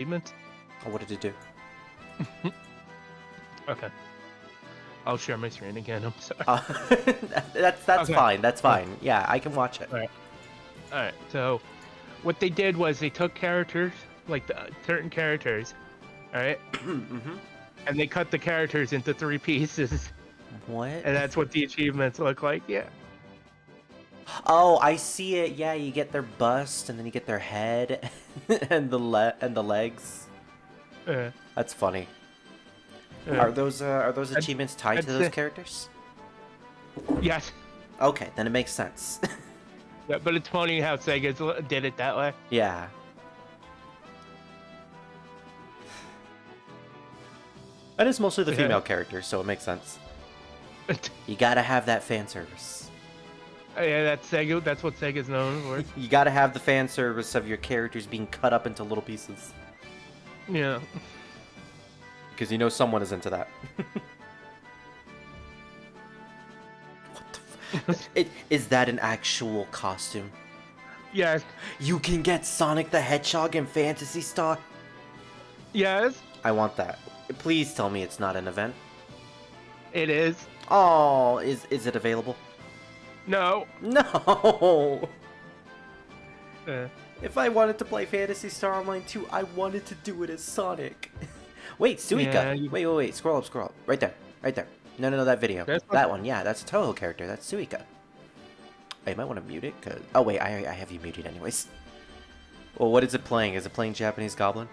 achievements. Oh, what did it do? Okay. I'll share my screen again. I'm sorry. That's Okay. fine. That's fine. Yeah, I can watch it. All right. All right. So, what they did was they took characters, like certain characters, all right, Mm-hmm. and they cut the characters into 3 pieces, What? and that's what the achievements look like. Yeah. Oh, I see it. Yeah, you get their bust, and then you get their head, and the legs. Uh, That's funny. uh, Are those achievements tied I'd to those say- characters? yes. Okay, then it makes sense. Yeah, but it's funny how Sega did it that way. Yeah. And it's mostly the female characters, so it makes sense. You gotta have that fan service. Yeah, that's Sega. That's what Sega's known for. You gotta have the fan service of your characters being cut up into little pieces. Yeah. Because you know someone is into that. What the is that an actual costume? Yes. You can get Sonic the Hedgehog in Phantasy Star? Yes. I want that. Please tell me it's not an event. It is. Oh, is it available? No. No! Uh, If I wanted to play Phantasy Star Online 2, I wanted to do it as Sonic. Wait, Suika! Yeah, Wait, scroll up. Right there. No, that video. That's That one, yeah, that's a Toho character. That's Suika. I might want to mute it, cause... Oh, wait, I have you muted anyways. Well, what is it playing? Is it playing Japanese Goblin?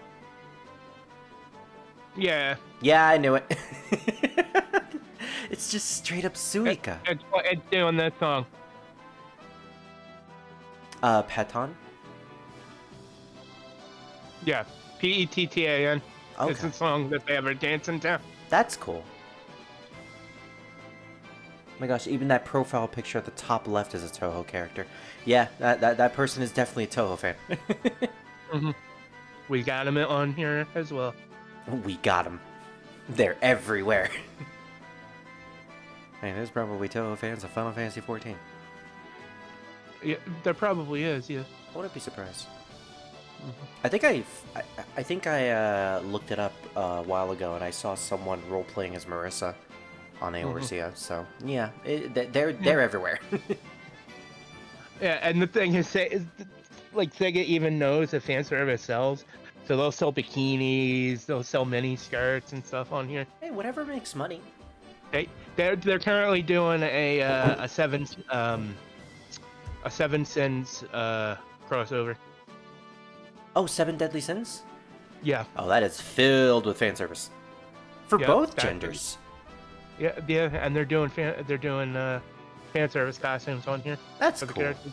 yeah. Yeah, I knew it. It's just straight up Suika. It's doing that song. Peton? Yeah. Pettan. It's Okay. the song that they ever dancing to. That's cool. Oh my gosh, even that profile picture at the top left is a Toho character. Yeah, that person is definitely a Toho fan. Mm-hmm. We got him on here as well. We got them. They're everywhere. Man, there's probably Toho fans of Final Fantasy XIV. Yeah, there probably is. Yeah. I wouldn't be surprised. Mm-hmm. I think I looked it up a while ago, and I saw someone role playing as Marissa on Eorzea. So yeah, they're everywhere. Yeah, and the thing is, like Sega even knows that fan service sells, so they'll sell bikinis, they'll sell mini skirts and stuff on here. Hey, whatever makes money. They're currently doing a seven sins crossover. Oh, Seven Deadly Sins? Yeah. Oh, that is filled with fan service. For Yeah, both that- genders. Yeah, and they're doing fan service costumes on here. That's For the cool. characters.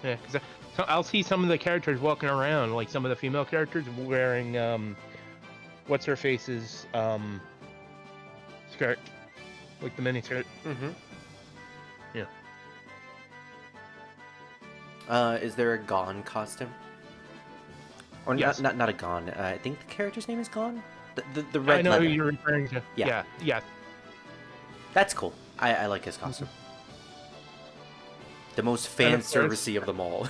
Yeah, because so I'll see some of the characters walking around, like some of the female characters wearing what's her face's skirt, like the mini skirt. Mm-hmm. Yeah. Is there a Gon costume? Or Yes. not a Gon. I think the character's name is Gon? The I red know leather. who you're referring to. Yeah. Yeah. That's cool. I like his costume. The most And fan of course- servicey of them all.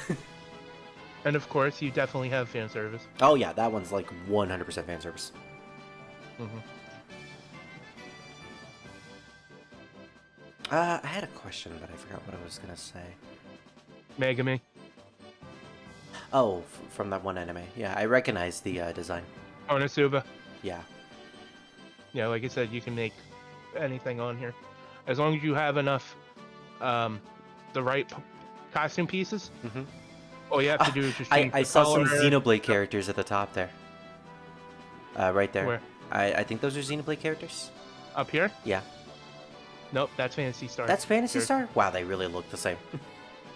And of course, you definitely have fan service. Oh yeah, that one's like 100% fan service. Mm-hmm. I had a question, but I forgot what I was gonna say. Megami. Oh, from that one anime. Yeah, I recognize the design. Konosuba. Yeah. Yeah, like I said, you can make anything on here. As long as you have enough, the right costume pieces. Mm-hmm. All you have to do is just change I the saw some color. Xenoblade characters at the top there. Right there. Where? I think those are Xenoblade characters. Up here? Yeah. Nope, that's Phantasy Star. That's Phantasy Sure. Star? Wow, they really look the same.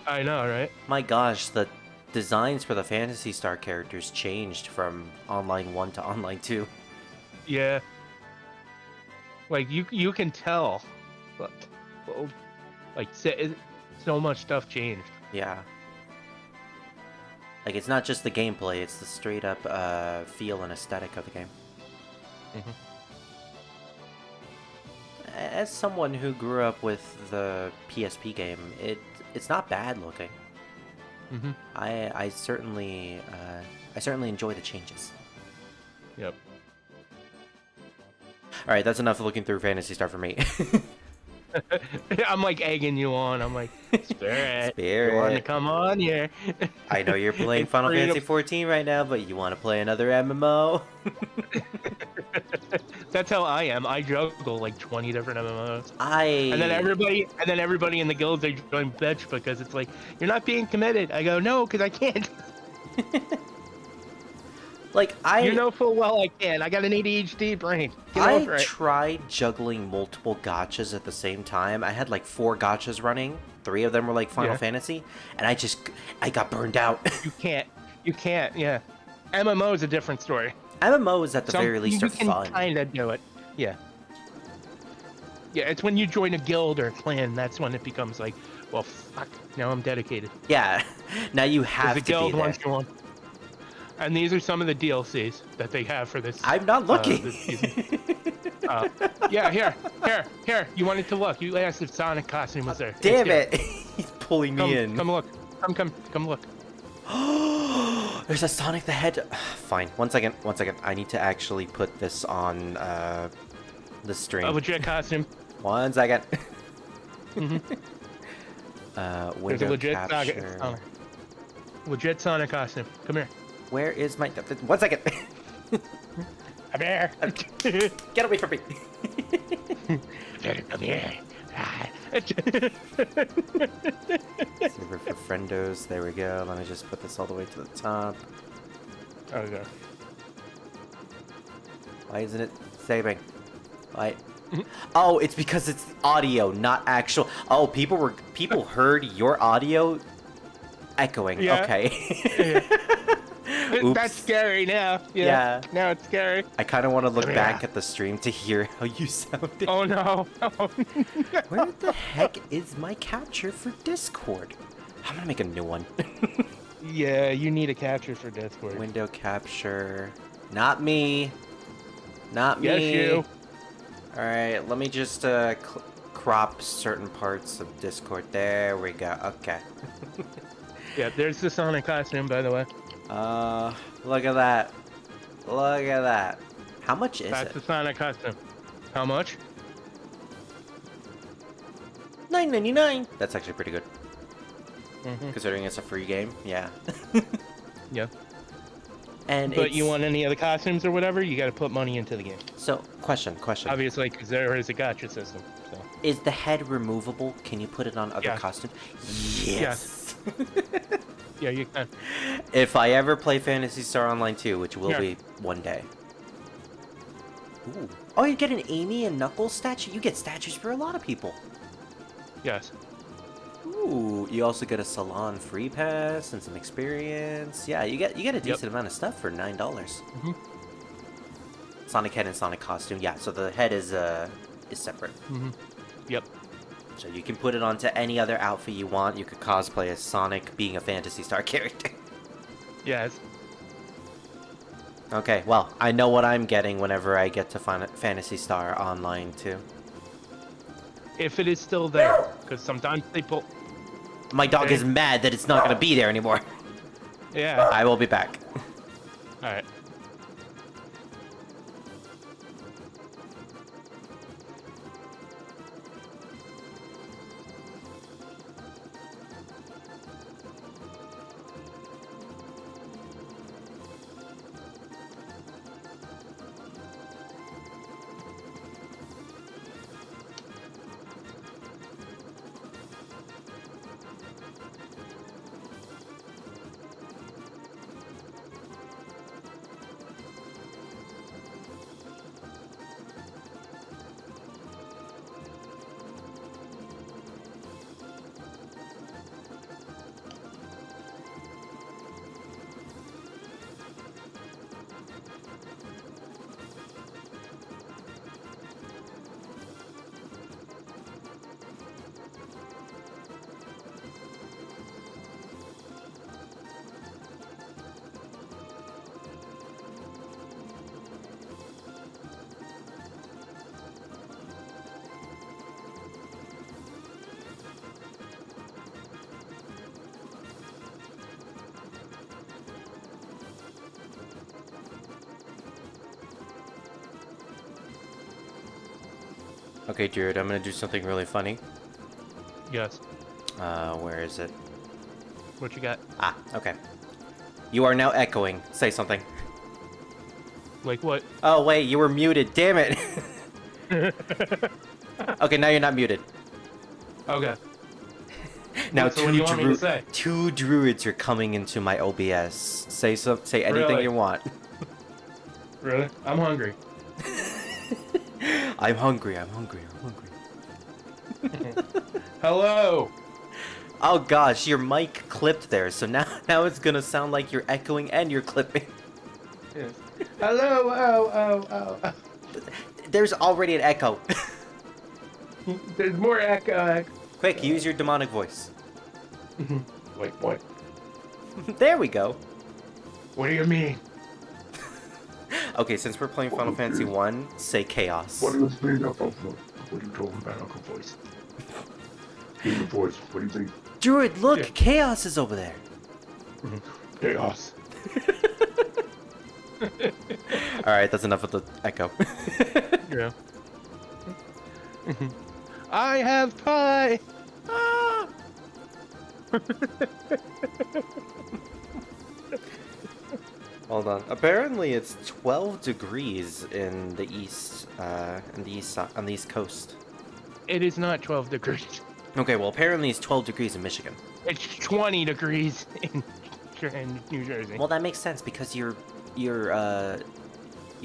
I know, right? My gosh, the designs for the Phantasy Star characters changed from Online 1 to Online 2. Yeah. Like you can tell, like so much stuff changed. Yeah. Like, it's not just the gameplay, it's the straight up feel and aesthetic of the game. Mm-hmm. As someone who grew up with the PSP game, it's not bad looking. Mm-hmm. I certainly enjoy the changes. Yep. All right, that's enough looking through Fantasy Star for me. I'm like egging you on. I'm like, Spirit, you want to Spirit. come on here? I know you're playing It's Final free to- Fantasy 14 right now, but you want to play another MMO? That's how I am. I juggle like 20 different MMOs. I And then everybody in the guilds they join bitch because it's like you're not being committed. I go no, because I can't. like You know full well I can. I got an ADHD brain. Get I over it. tried juggling multiple gotchas at the same time. I had like 4 gotchas running. 3 of them were like Final Fantasy, and I got burned out. You can't. You can't. Yeah. MMO is a different story. MMOs at the very least are fun. You can kind of do it. Yeah. Yeah, it's when you join a guild or a clan, that's when it becomes like, well, fuck, now I'm dedicated. Yeah, now you have the to guild be there. wants you on. And these are some of the DLCs that they have for this. I'm not looking. This season. Yeah, here. You wanted to look. You asked if Sonic costume was there. Damn it! He's pulling me in. Come look. Come look. There's a Sonic the Hedgehog. Fine. One second. I need to actually put this on the stream. A legit costume. 1 second. Mm-hmm. There's Window a legit capture. Sonic. Legit Sonic costume. Come here. Where is my... 1 second. Come here. Get away from me. Come here. Server for friendos. There we go. Let me just put this all the way to the top. Okay. Why isn't it saving? Why? Oh, it's because it's audio, not actual. Oh, people heard your audio echoing. Yeah. Okay. Oops. That's scary now. Yeah. Now it's scary. I kind of want to look back at the stream to hear how you sounded. Oh no. Where the heck is my capture for Discord? I'm gonna make a new one. Yeah, you need a capture for Discord. Window capture. Not me. Not me. Yes, you. Alright, let me just crop certain parts of Discord. There we go. Okay. Yeah, there's the Sonic costume, by the way. Look at that. Look at that. How much is That's it? the Sonic costume. How much? $9.99. That's actually pretty good. Mm-hmm. Considering it's a free game. Yeah. Yeah. And But you want any of the costumes or whatever, you got to put money into the game. So, question. Obviously, because there is a gacha system. So. Is the head removable? Can you put it on other Yes. costumes? Yes. Yeah, you can. If I ever play Phantasy Star Online 2, which will be one day. Ooh. Oh, you get an Amy and Knuckles statue? You get statues for a lot of people. Yes. Ooh, you also get a salon free pass and some experience. Yeah, you get a decent amount of stuff for $9. Mm-hmm. Sonic head and Sonic costume. Yeah, so the head is separate. Mm-hmm. Yep. So you can put it onto any other outfit you want. You could cosplay as Sonic being a Phantasy Star character. Yes. Okay, well, I know what I'm getting whenever I get to Phantasy Star Online too. If it is still there, because sometimes they pull. My dog is mad that it's not going to be there anymore. Yeah. I will be back. All right. Okay, Jared, I'm gonna do something really funny. Yes. Where is it? What you got? Ah, okay. You are now echoing. Say something. Like what? Oh, wait, you were muted. Damn it. Okay, now you're not muted. Okay. Now So what do you want me to say? two druids are coming into my OBS. Say anything Really? you want. Really? I'm hungry. I'm hungry. Hello. Oh gosh, your mic clipped there, so now it's gonna sound like you're echoing and you're clipping. Yes. Hello. Oh. There's already an echo. There's more echo. Quick, use your demonic voice. Wait, what? There we go. What do you mean? Okay, since we're playing Final Fantasy 1, say chaos. What do you think of? What are you talking about, Uncle Voice? Hear the voice. What do you think? Druid, look, Yeah. chaos is over there. Chaos. Alright, that's enough of the echo. Yeah. I have pie. Ah! Hold on. Apparently it's 12 degrees in the east, on the east coast. It is not 12 degrees. Okay, well apparently it's 12 degrees in Michigan. It's 20 degrees in New Jersey. Well, that makes sense because you're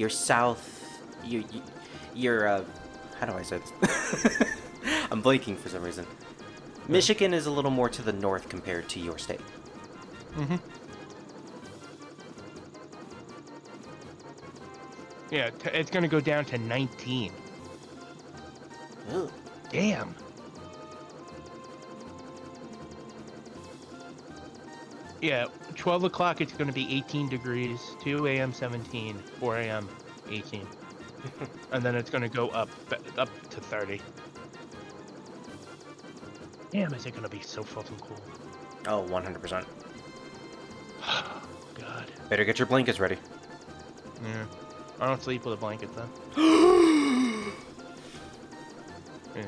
south. You're how do I say this? I'm blanking for some reason. Michigan is a little more to the north compared to your state. Mm-hmm. Yeah, it's gonna go down to 19. Ooh. Damn. Yeah, 12 o'clock it's gonna be 18 degrees, 2 a.m. 17, 4 a.m. 18. And then it's gonna go up to 30. Damn, is it gonna be so fucking cool. Oh, 100%. God. Better get your blankets ready. Yeah. I don't sleep with a blanket then. Yeah.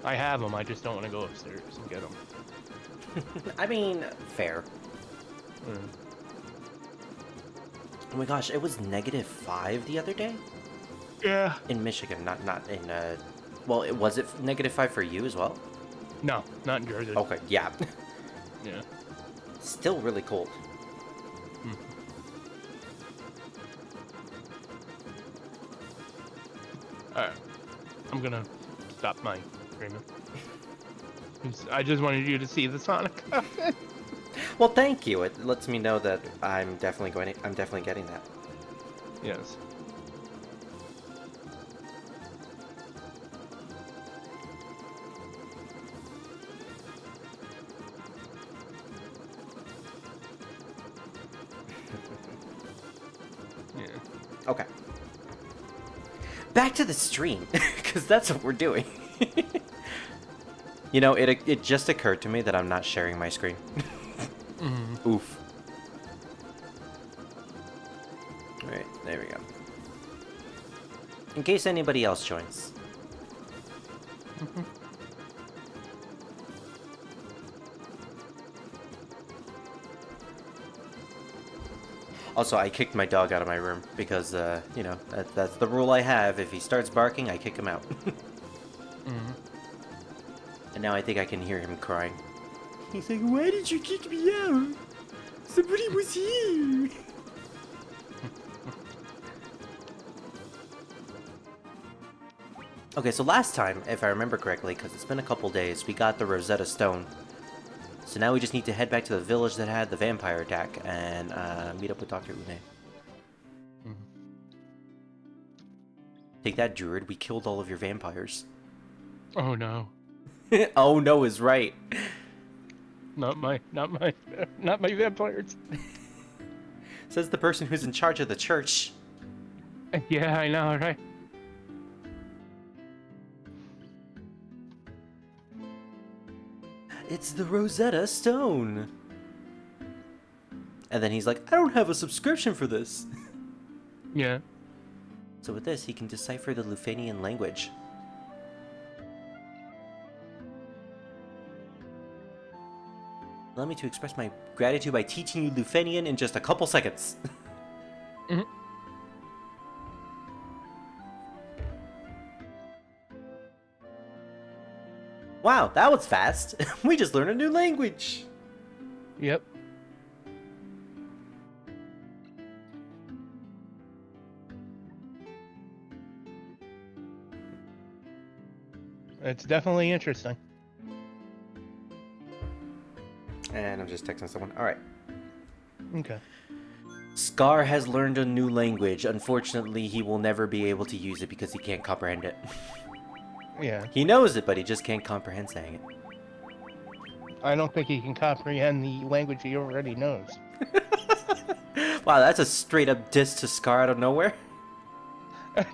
I have them, I just don't want to go upstairs and get them. I mean, fair. Mm. Oh my gosh, it was -5 the other day Yeah. in Michigan, not in well, was it -5 for you as well? No, not in Jersey. Okay, yeah. Yeah. Still really cold. Mm. Alright. I'm gonna stop my screaming. I just wanted you to see the Sonic outfit. Well, thank you. It lets me know that I'm definitely getting that. Yes. Yeah. Okay. Back to the stream, because that's what we're doing. You know, it just occurred to me that I'm not sharing my screen. Oof. Alright, there we go. In case anybody else joins. Also, I kicked my dog out of my room because, you know, that's the rule I have. If he starts barking, I kick him out. And now I think I can hear him crying. He's like, why did you kick me out? Somebody was here. Okay, so last time, if I remember correctly, because it's been a couple days, we got the Rosetta Stone. So now we just need to head back to the village that had the vampire attack and meet up with Dr. Une. Take that, Druid. We killed all of your vampires. Oh no. Oh no is right. Not my vampires. Says the person who's in charge of the church. Yeah, I know, right? It's the Rosetta Stone. And then he's like, I don't have a subscription for this. Yeah. So with this, he can decipher the Lufenian language. Allow me to express my gratitude by teaching you Lufenian in just a couple seconds. Mhm. Wow, that was fast. We just learned a new language. Yep. It's definitely interesting. And I'm just texting someone. Alright. Okay. Scar has learned a new language. Unfortunately, he will never be able to use it because he can't comprehend it. Yeah. He knows it, but he just can't comprehend saying it. I don't think he can comprehend the language he already knows. Wow, that's a straight up diss to Scar out of nowhere. I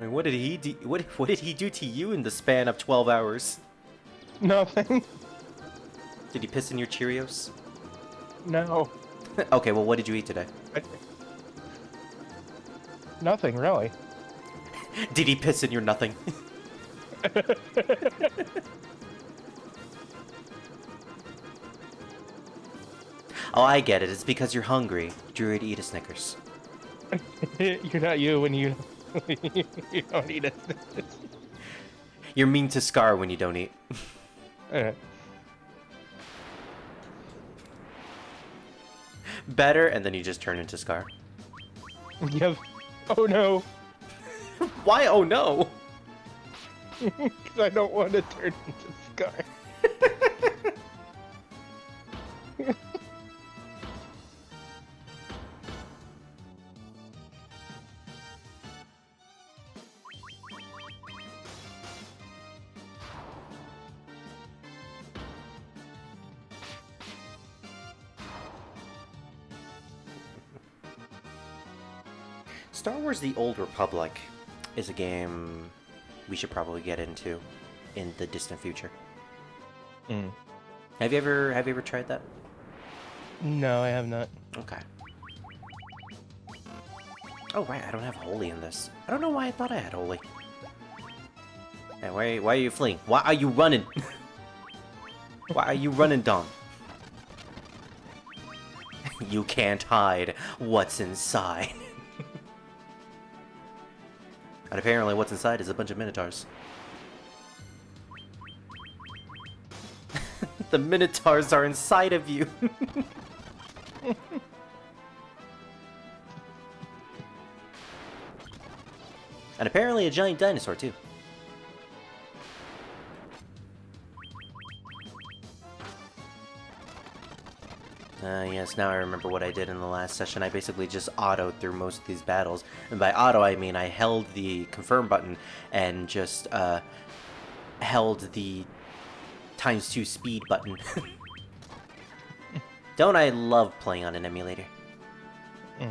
mean, what did he do? What did he do to you in the span of 12 hours? Nothing. Did he piss in your Cheerios? No. Okay, well, what did you eat today? Nothing, really. Did he piss in your nothing? Oh, I get it. It's because you're hungry. Druid, eat a Snickers. You're not you when you you don't eat it. You're mean to Scar when you don't eat. Better, and then you just turn into Scar. Yep. Oh no. Why? Oh no! Because I don't want to turn into Scar. Star Wars: The Old Republic is a game we should probably get into in the distant future. Mm. Have you ever tried that? No, I have not. Okay. Oh right, I don't have holy in this. I don't know why I thought I had holy. Hey, why are you fleeing? Why are you running? Why are you running, Dom? You can't hide what's inside. And apparently what's inside is a bunch of Minotaurs. The Minotaurs are inside of you! And apparently a giant dinosaur, too. Yes, now I remember what I did in the last session. I basically just autoed through most of these battles. And by auto, I mean I held the confirm button and just, held the ×2 speed button. Don't I love playing on an emulator? Mm.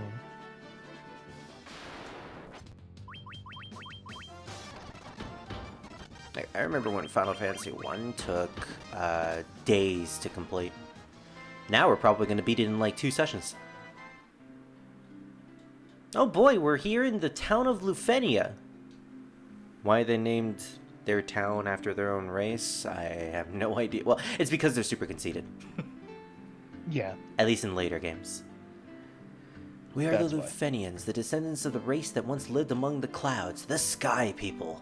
I remember when Final Fantasy 1 took days to complete. Now we're probably going to beat it in like 2 sessions. Oh boy, we're here in the town of Lufenia. Why they named their town after their own race, I have no idea. Well, it's because they're super conceited. Yeah. At least in later games. We are That's the why. Lufenians, the descendants of the race that once lived among the clouds, the Sky People.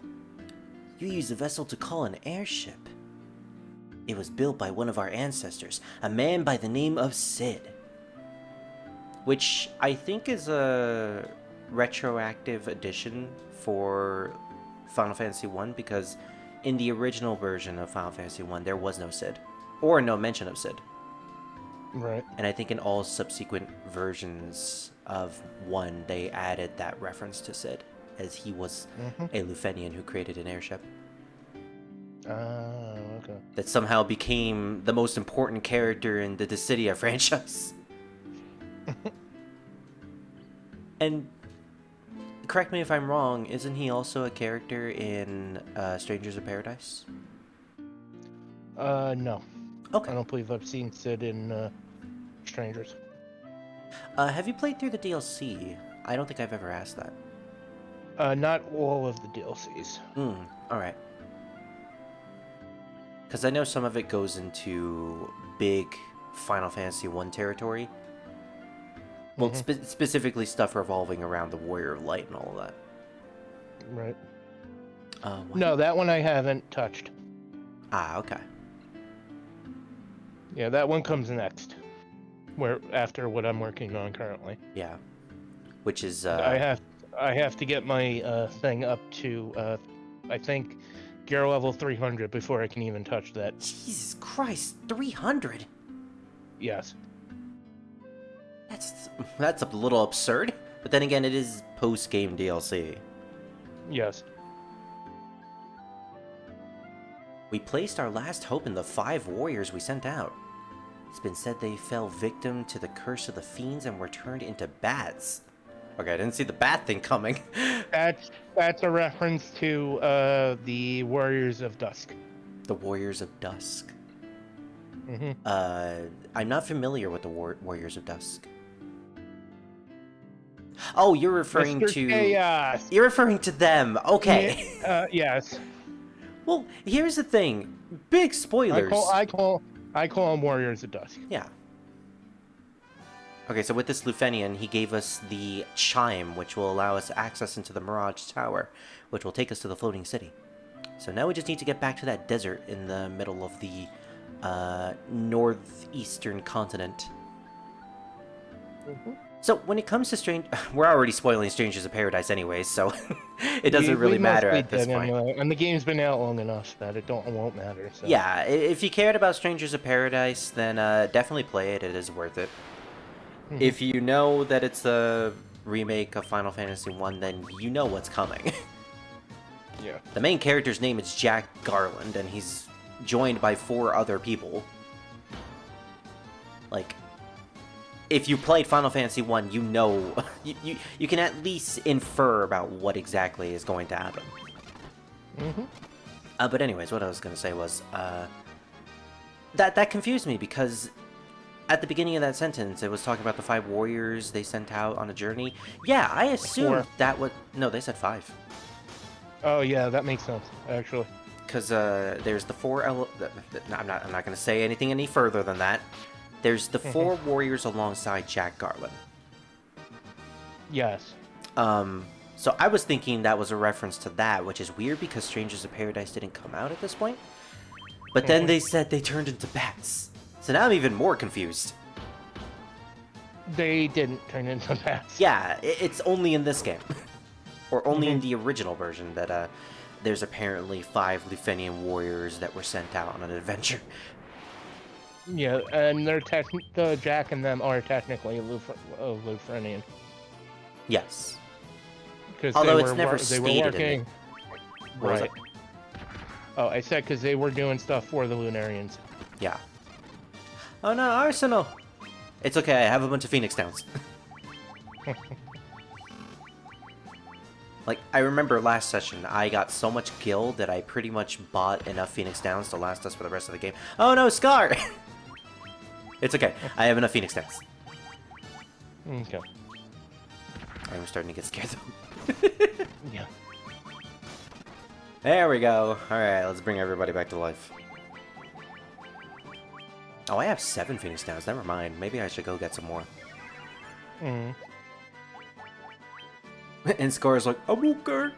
You used a vessel to call an airship. It was built by one of our ancestors, a man by the name of Sid. Which I think is a retroactive addition for Final Fantasy 1, because in the original version of Final Fantasy 1 there was no Sid. Or no mention of Sid. Right. And I think in all subsequent versions of 1 they added that reference to Sid, as he was a Lufenian who created an airship. Okay. That somehow became the most important character in the Dissidia franchise. And correct me if I'm wrong, isn't he also a character in Strangers of Paradise? No. Okay. I don't believe I've seen Sid in Strangers. Have you played through the DLC? I don't think I've ever asked that. Not all of the DLCs. Alright. Because I know some of it goes into big Final Fantasy 1 territory. Well, specifically stuff revolving around the Warrior of Light and all of that. Right. What? No, that one I haven't touched. Ah, okay. Yeah, that one comes next. Where after what I'm working on currently. Yeah. Which is I have to get my thing up to I think gear level 300 before I can even touch that. Jesus Christ, 300? Yes. That's a little absurd, but then again, it is post-game DLC. Yes. We placed our last hope in the 5 warriors we sent out. It's been said they fell victim to the curse of the fiends and were turned into bats. Okay, I didn't see the bat thing coming. That's a reference to the Warriors of Dusk. The Warriors of Dusk. Mm-hmm. I'm not familiar with the Warriors of Dusk. Oh, you're referring Mr. to... Chaos. You're referring to them. Okay. Yes. Well, here's the thing. Big spoilers. I call them Warriors of Dusk. Yeah. Okay, so with this Lufenian, he gave us the chime, which will allow us access into the Mirage Tower, which will take us to the floating city. So now we just need to get back to that desert in the middle of the northeastern continent. So when it comes to we're already spoiling Strangers of Paradise anyways, so it doesn't really matter at this point. Anyway. And the game's been out long enough that it won't matter. So. Yeah, if you cared about Strangers of Paradise, then definitely play it. It is worth it. If you know that it's a remake of Final Fantasy 1, then you know what's coming. Yeah. The main character's name is Jack Garland, and he's joined by 4 other people. Like, if you played Final Fantasy 1, you know... you can at least infer about what exactly is going to happen. But anyways, what I was going to say was... That confused me, because... At the beginning of that sentence, it was talking about the 5 warriors they sent out on a journey. Yeah, I assumed that was... No, they said 5. Oh, yeah, that makes sense, actually. Because there's the 4... I'm not going to say anything any further than that. There's the 4 warriors alongside Jack Garland. Yes. So I was thinking that was a reference to that, which is weird because Strangers of Paradise didn't come out at this point. But then they said they turned into bats. So now I'm even more confused. They didn't turn into bats. Yeah, it's only in this game. Or only in the original version that there's apparently 5 Lufenian warriors that were sent out on an adventure. Yeah, and Jack and them are technically Lufenian. Yes. Although it's never stated in it. Right. Oh, I said because they were doing stuff for the Lunarians. Yeah. Oh no, Arsenal! It's okay, I have a bunch of Phoenix Downs. Like, I remember last session, I got so much gil that I pretty much bought enough Phoenix Downs to last us for the rest of the game. Oh no, Scar! It's okay, I have enough Phoenix Downs. Okay. I'm starting to get scared though. Yeah. There we go. Alright, let's bring everybody back to life. Oh, I have 7 Phoenix Downs. Never mind. Maybe I should go get some more. And Scar's like, I'm okay.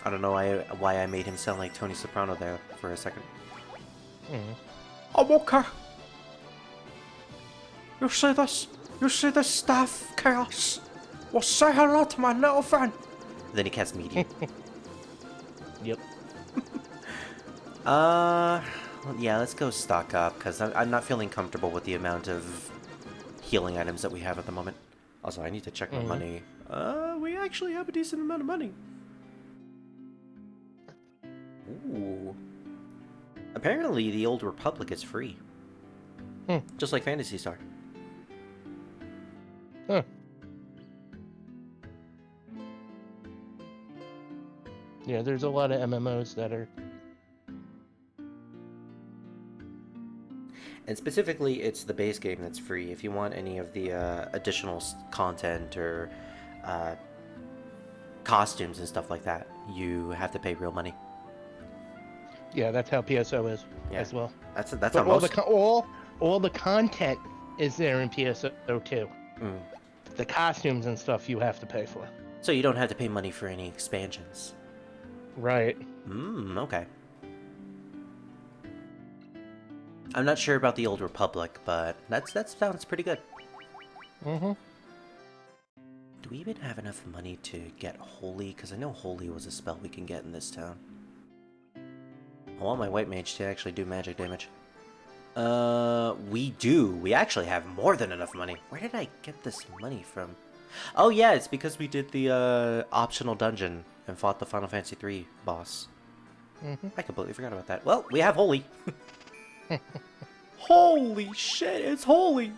I don't know why I made him sound like Tony Soprano there for a second. I'm okay. You see this? You see this stuff, Chaos? Well, say hello to my little friend. Then he casts medium. Yep. Yeah, let's go stock up, because I'm not feeling comfortable with the amount of healing items that we have at the moment. Also, I need to check my money. We actually have a decent amount of money. Ooh. Apparently, the Old Republic is free. Just like Phantasy Star. Huh. Yeah, there's a lot of MMOs that are And specifically, it's the base game that's free. If you want any of the additional content or costumes and stuff like that, you have to pay real money. Yeah, that's how PSO is Yeah. as well. That's But how most. all the content is there in PSO too. Mm. The costumes and stuff you have to pay for. So you don't have to pay money for any expansions. Right. Okay. I'm not sure about the Old Republic, but that sounds pretty good. Mm-hmm. Do we even have enough money to get Holy? Because I know Holy was a spell we can get in this town. I want my White Mage to actually do magic damage. We do. We actually have more than enough money. Where did I get this money from? Oh yeah, it's because we did the optional dungeon and fought the Final Fantasy III boss. Mm-hmm. I completely forgot about that. Well, we have Holy. Holy shit, it's Holy!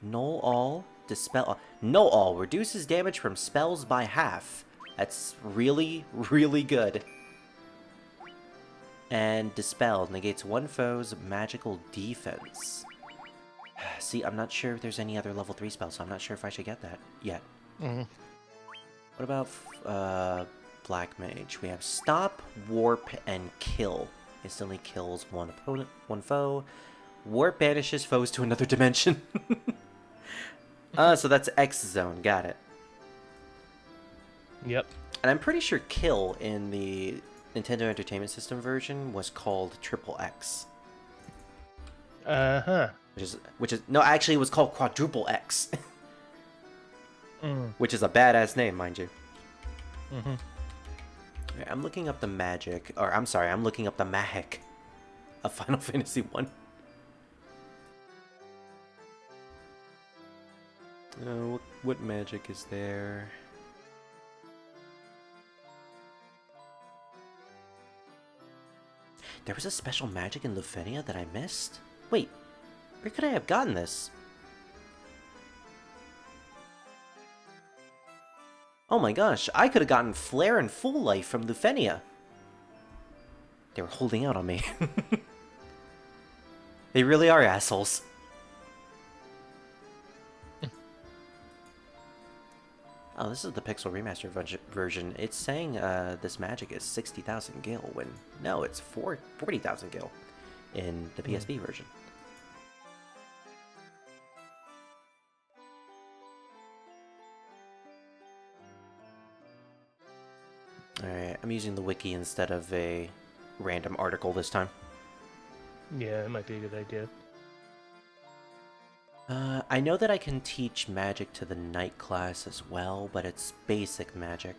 Null all, dispel... Null all reduces damage from spells by half. That's really, really good. And dispel negates one foe's magical defense. See, I'm not sure if there's any other level 3 spells, so I'm not sure if I should get that yet. Mm-hmm. What about Black Mage? We have Stop, Warp, and Kill. Instantly kills one opponent, one foe. Warp banishes foes to another dimension. So that's X Zone, got it. Yep. And I'm pretty sure Kill in the Nintendo Entertainment System version was called Triple X. Uh-huh. Which is no, actually it was called Quadruple X. Which is a badass name, mind you. Mm-hmm. Okay, I'm looking up the magic, or I'm sorry, I'm looking up the magic of Final Fantasy 1. What magic is there? There was a special magic in Lufenia that I missed? Wait, where could I have gotten this? Oh my gosh, I could have gotten Flare and Full Life from Lufenia. They were holding out on me. They really are assholes. Oh, this is the Pixel Remaster version. It's saying this magic is 60,000 gil when... No, it's 40,000 gil in the PSP version. Alright, I'm using the wiki instead of a random article this time. Yeah, it might be a good idea. I know that I can teach magic to the Knight class as well, but it's basic magic.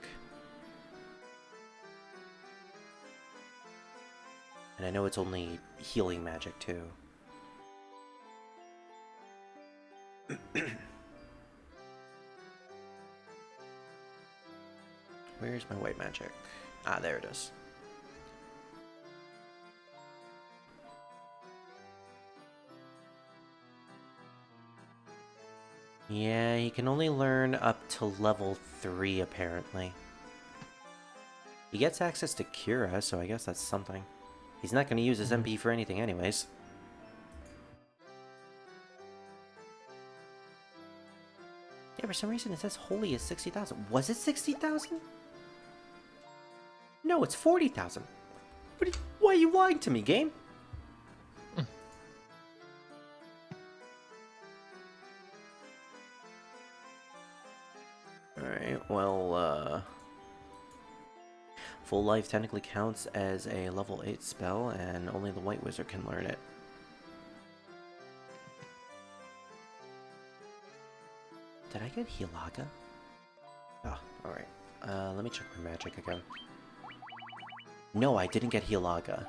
And I know it's only healing magic too. Where's my white magic? Ah, there it is. Yeah, he can only learn up to level 3, apparently. He gets access to Cura, so I guess that's something. He's not going to use his MP for anything anyways. Yeah, for some reason it says Holy is 60,000. Was it 60,000? No, it's 40,000. Why are you lying to me, game? Alright, well, Full Life technically counts as a level 8 spell, and only the White Wizard can learn it. Did I get Hilaga? Oh, alright. Let me check my magic again. No, I didn't get Hilaga.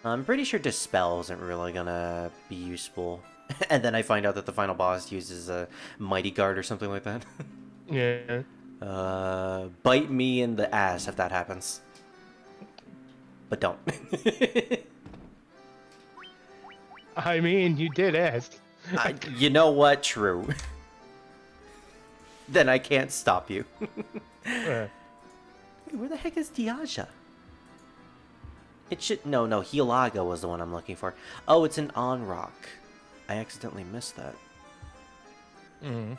I'm pretty sure Dispel isn't really gonna be useful. And then I find out that the final boss uses a Mighty Guard or something like that. Yeah. Bite me in the ass if that happens. But don't. I mean, you did ask. You know what? True. Then I can't stop you. Wait, where the heck is Diaja? It should... No, Hilaga was the one I'm looking for. Oh, it's an on-rock. I accidentally missed that. Mm-hmm.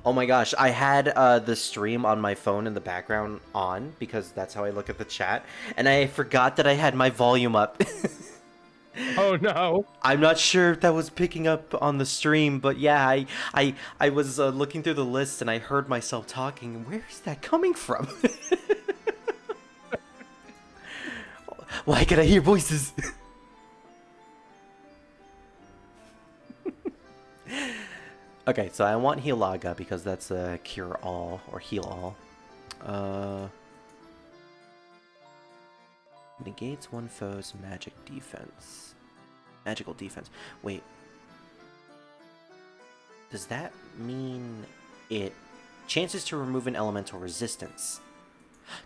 Oh my gosh, I had the stream on my phone in the background on, because that's how I look at the chat, and I forgot that I had my volume up. Oh no! I'm not sure if that was picking up on the stream, but yeah, I was looking through the list and I heard myself talking. Where's that coming from? Why can I hear voices? Okay, so I want Hilaga because that's a cure all or heal all. Negates one foe's magical defense. Wait. Does that mean it chances to remove an elemental resistance?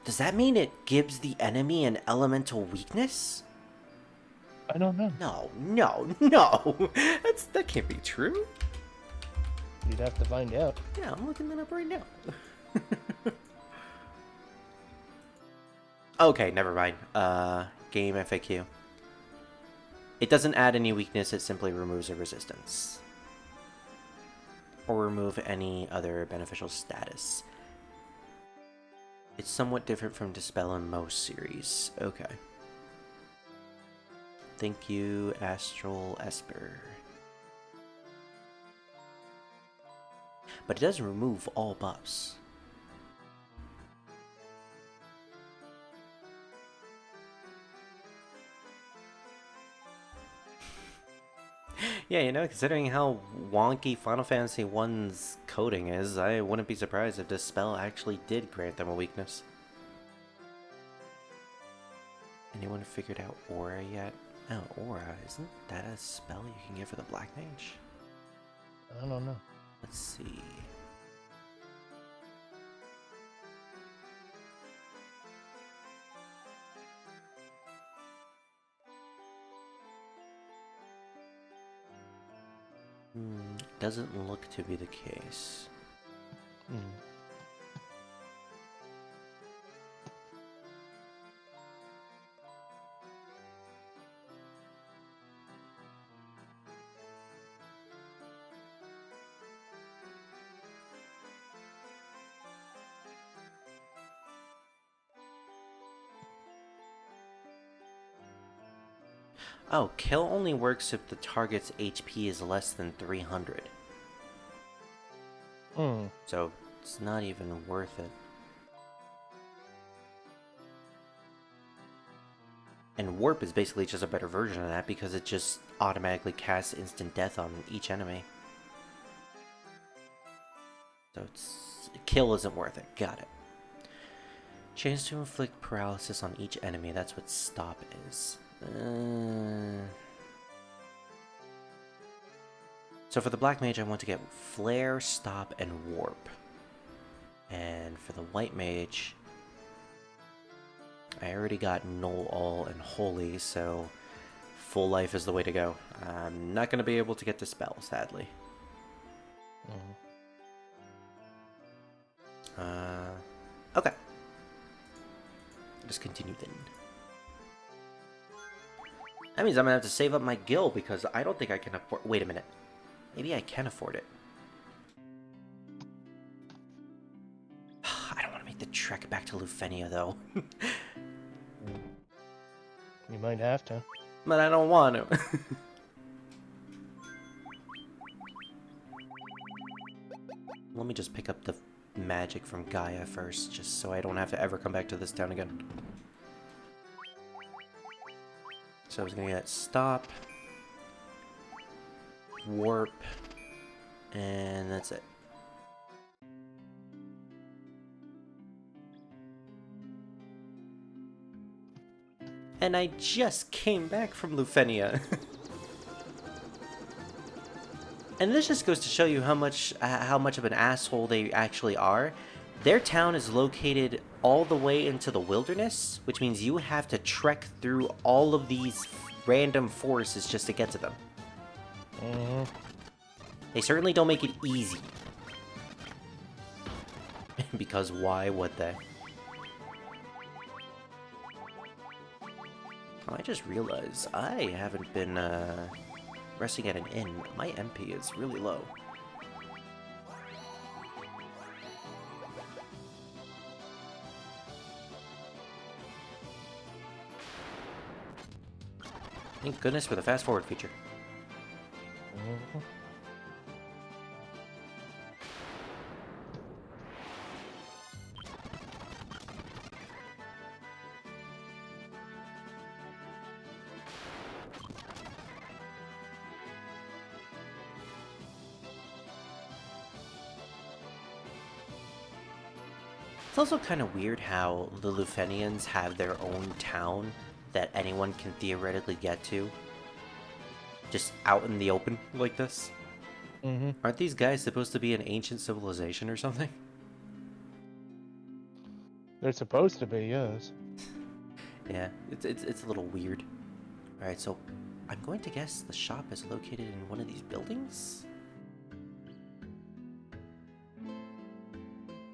Does that mean it gives the enemy an elemental weakness? I don't know. No. That can't be true. You'd have to find out. Yeah, I'm looking that up right now. Okay, never mind. Game FAQ. It doesn't add any weakness, it simply removes a resistance. Or remove any other beneficial status. It's somewhat different from Dispel in most series. Okay. Thank you, Astral Esper. But it does remove all buffs. Yeah, you know, considering how wonky Final Fantasy 1's coding is, I wouldn't be surprised if this spell actually did grant them a weakness. Anyone figured out Aura yet? Oh, Aura, isn't that a spell you can get for the Black Mage? I don't know. Let's see. Doesn't look to be the case. Oh, kill only works if the target's HP is less than 300. So, it's not even worth it. And Warp is basically just a better version of that because it just automatically casts instant death on each enemy. So, kill isn't worth it. Got it. Chance to inflict paralysis on each enemy. That's what stop is. So for the Black Mage, I want to get Flare, Stop, and Warp. And for the White Mage, I already got Null, All, and Holy, so Full Life is the way to go. I'm not going to be able to get Dispel, sadly. Okay. Just continue then. That means I'm going to have to save up my gil because I don't think I can afford... Wait a minute. Maybe I can afford it. I don't want to make the trek back to Lufenia, though. You might have to. But I don't want to. Let me just pick up the magic from Gaia first, just so I don't have to ever come back to this town again. So I was gonna get Stop, Warp, and that's it. And I just came back from Lufenia. And this just goes to show you how much of an asshole they actually are. Their town is located all the way into the wilderness, which means you have to trek through all of these random forests just to get to them. They certainly don't make it easy. Because why would they? Oh, I just realized I haven't been resting at an inn. My MP is really low. Thank goodness for the fast forward feature. It's also kind of weird how the Lufenians have their own town that anyone can theoretically get to. Just out in the open like this. Aren't these guys supposed to be an ancient civilization or something? They're supposed to be, yes. Yeah, it's a little weird. Alright, so I'm going to guess the shop is located in one of these buildings?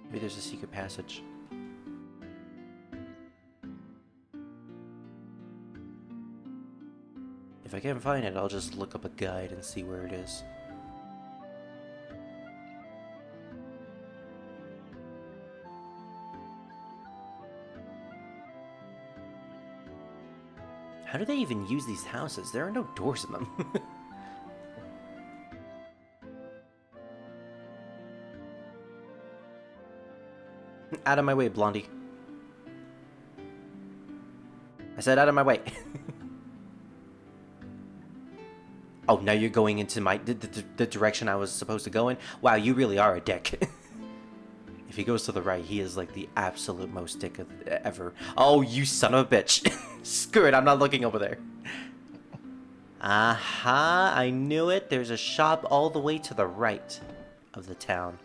Maybe there's a secret passage. If I can't find it, I'll just look up a guide and see where it is. How do they even use these houses? There are no doors in them. Out of my way, Blondie. I said out of my way. Oh, now you're going into the direction I was supposed to go in? Wow, you really are a dick. If he goes to the right, he is like the absolute most dick ever. Oh, you son of a bitch. Screw it, I'm not looking over there. Aha, I knew it. There's a shop all the way to the right of the town.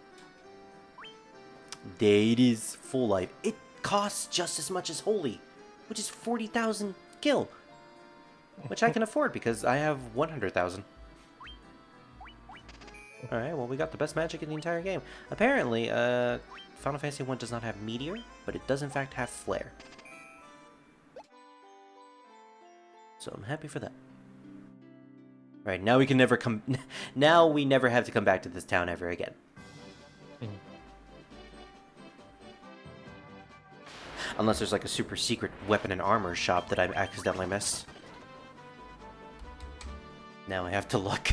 There it is, full life. It costs just as much as Holy, which is 40,000 gil. Which I can afford because I have 100,000. Alright, well we got the best magic in the entire game. Apparently, Final Fantasy 1 does not have Meteor, but it does in fact have Flare. So I'm happy for that. Alright, now we can never come... Now we never have to come back to this town ever again. Unless there's like a super secret weapon and armor shop that I accidentally missed. Now I have to look.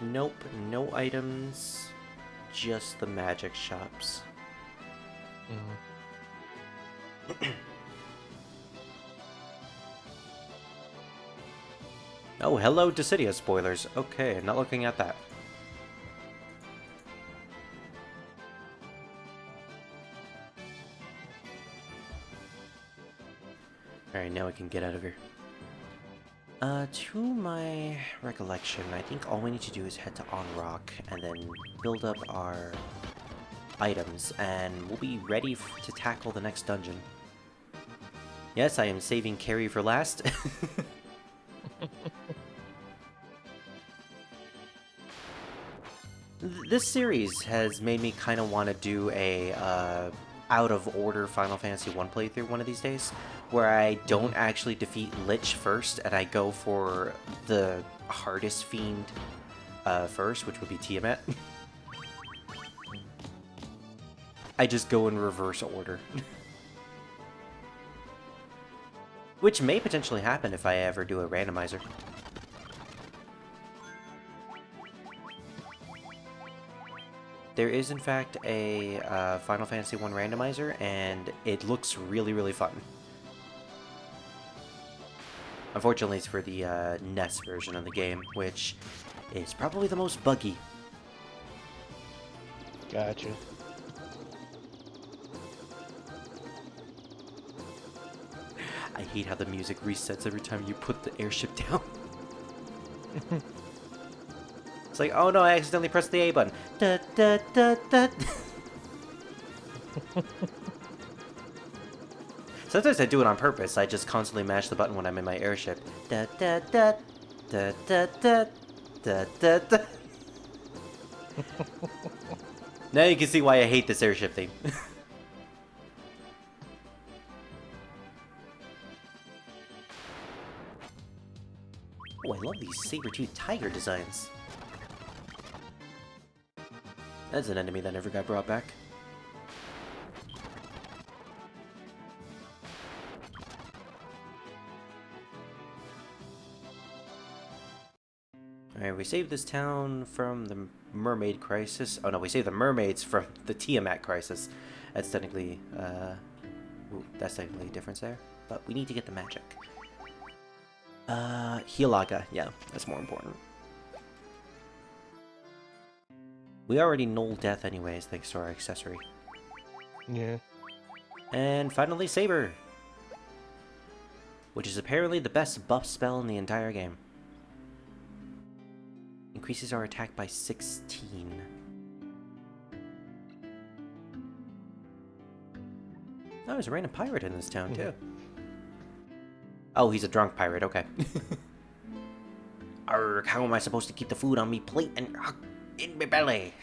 Nope, no items, just the magic shops. Oh, hello, Dissidia spoilers. Okay, I'm not looking at that. Alright, now we can get out of here. To my recollection, I think all we need to do is head to On Rock and then build up our items, and we'll be ready to tackle the next dungeon. Yes, I am saving Carrie for last. This series has made me kind of want to do a out-of-order Final Fantasy 1 playthrough one of these days, where I don't actually defeat Lich first, and I go for the hardest fiend first, which would be Tiamat. I just go in reverse order. Which may potentially happen if I ever do a randomizer. There is, in fact, a Final Fantasy 1 randomizer, and it looks really, really fun. Unfortunately, it's for the NES version of the game, which is probably the most buggy. Gotcha. I hate how the music resets every time you put the airship down. It's like, oh no, I accidentally pressed the A button. Da, da, da, da. Sometimes I do it on purpose. I just constantly mash the button when I'm in my airship. Da, da, da, da, da, da, da, da, da. Now you can see why I hate this airship theme. Oh, I love these saber-toothed tiger designs. That's an enemy that never got brought back. Alright, we saved this town from the mermaid crisis. Oh no, we saved the mermaids from the Tiamat crisis. That's technically, that's technically a difference there. But we need to get the magic. Hilaga. Yeah, that's more important. We already null death anyways, thanks to our accessory. Yeah. And finally, Saber! Which is apparently the best buff spell in the entire game. Increases our attack by 16. Oh, there's a random pirate in this town, too. Oh, he's a drunk pirate, okay. Arrgh, how am I supposed to keep the food on me plate and in my belly?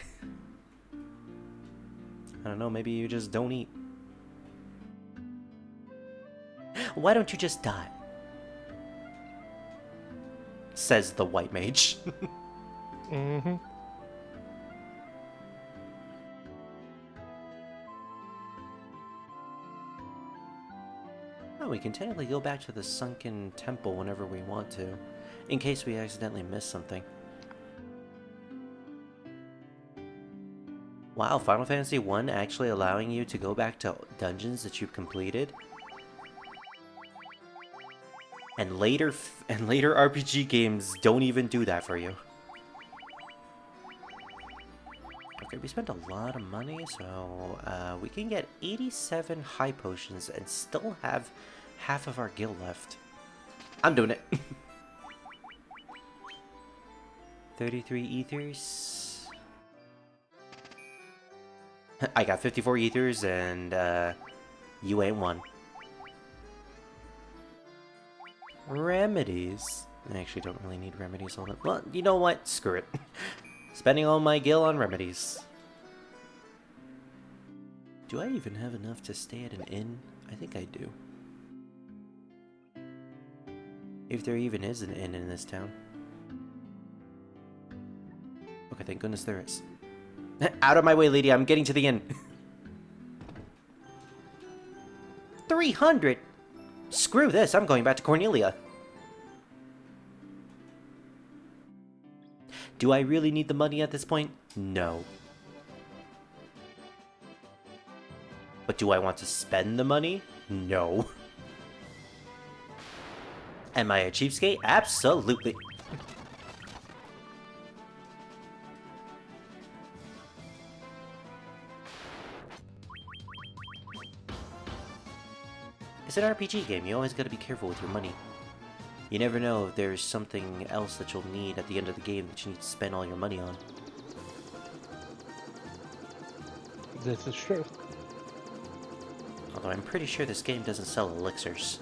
I don't know, maybe you just don't eat. Why don't you just die? Says the white mage. Mm-hmm. Oh, we can technically go back to the sunken temple whenever we want to, in case we accidentally miss something. Wow, Final Fantasy 1 actually allowing you to go back to dungeons that you've completed? And later RPG games don't even do that for you. Okay, we spent a lot of money, so we can get 87 high potions and still have half of our guild left. I'm doing it. 33 ethers. I got 54 ethers and you ain't one. Remedies. I actually don't really need remedies all that. Well, you know what? Screw it. Spending all my gil on remedies. Do I even have enough to stay at an inn? I think I do. If there even is an inn in this town. Okay, thank goodness there is. Out of my way, lady, I'm getting to the inn. 300? Screw this, I'm going back to Cornelia. Do I really need the money at this point? No. But do I want to spend the money? No. Am I a cheapskate? Absolutely. It's an RPG game, you always gotta be careful with your money. You never know if there's something else that you'll need at the end of the game that you need to spend all your money on. This is true. Although I'm pretty sure this game doesn't sell elixirs.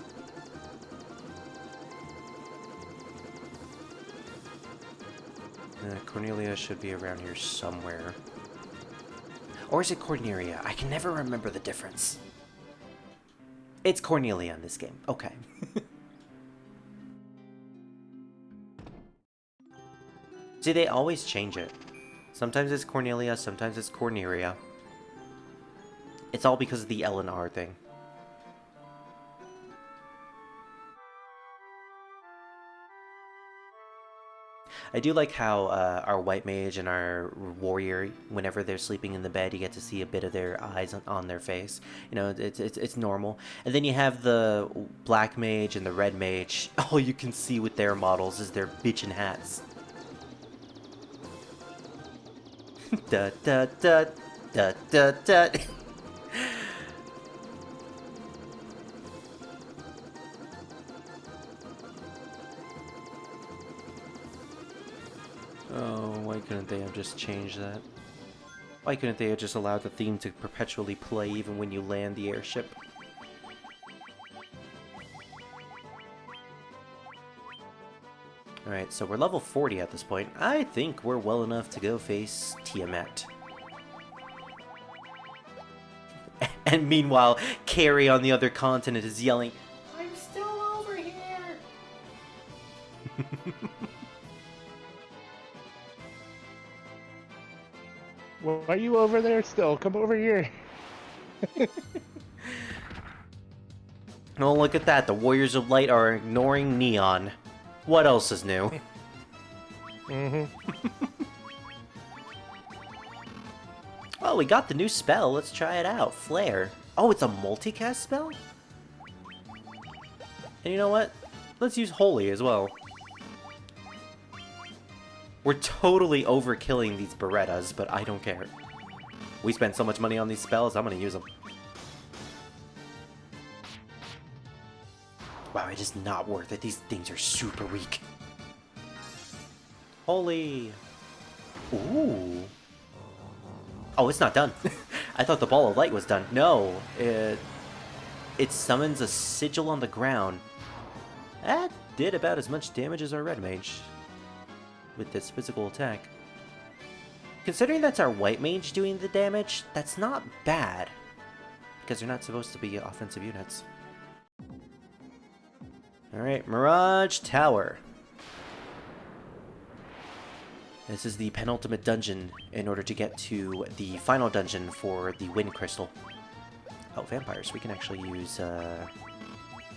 Cornelia should be around here somewhere. Or is it Cornelia? I can never remember the difference. It's Cornelia in this game. Okay. See, they always change it. Sometimes it's Cornelia, sometimes it's Cornelia. It's all because of the L and R thing. I do like how our white mage and our warrior, whenever they're sleeping in the bed, you get to see a bit of their eyes on their face. You know, it's normal. And then you have the black mage and the red mage. All you can see with their models is their bitchin' hats. Da da da da da da. Oh, why couldn't they have just changed that? Why couldn't they have just allowed the theme to perpetually play even when you land the airship? Alright, so we're level 40 at this point. I think we're well enough to go face Tiamat. And meanwhile, Carrie on the other continent is yelling, "I'm still over here!" Why are you over there still? Come over here. Oh, look at that. The Warriors of Light are ignoring Neon. What else is new? Mm-hmm. Oh, we got the new spell. Let's try it out. Flare. Oh, it's a multicast spell? And you know what? Let's use Holy as well. We're totally overkilling these Berettas, but I don't care. We spent so much money on these spells, I'm gonna use them. Wow, it is not worth it. These things are super weak. Holy. Ooh. Oh, it's not done. I thought the Ball of Light was done. No, it summons a sigil on the ground. That did about as much damage as our Red Mage with this physical attack. Considering that's our White Mage doing the damage, that's not bad. Because they're not supposed to be offensive units. Alright, Mirage Tower. This is the penultimate dungeon in order to get to the final dungeon for the Wind Crystal. Oh, vampires. We can actually use our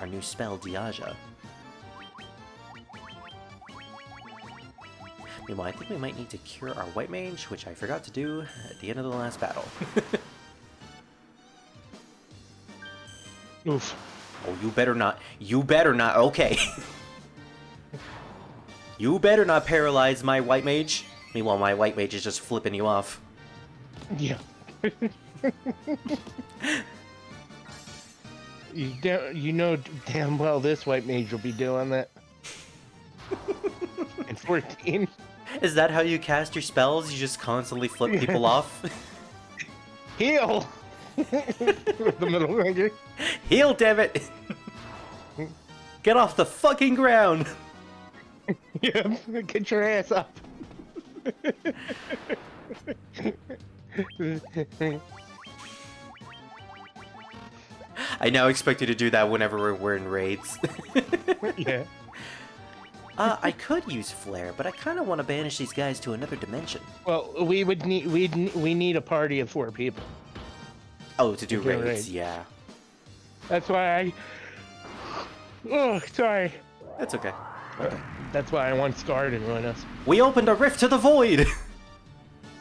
new spell, Diaja. Meanwhile, I think we might need to cure our White Mage, which I forgot to do at the end of the last battle. Oof. Oh, you better not. You better not. Okay. You better not paralyze my White Mage. Meanwhile, my White Mage is just flipping you off. Yeah. You know damn well this White Mage will be doing that. In 14. Is that how you cast your spells? You just constantly flip people off? Heal! With the middle finger. Heal, damn it! Get off the fucking ground! Yeah, get your ass up. I now expect you to do that whenever we're in raids. Yeah. I could use Flare, but I kind of want to banish these guys to another dimension. Well, we need a party of 4 people. Oh, to do To do raids, raids. yeah. That's why I... Oh, sorry. That's okay. That's why I want Scar to join us. We opened a rift to the void!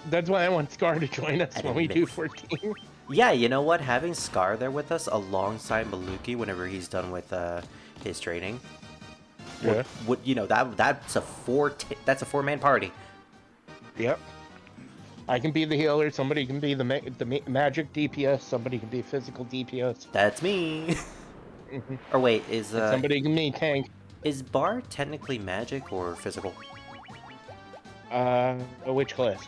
That's why I want Scar to join us I when we didn't do miss. 14. Yeah, you know what? Having Scar there with us alongside Maluki whenever he's done with his training. Yeah. Would you know that's a four-man party. Yep. I can be the healer. Somebody can be the magic DPS. Somebody can be physical DPS. That's me. Mhm. Or wait, is Somebody can be tank. is Bard technically magic or physical? Which class?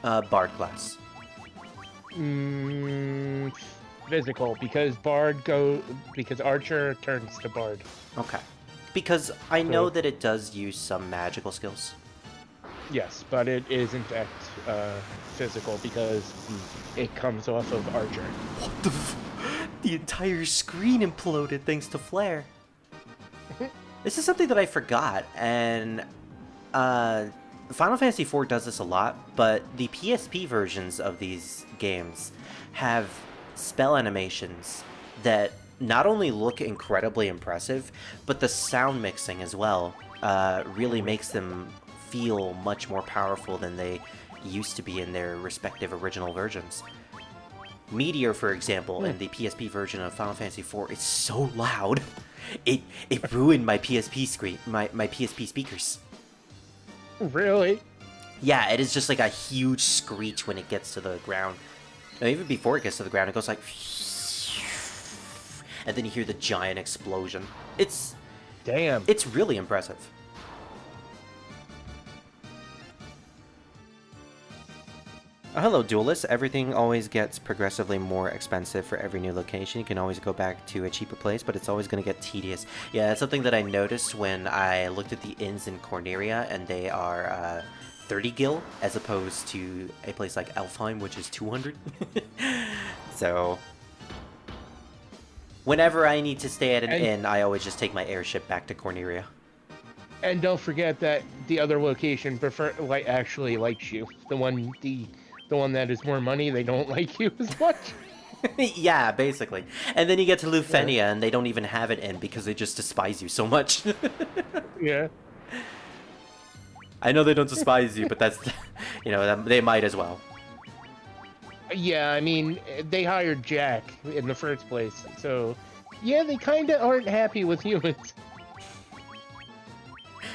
Bard class. Physical, because because Archer turns to Bard. Okay. Because I know that it does use some magical skills. Yes, but it is in fact physical because it comes off of Archer. What the The entire screen imploded thanks to Flare. This is something that I forgot, and Final Fantasy IV does this a lot, but the PSP versions of these games have spell animations that not only look incredibly impressive, but the sound mixing as well really makes them feel much more powerful than they used to be in their respective original versions. Meteor, for example, in the PSP version of Final Fantasy IV, is so loud. It ruined my PSP screen, my PSP speakers. Really? Yeah, it is just like a huge screech when it gets to the ground. Now, even before it gets to the ground, it goes like... And then you hear the giant explosion. Damn. It's really impressive. Hello, Duelist. Everything always gets progressively more expensive for every new location. You can always go back to a cheaper place, but it's always going to get tedious. Yeah, that's something that I noticed when I looked at the inns in Corneria, and they are 30 gil, as opposed to a place like Elfheim, which is 200. So, whenever I need to stay at an inn, I always just take my airship back to Corneria. And don't forget that the other location actually likes you. The one that is more money, they don't like you as much. Yeah, basically. And then you get to Lufenia, and they don't even have it in because they just despise you so much. Yeah. I know they don't despise you, but that's, you know, they might as well. Yeah, I mean, they hired Jack in the first place, so yeah, they kind of aren't happy with humans.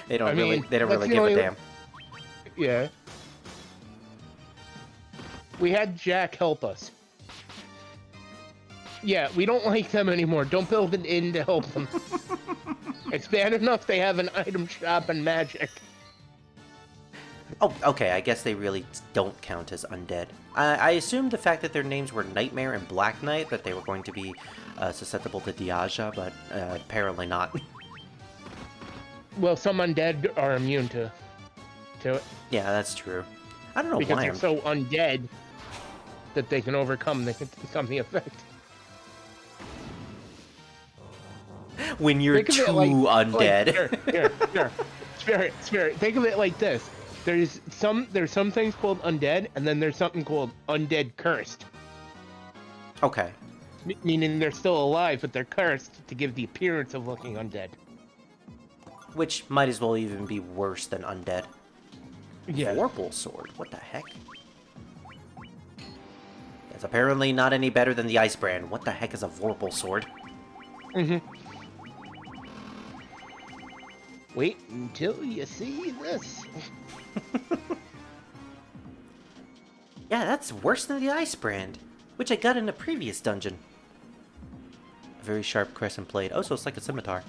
They don't really give a damn. Yeah. We had Jack help us. Yeah, we don't like them anymore. Don't build an inn to help them. It's bad enough they have an item shop and magic. Oh, okay, I guess they really don't count as undead. I assumed the fact that their names were Nightmare and Black Knight, that they were going to be susceptible to Diaja, but apparently not. Well, some undead are immune to it. Yeah, that's true. I don't know because why they're so undead that they can overcome the effect. When you're too undead. Spirit. Think of it like this. There's some things called undead, and then there's something called undead cursed. Okay. Meaning they're still alive, but they're cursed to give the appearance of looking undead. Which might as well even be worse than undead. Yeah. Vorpal sword. What the heck? It's apparently not any better than the Ice Brand. What the heck is a Vorpal sword? Wait until you see this. Yeah, that's worse than the Ice Brand, which I got in a previous dungeon. A very sharp crescent blade. Oh, so it's like a scimitar.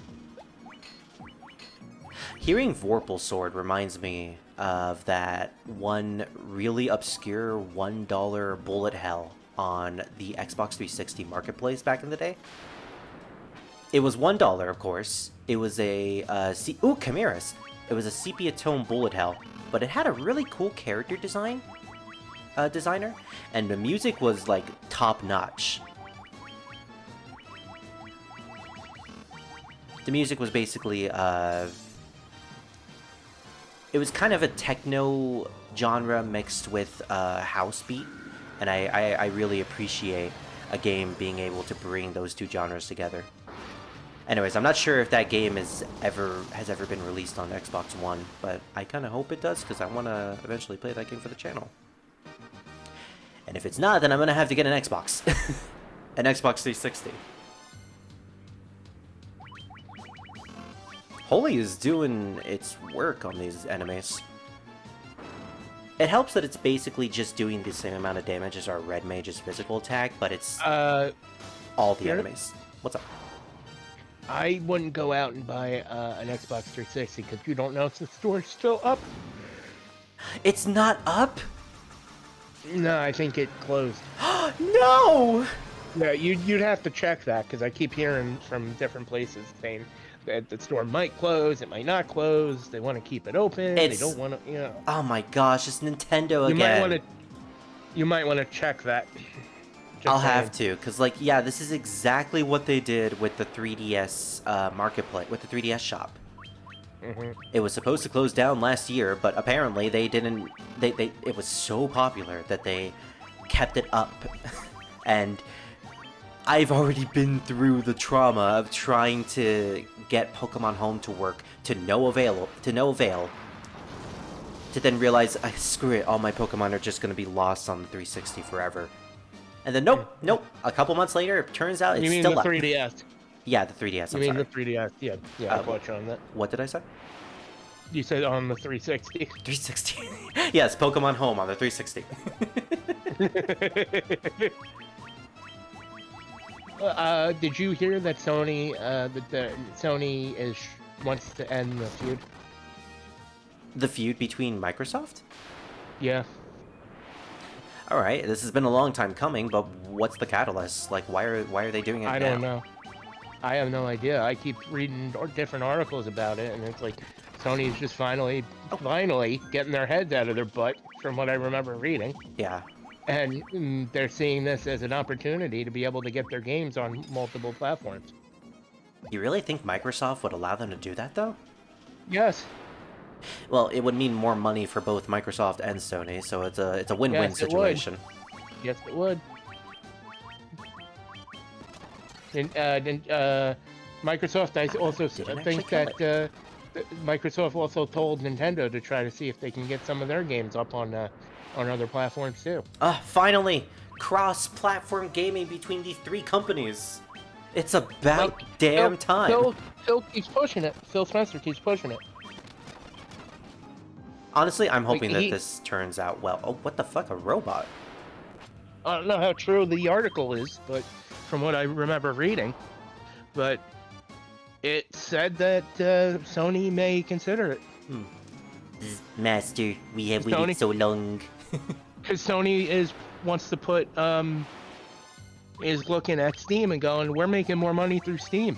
Hearing Vorpal sword reminds me of that one really obscure $1 bullet hell on the Xbox 360 marketplace back in the day. It was $1, of course. It was a Chimeras. It was a sepia tone bullet hell, but it had a really cool character designer, and the music was like top notch. The music was basically it was kind of a techno genre mixed with house beat, and I really appreciate a game being able to bring those two genres together. Anyways, I'm not sure if that game has ever been released on Xbox One, but I kind of hope it does, because I want to eventually play that game for the channel. And if it's not, then I'm going to have to get an Xbox. An Xbox 360. Holy is doing its work on these enemies. It helps that it's basically just doing the same amount of damage as our Red Mage's physical attack, but it's all the enemies. What's up? I wouldn't go out and buy an Xbox 360 because you don't know if the store's still up. It's not up? No, I think it closed. No! Yeah, you'd have to check that because I keep hearing from different places saying that the store might close, it might not close. They want to keep it open. They don't want to, you know. Oh my gosh, it's Nintendo again. You might want to check that. I'll have to, because, like, yeah, this is exactly what they did with the 3DS marketplace, with the 3DS shop. It was supposed to close down last year, but apparently they didn't. It was so popular that they kept it up, and I've already been through the trauma of trying to get Pokemon Home to work to no avail, to then realize, screw it, all my Pokemon are just going to be lost on the 360 forever. And then nope. A couple months later, it turns out it's still up. You mean the 3DS? Yeah, the 3DS. You mean the 3DS? Yeah. I got you on that. What did I say? You said on the 360. 360. Yes, Pokemon Home on the 360. Did you hear that Sony wants to end the feud? The feud between Microsoft? Yeah. All right, this has been a long time coming, but what's the catalyst? Like, why are they doing it I now? don't know. I have no idea. I keep reading different articles about it, and it's like Sony's just finally getting their heads out of their butt, from what I remember reading. Yeah. And they're seeing this as an opportunity to be able to get their games on multiple platforms. You really think Microsoft would allow them to do that, though? Yes. Well, it would mean more money for both Microsoft and Sony, so it's a win-win Yes, it would. situation. Yes, it would. And Microsoft, I also think that Microsoft also told Nintendo to try to see if they can get some of their games up on other platforms too. Finally! Cross-platform gaming between these three companies! It's about damn time! Phil keeps pushing it. Phil Spencer keeps pushing it. Honestly, I'm hoping that this turns out well. Oh, what the fuck? A robot? I don't know how true the article is, but from what I remember reading, but it said that Sony may consider it. Master, we have waited so long. Because Sony wants to put is looking at Steam and going, we're making more money through Steam.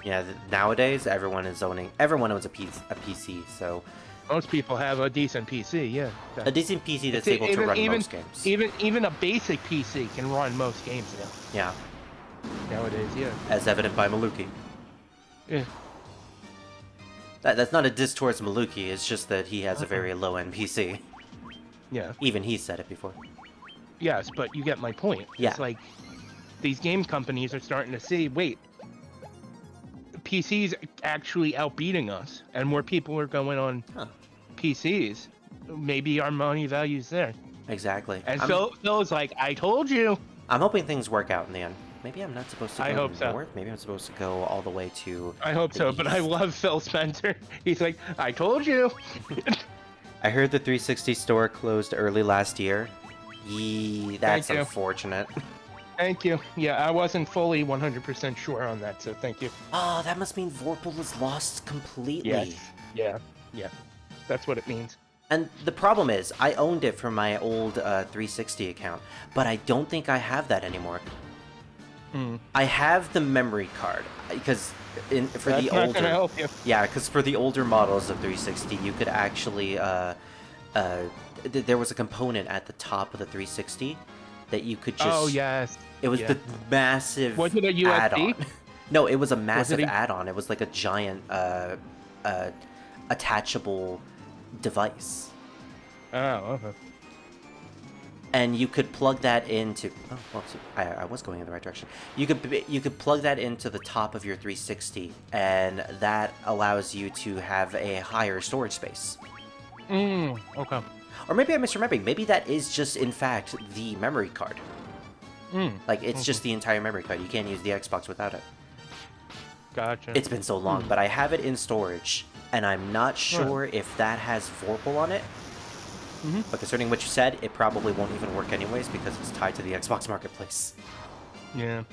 Yeah, nowadays everyone owns a PC, so most people have a decent PC. Yeah, a decent PC that's able to run most games. Even a basic PC can run most games now. Yeah. Nowadays, yeah. As evident by Maluki. Yeah. That's not a diss towards Maluki, it's just that he has a very low-end PC. Yeah. Even he said it before. Yes, but you get my point. Yeah. It's like these game companies are starting to see, wait, PC's actually outbeating us, and more people are going on PCs. Maybe our money value's there. Exactly. And Phil's like, I told you. I'm hoping things work out in the end. Maybe I'm not supposed to go hope north. so. Maybe I'm supposed to go all the way to... I hope so, but I love Phil Spencer. He's like, I told you. I heard the 360 store closed early last year. That's Thank you. Unfortunate. Thank you. Yeah, I wasn't fully 100% sure on that, so thank you. Oh, that must mean Vorpal is lost completely. Yes. Yeah. That's what it means. And the problem is, I owned it from my old 360 account, but I don't think I have that anymore. I have the memory card, because for That's the not older... gonna help you. Yeah, because for the older models of 360, you could actually... there was a component at the top of the 360 that you could just... Oh, yes. It was the massive Was it a USB? add-on. No, it was a massive add-on. It was like a giant attachable device. Oh, okay. And you could plug that into... Oh, well, I was going in the right direction. You could plug that into the top of your 360, and that allows you to have a higher storage space. Okay. Or maybe I'm misremembering. Maybe that is just, in fact, the memory card. Like, it's just the entire memory card. You can't use the Xbox without it. Gotcha. It's been so long, but I have it in storage, and I'm not sure if that has Vorpal on it. But concerning what you said, it probably won't even work anyways because it's tied to the Xbox Marketplace. Yeah.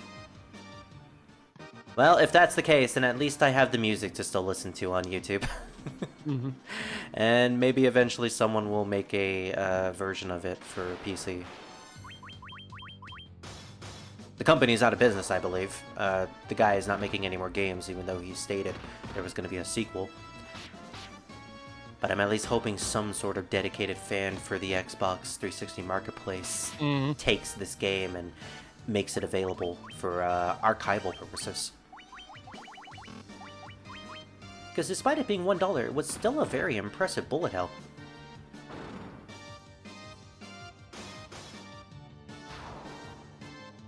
Well, if that's the case, then at least I have the music to still listen to on YouTube. And maybe eventually someone will make a version of it for PC. The company's out of business, I believe. The guy is not making any more games, even though he stated there was going to be a sequel. But I'm at least hoping some sort of dedicated fan for the Xbox 360 Marketplace takes this game and makes it available for archival purposes. Because despite it being $1, it was still a very impressive bullet hell.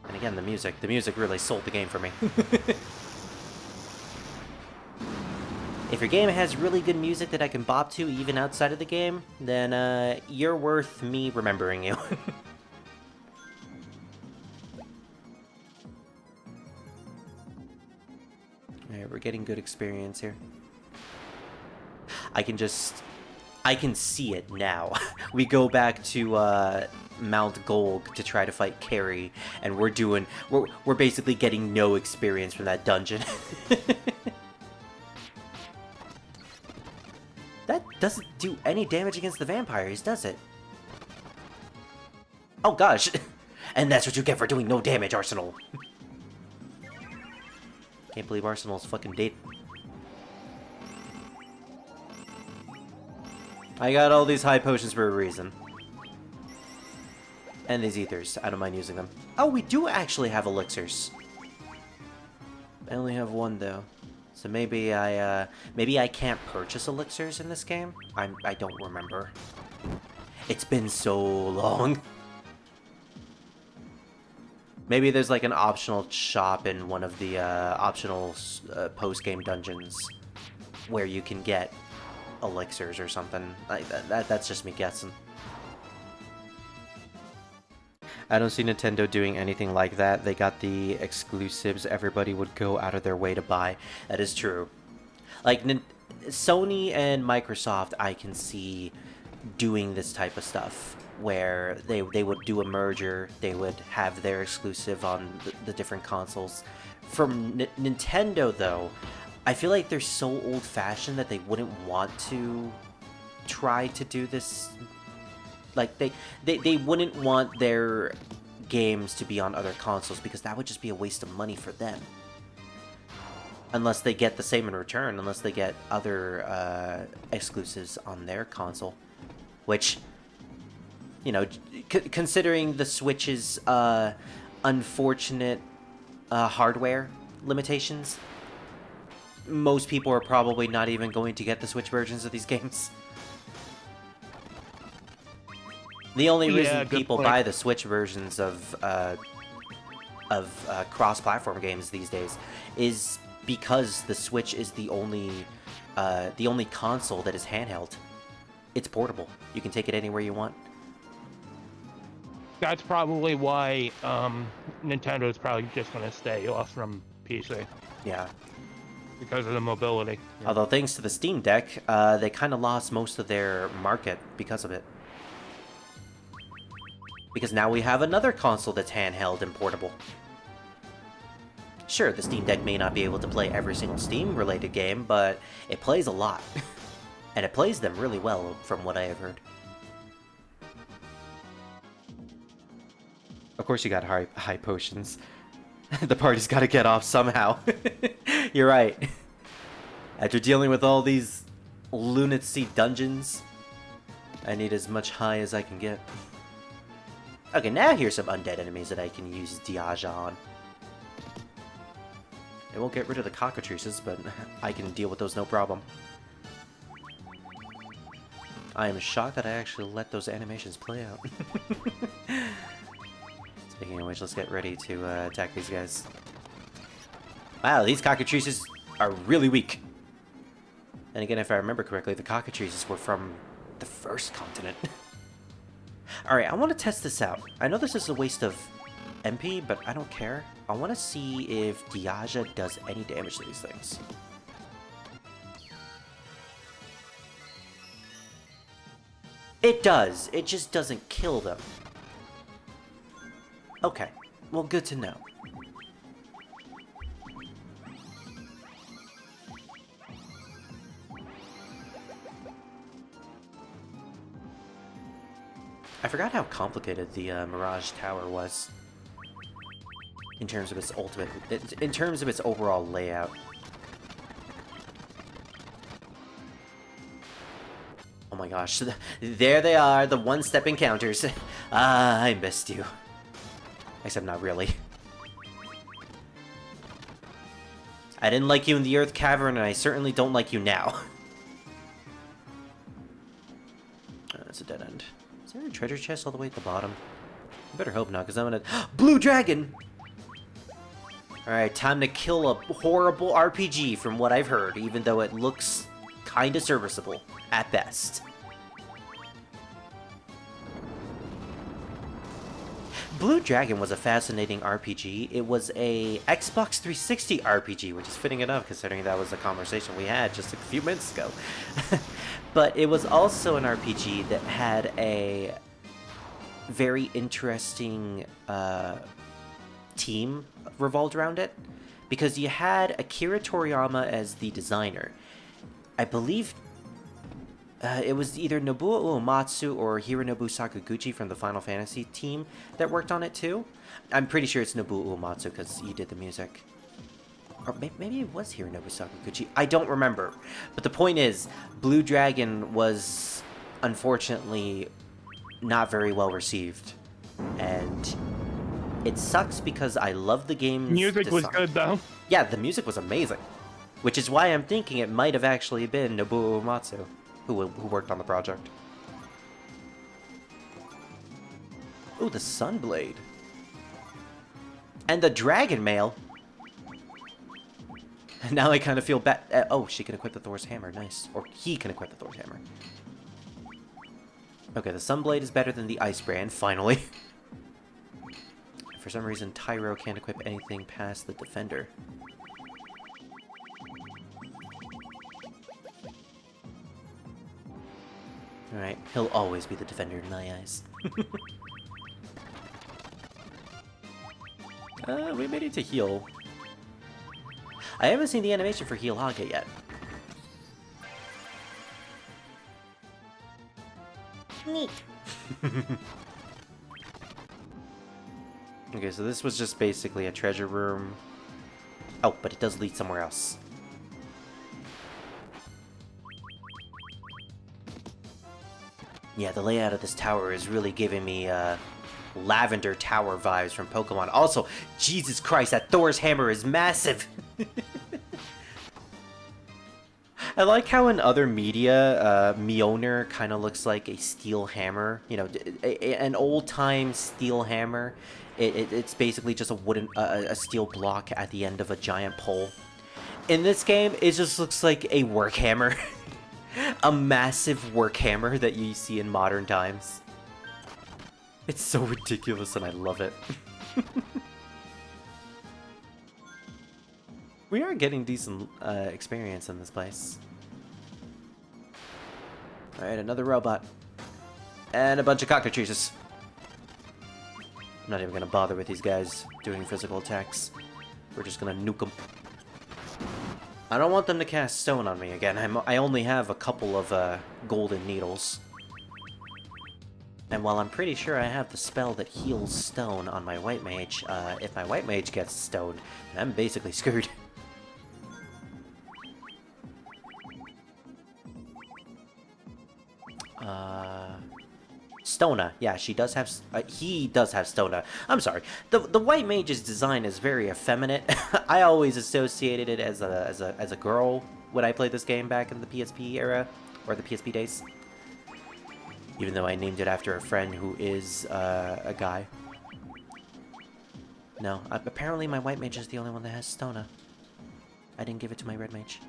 And again, the music really sold the game for me. If your game has really good music that I can bop to even outside of the game, then you're worth me remembering you. Alright, we're getting good experience here. I can see it now. We go back to Mount Golg to try to fight Carrie, and we're basically getting no experience from that dungeon. That doesn't do any damage against the vampires, does it? Oh gosh! And that's what you get for doing no damage, Arsenal! Can't believe Arsenal's fucking dead. I got all these high potions for a reason. And these ethers. I don't mind using them. Oh, we do actually have elixirs. I only have one, though. So maybe I can't purchase elixirs in this game? I don't remember. It's been so long. Maybe there's like an optional shop in one of the optional post-game dungeons where you can get elixirs or something. Like that's just me guessing. I don't see Nintendo doing anything like that. They got the exclusives everybody would go out of their way to buy. That is true. Like, Sony and Microsoft, I can see doing this type of stuff, where they would do a merger, they would have their exclusive on the different consoles. From Nintendo, though, I feel like they're so old-fashioned that they wouldn't want to try to do this. Like, they wouldn't want their games to be on other consoles, because that would just be a waste of money for them. Unless they get the same in return, unless they get other exclusives on their console. Which, you know, considering the Switch's unfortunate hardware limitations, most people are probably not even going to get the Switch versions of these games. The only reason people buy the Switch versions of cross-platform games these days is because the Switch is the only console that is handheld. It's portable. You can take it anywhere you want. That's probably why Nintendo is probably just going to stay off from PC. Yeah. Because of the mobility. Yeah. Although thanks to the Steam Deck, they kind of lost most of their market because of it. Because now we have another console that's handheld and portable. Sure, the Steam Deck may not be able to play every single Steam-related game, but it plays a lot. And it plays them really well, from what I have heard. Of course you got high potions. The party's gotta get off somehow. You're right. After dealing with all these lunacy dungeons, I need as much high as I can get. Okay, now here's some undead enemies that I can use Diaja on. It won't get rid of the cockatrices, but I can deal with those no problem. I am shocked that I actually let those animations play out. Speaking of which, let's get ready to attack these guys. Wow, these cockatrices are really weak. And again, if I remember correctly, the cockatrices were from the first continent. Alright, I want to test this out. I know this is a waste of MP, but I don't care. I want to see if Diaja does any damage to these things. It does. It just doesn't kill them. Okay. Well, good to know. I forgot how complicated the Mirage Tower was. In terms of its in terms of its overall layout. Oh my gosh, there they are, the one-step encounters. Ah, I missed you. Except not really. I didn't like you in the Earth Cavern, and I certainly don't like you now. That's a dead end. Is there a treasure chest all the way at the bottom? I better hope not, because I'm gonna... Blue Dragon! Alright, time to kill a horrible RPG from what I've heard, even though it looks kinda serviceable, at best. Blue Dragon was a fascinating RPG. It was a Xbox 360 RPG, which is fitting enough considering that was a conversation we had just a few minutes ago. But it was also an RPG that had a very interesting team revolved around it, because you had Akira Toriyama as the designer. I believe It was either Nobuo Uematsu or Hironobu Sakaguchi from the Final Fantasy team that worked on it too. I'm pretty sure it's Nobuo Uematsu because he did the music. Or maybe it was Hironobu Sakaguchi. I don't remember. But the point is, Blue Dragon was unfortunately not very well received. And it sucks because I love the game's Music was design. good though. Yeah, the music was amazing. Which is why I'm thinking it might have actually been Nobuo Uematsu who worked on the project. Ooh, the Sunblade. And the Dragon Mail. Now I kind of feel bad. Oh, she can equip the Thor's Hammer. Nice. Or he can equip the Thor's Hammer. Okay, the Sunblade is better than the Ice Brand, finally. For some reason, Tyro can't equip anything past the Defender. Alright, he'll always be the Defender in my eyes. We may need to heal. I haven't seen the animation for Heal Haga yet. Neat. Okay, so this was just basically a treasure room. Oh, but it does lead somewhere else. Yeah, the layout of this tower is really giving me, Lavender Tower vibes from Pokemon. Also, Jesus Christ, that Thor's Hammer is massive! I like how in other media, Mjolnir kind of looks like a steel hammer. You know, an old-time steel hammer. It's basically just a wooden, a steel block at the end of a giant pole. In this game, it just looks like a work hammer. A massive work hammer that you see in modern times. It's so ridiculous and I love it. We are getting decent experience in this place. Alright, another robot. And a bunch of cockatrices. I'm not even gonna bother with these guys doing physical attacks. We're just gonna nuke them. I don't want them to cast stone on me again. I only have a couple of golden needles. And while I'm pretty sure I have the spell that heals stone on my white mage, if my white mage gets stoned, then I'm basically screwed. Stona. Yeah, she does have... he does have Stona. I'm sorry. The white mage's design is very effeminate. I always associated it as a girl when I played this game back in the PSP era, or the PSP days. Even though I named it after a friend who is a guy. No, apparently my white mage is the only one that has Stona. I didn't give it to my red mage.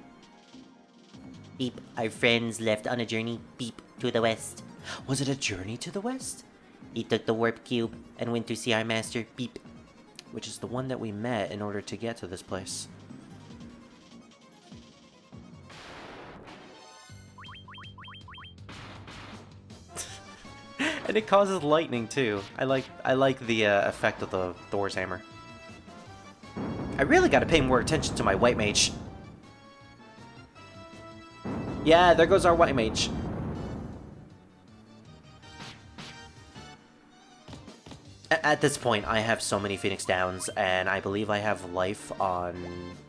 Beep. Our friends left on a journey. Beep. To the west. Was it a journey to the west? He took the warp cube and went to see our master. Beep. Which is the one that we met in order to get to this place. And it causes lightning too. I like the effect of the Thor's hammer. I really gotta pay more attention to my white mage. Yeah, there goes our white mage. At this point, I have so many Phoenix Downs, and I believe I have life on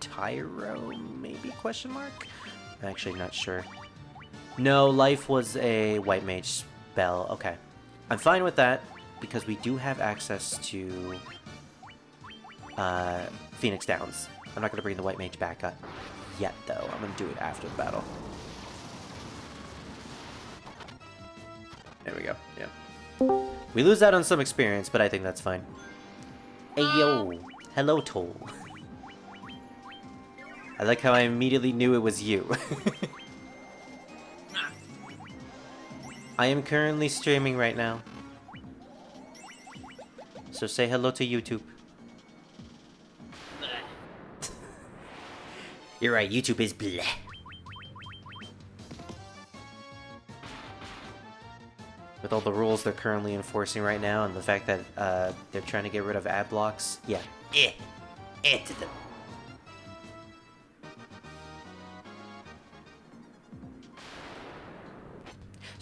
Tyro, maybe, question mark? I'm actually not sure. No, life was a white mage spell. Okay. I'm fine with that, because we do have access to Phoenix Downs. I'm not going to bring the white mage back up yet, though. I'm going to do it after the battle. There we go, yeah. We lose out on some experience, but I think that's fine. Hey, yo. Hello, Toll. I like how I immediately knew it was you. I am currently streaming right now. So say hello to YouTube. You're right, YouTube is bleh. With all the rules they're currently enforcing right now, and the fact that they're trying to get rid of ad blocks, yeah. To them.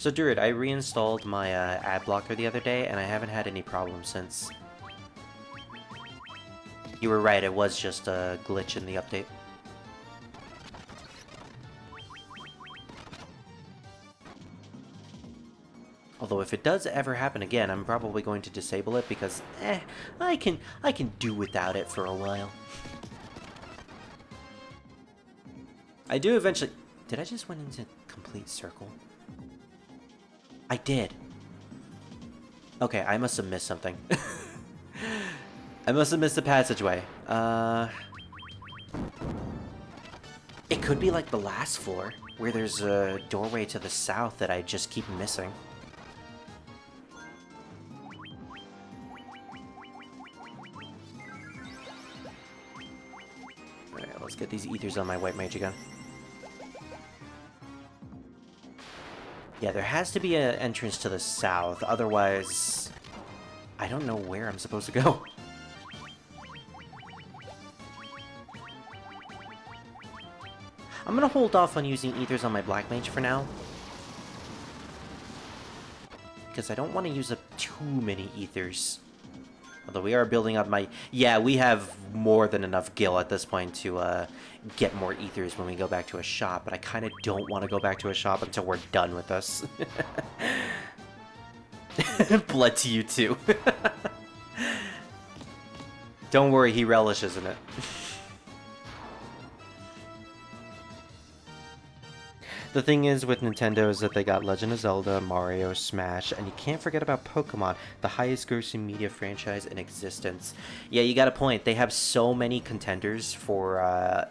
So, Druid, I reinstalled my ad blocker the other day, and I haven't had any problems since. You were right, it was just a glitch in the update. Although if it does ever happen again, I'm probably going to disable it because, I can do without it for a while. I do eventually... Did I just went into complete circle? I did. Okay, I must have missed something. I must have missed the passageway. It could be like the last floor, where there's a doorway to the south that I just keep missing. Alright, let's get these ethers on my white mage again. Yeah, there has to be an entrance to the south, otherwise... I don't know where I'm supposed to go. I'm gonna hold off on using ethers on my black mage for now. Because I don't want to use up too many ethers. Although we are building up my... Yeah, we have more than enough gil at this point to get more ethers when we go back to a shop. But I kind of don't want to go back to a shop until we're done with this. Blood to you too. Don't worry, he relishes in it. The thing is with Nintendo is that they got Legend of Zelda, Mario, Smash, and you can't forget about Pokemon, the highest grossing media franchise in existence. Yeah, you got a point. They have so many contenders for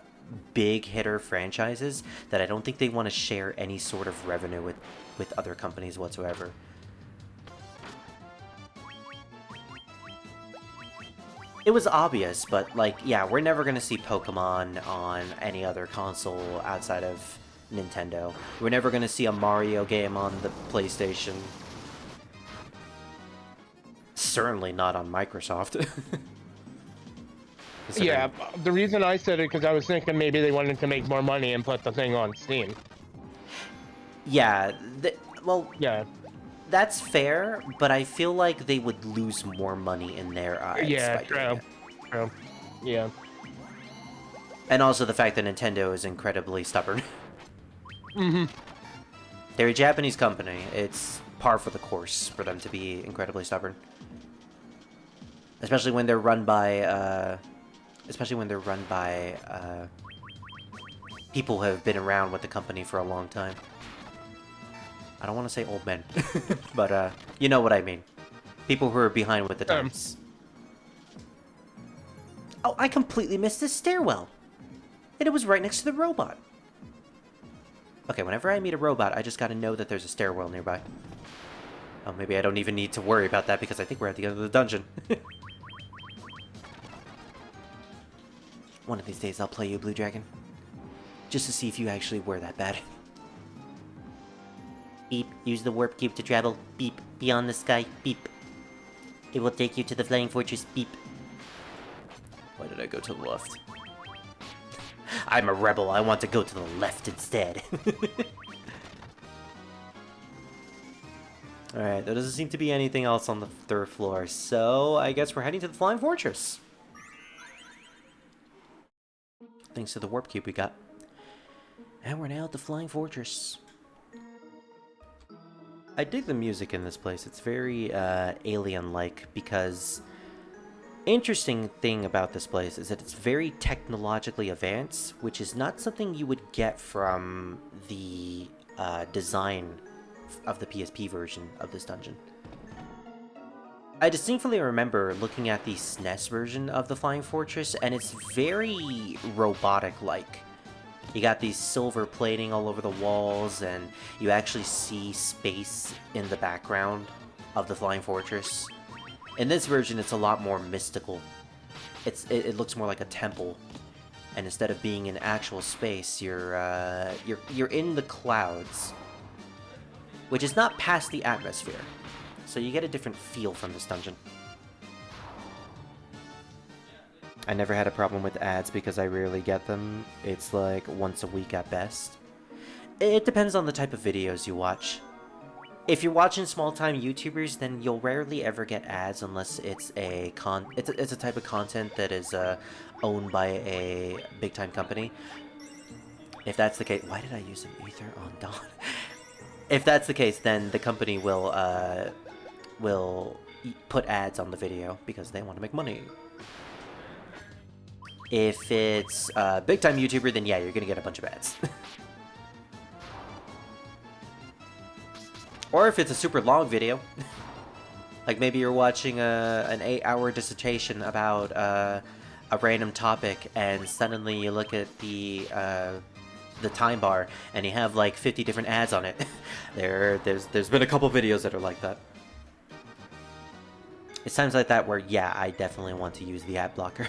big hitter franchises that I don't think they want to share any sort of revenue with other companies whatsoever. It was obvious, but like, yeah, we're never going to see Pokemon on any other console outside of Nintendo. We're never going to see a Mario game on the PlayStation. Certainly not on Microsoft. Yeah, the reason I said it because I was thinking maybe they wanted to make more money and put the thing on Steam. Yeah, well, yeah, that's fair, but I feel like they would lose more money in their eyes. Yeah, by doing it. True. Yeah. And also the fact that Nintendo is incredibly stubborn. Mm-hmm. They're a Japanese company. It's par for the course for them to be incredibly stubborn. Especially when they're run by, people who have been around with the company for a long time. I don't want to say old men, but, you know what I mean. People who are behind with the times. Oh, I completely missed this stairwell. And it was right next to the robot. Okay, whenever I meet a robot, I just gotta know that there's a stairwell nearby. Oh, maybe I don't even need to worry about that because I think we're at the end of the dungeon. One of these days I'll play you, Blue Dragon. Just to see if you actually were that bad. Beep. Use the warp cube to travel. Beep. Beyond the sky. Beep. It will take you to the flying fortress. Beep. Why did I go to the left? I'm a rebel. I want to go to the left instead. Alright, there doesn't seem to be anything else on the 3rd floor, so I guess we're heading to the Flying Fortress. Thanks to the warp cube we got. And we're now at the Flying Fortress. I dig the music in this place. It's very alien-like because... Interesting thing about this place is that it's very technologically advanced, which is not something you would get from the design of the PSP version of this dungeon. I distinctly remember looking at the SNES version of the Flying Fortress, and it's very robotic-like. You got these silver plating all over the walls, and you actually see space in the background of the Flying Fortress. In this version, it's a lot more mystical. It looks more like a temple, and instead of being in actual space, you're in the clouds, which is not past the atmosphere. So you get a different feel from this dungeon. I never had a problem with ads because I rarely get them. It's like once a week at best. It depends on the type of videos you watch. If you're watching small-time YouTubers, then you'll rarely ever get ads unless it's it's a type of content that is owned by a big-time company. If that's the case, why did I use an ether on Dawn? If that's the case, then the company will put ads on the video because they want to make money. If it's a big-time YouTuber, then yeah, you're gonna get a bunch of ads. Or if it's a super long video, like maybe you're watching an 8-hour dissertation about a random topic, and suddenly you look at the time bar and you have like 50 different ads on it. There's been a couple videos that are like that. It's times like that where, yeah, I definitely want to use the ad blocker.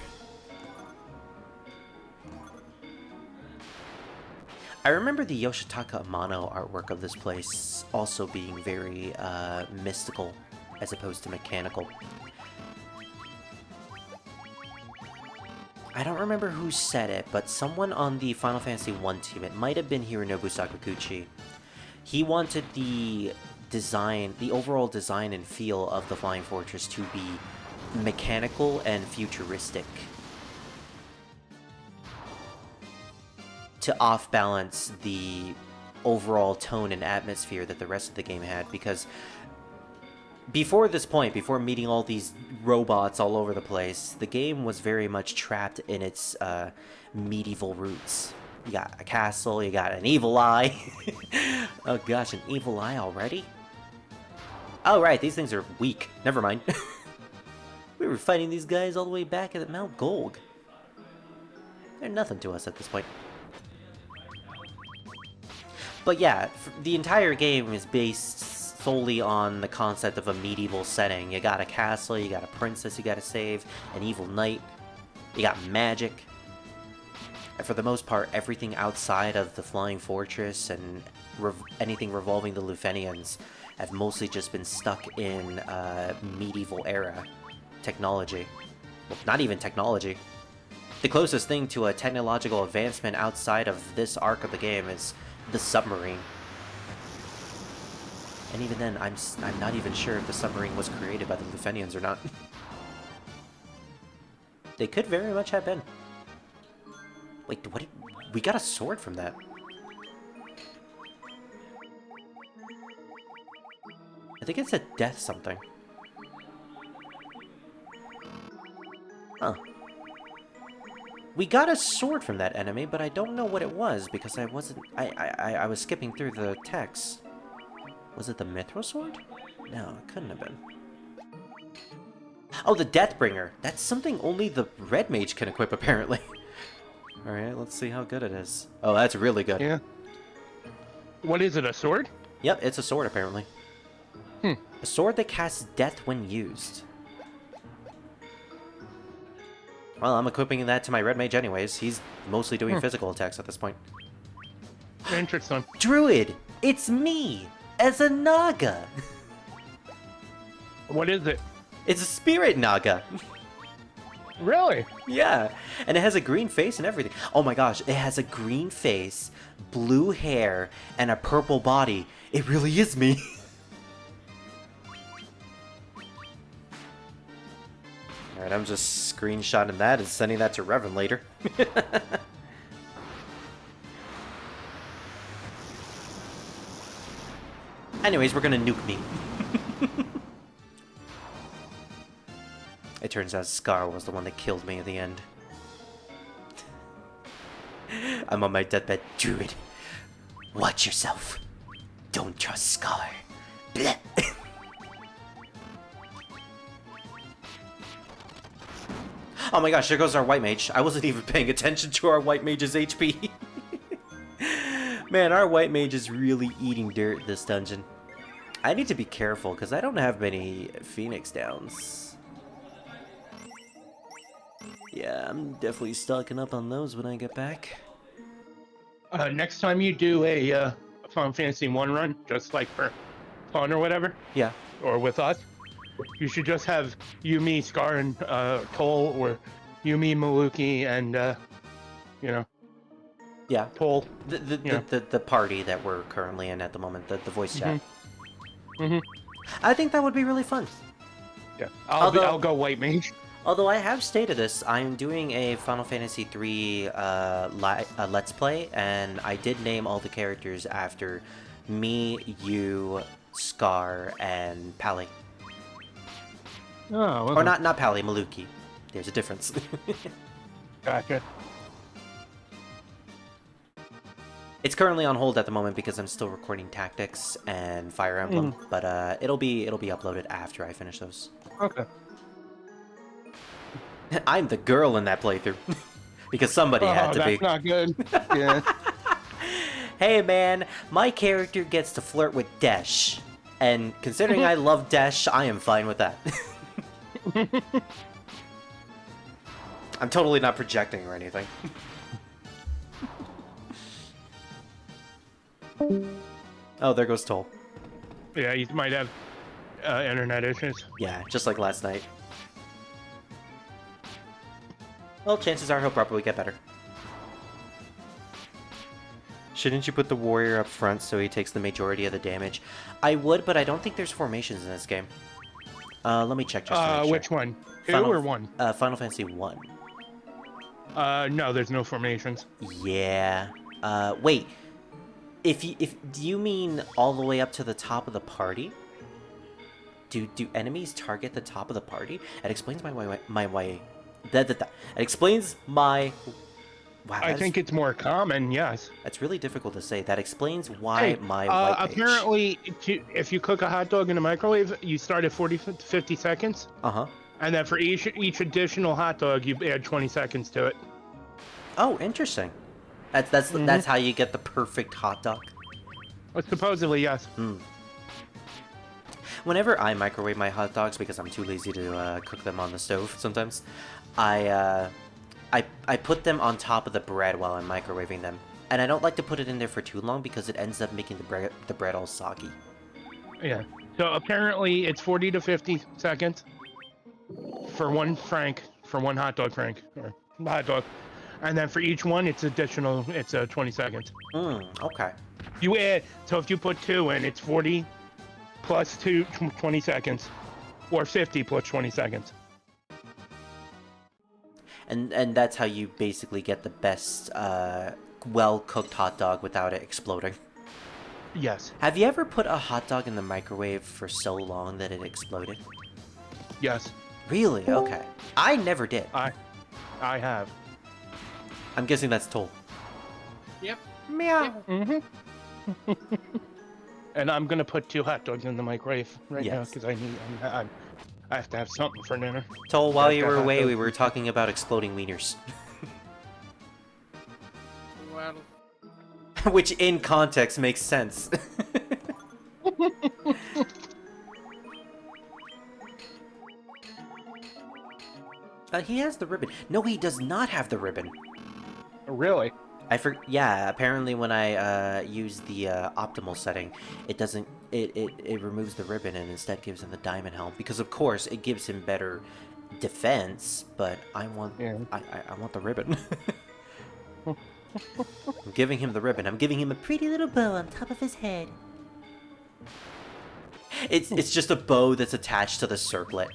I remember the Yoshitaka Amano artwork of this place also being very mystical as opposed to mechanical. I don't remember who said it, but someone on the Final Fantasy I team, it might have been Hironobu Sakaguchi, he wanted the design, the overall design and feel of the Flying Fortress to be mechanical and futuristic, to off-balance the overall tone and atmosphere that the rest of the game had, because before this point, before meeting all these robots all over the place, the game was very much trapped in its medieval roots. You got a castle, you got an evil eye. Oh gosh, an evil eye already? Oh right, these things are weak. Never mind. We were fighting these guys all the way back at Mount Golg. They're nothing to us at this point. But yeah, the entire game is based solely on the concept of a medieval setting. You got a castle, you got a princess you gotta save, an evil knight, you got magic. And for the most part, everything outside of the Flying Fortress and anything revolving the Lufenians have mostly just been stuck in medieval era technology. Well, not even technology. The closest thing to a technological advancement outside of this arc of the game is the submarine. And even then, I'm not even sure if the submarine was created by the Lufenians or not. They could very much have been. Wait, what? We got a sword from that. I think it's a death something. Huh. We got a sword from that enemy, but I don't know what it was because I wasn't. I was skipping through the text. Was it the Mithril sword? No, it couldn't have been. Oh, the Deathbringer. That's something only the Red Mage can equip, apparently. Alright, let's see how good it is. Oh, that's really good. Yeah. What is it, a sword? Yep, it's a sword, apparently. Hmm. A sword that casts death when used. Well, I'm equipping that to my Red Mage anyways. He's mostly doing physical attacks at this point. Interesting. Druid! It's me! As a Naga! What is it? It's a Spirit Naga! Really? Yeah, and it has a green face and everything. Oh my gosh, it has a green face, blue hair, and a purple body. It really is me! Alright, I'm just screenshotting that and sending that to Revan later. Anyways, we're gonna nuke me. It turns out Scar was the one that killed me at the end. I'm on my deathbed. Druid, watch yourself. Don't trust Scar. Blech. Oh my gosh, there goes our white mage. I wasn't even paying attention to our white mage's HP. Man, our white mage is really eating dirt this dungeon. I need to be careful because I don't have many Phoenix downs. Yeah, I'm definitely stocking up on those when I get back. Next time you do a Final Fantasy 1 run, just like for fun or whatever, Yeah. or with us, you should just have Yumi, Scar, and Toll, or Yumi, Maluki, and you know, Yeah. Toll. The party that we're currently in at the moment, the voice chat. Mm-hmm. I think that would be really fun. Yeah. Although- I'll go white mage. Although I have stated this, I'm doing a Final Fantasy III Let's Play, and I did name all the characters after me, you, Scar, and Pally. Oh, okay. Or not Pally, Maluki. There's a difference. Gotcha. It's currently on hold at the moment because I'm still recording Tactics and Fire Emblem, but it'll be uploaded after I finish those. Okay. I'm the girl in that playthrough because somebody had to that's be. not good. Yeah. Hey man, my character gets to flirt with Desh, and considering I love Desh, I am fine with that. I'm totally not projecting or anything. Oh, there goes Toll. Yeah, you might have internet issues. Yeah, just like last night. Well, chances are he'll probably get better. Shouldn't you put the warrior up front so he takes the majority of the damage? I would, but I don't think there's formations in this game. Let me check just to make sure. Which one? Two Final- or one? Final Fantasy 1. No, there's no formations. Yeah. Wait. Do you mean all the way up to the top of the party? Do enemies target the top of the party? It explains It explains my. Wow. I think it's more common. Yes. That's really difficult to say. That explains why my white page. Apparently, if you cook a hot dog in the microwave, you start at 40 to 50 seconds. Uh-huh. And then for each additional hot dog, you add 20 seconds to it. Oh, interesting. That's how you get the perfect hot dog. Well, supposedly, yes. Whenever I microwave my hot dogs, because I'm too lazy to cook them on the stove sometimes, I put them on top of the bread while I'm microwaving them. And I don't like to put it in there for too long because it ends up making the bread all soggy. Yeah. So apparently, it's 40 to 50 seconds for one hot dog frank, or hot dog. And then for each one, it's 20 seconds. Okay. You add, so if you put 2 in, it's 40 plus 20 seconds, or 50 plus 20 seconds. And that's how you basically get the best well-cooked hot dog without it exploding. Yes. Have you ever put a hot dog in the microwave for so long that it exploded? Yes. Really? Okay. I never did. I have. I'm guessing that's Toll. Yep. Meow. Mm-hmm. And I'm gonna put 2 hot dogs in the microwave right now Yes. because I have to have something for dinner. Toll, while you Got were hot away, dog. we were talking about exploding wieners. Well, Which, in context, makes sense. He has the ribbon. No, he does not have the ribbon. Really? Yeah, apparently when I use the optimal setting, it doesn't. It removes the ribbon and instead gives him the diamond helm because of course it gives him better defense. But I want I want the ribbon. I'm giving him the ribbon. I'm giving him a pretty little bow on top of his head. It's just a bow that's attached to the circlet.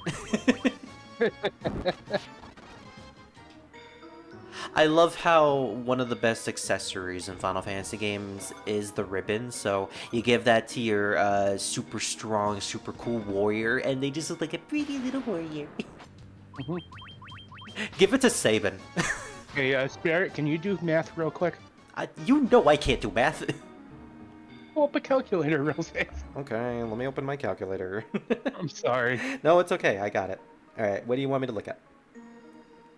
I love how one of the best accessories in Final Fantasy games is the ribbon, so you give that to your super strong, super cool warrior, and they just look like a pretty little warrior. Give it to Sabin. Hey, Spirit, can you do math real quick? You know I can't do math. Pull up a calculator real fast. Okay, let me open my calculator. I'm sorry. No, it's okay, I got it. Alright, what do you want me to look at?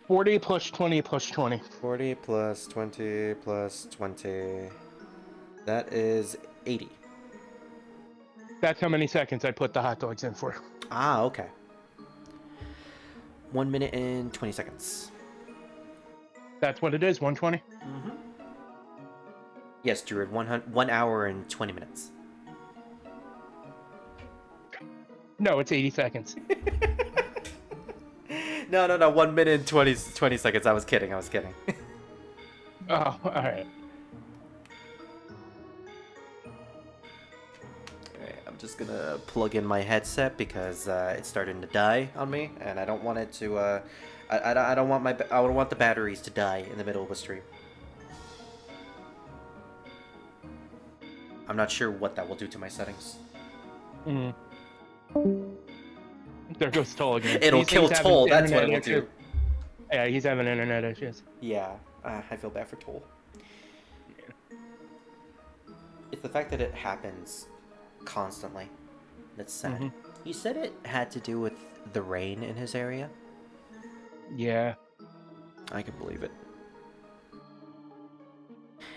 40 plus 20 plus 20. 40 plus 20 plus 20. That is 80. That's how many seconds I put the hot dogs in for. Ah, okay. 1 minute and 20 seconds. That's what it is, 120? Mm-hmm. Yes, Druid, 1 hour and 20 minutes. No, it's 80 seconds. No, 1 minute and 20 seconds. I was kidding. Oh, alright. I'm just gonna plug in my headset because it's starting to die on me, and I don't want it to. I don't want I don't want the batteries to die in the middle of a stream. I'm not sure what that will do to my settings. Mm. There goes Toll again. It'll kill Toll. That's what it will do. Yeah, he's having internet issues. Yeah, I feel bad for Toll. Yeah. It's the fact that it happens constantly that's sad. Mm-hmm. You said it had to do with the rain in his area? Yeah. I can believe it.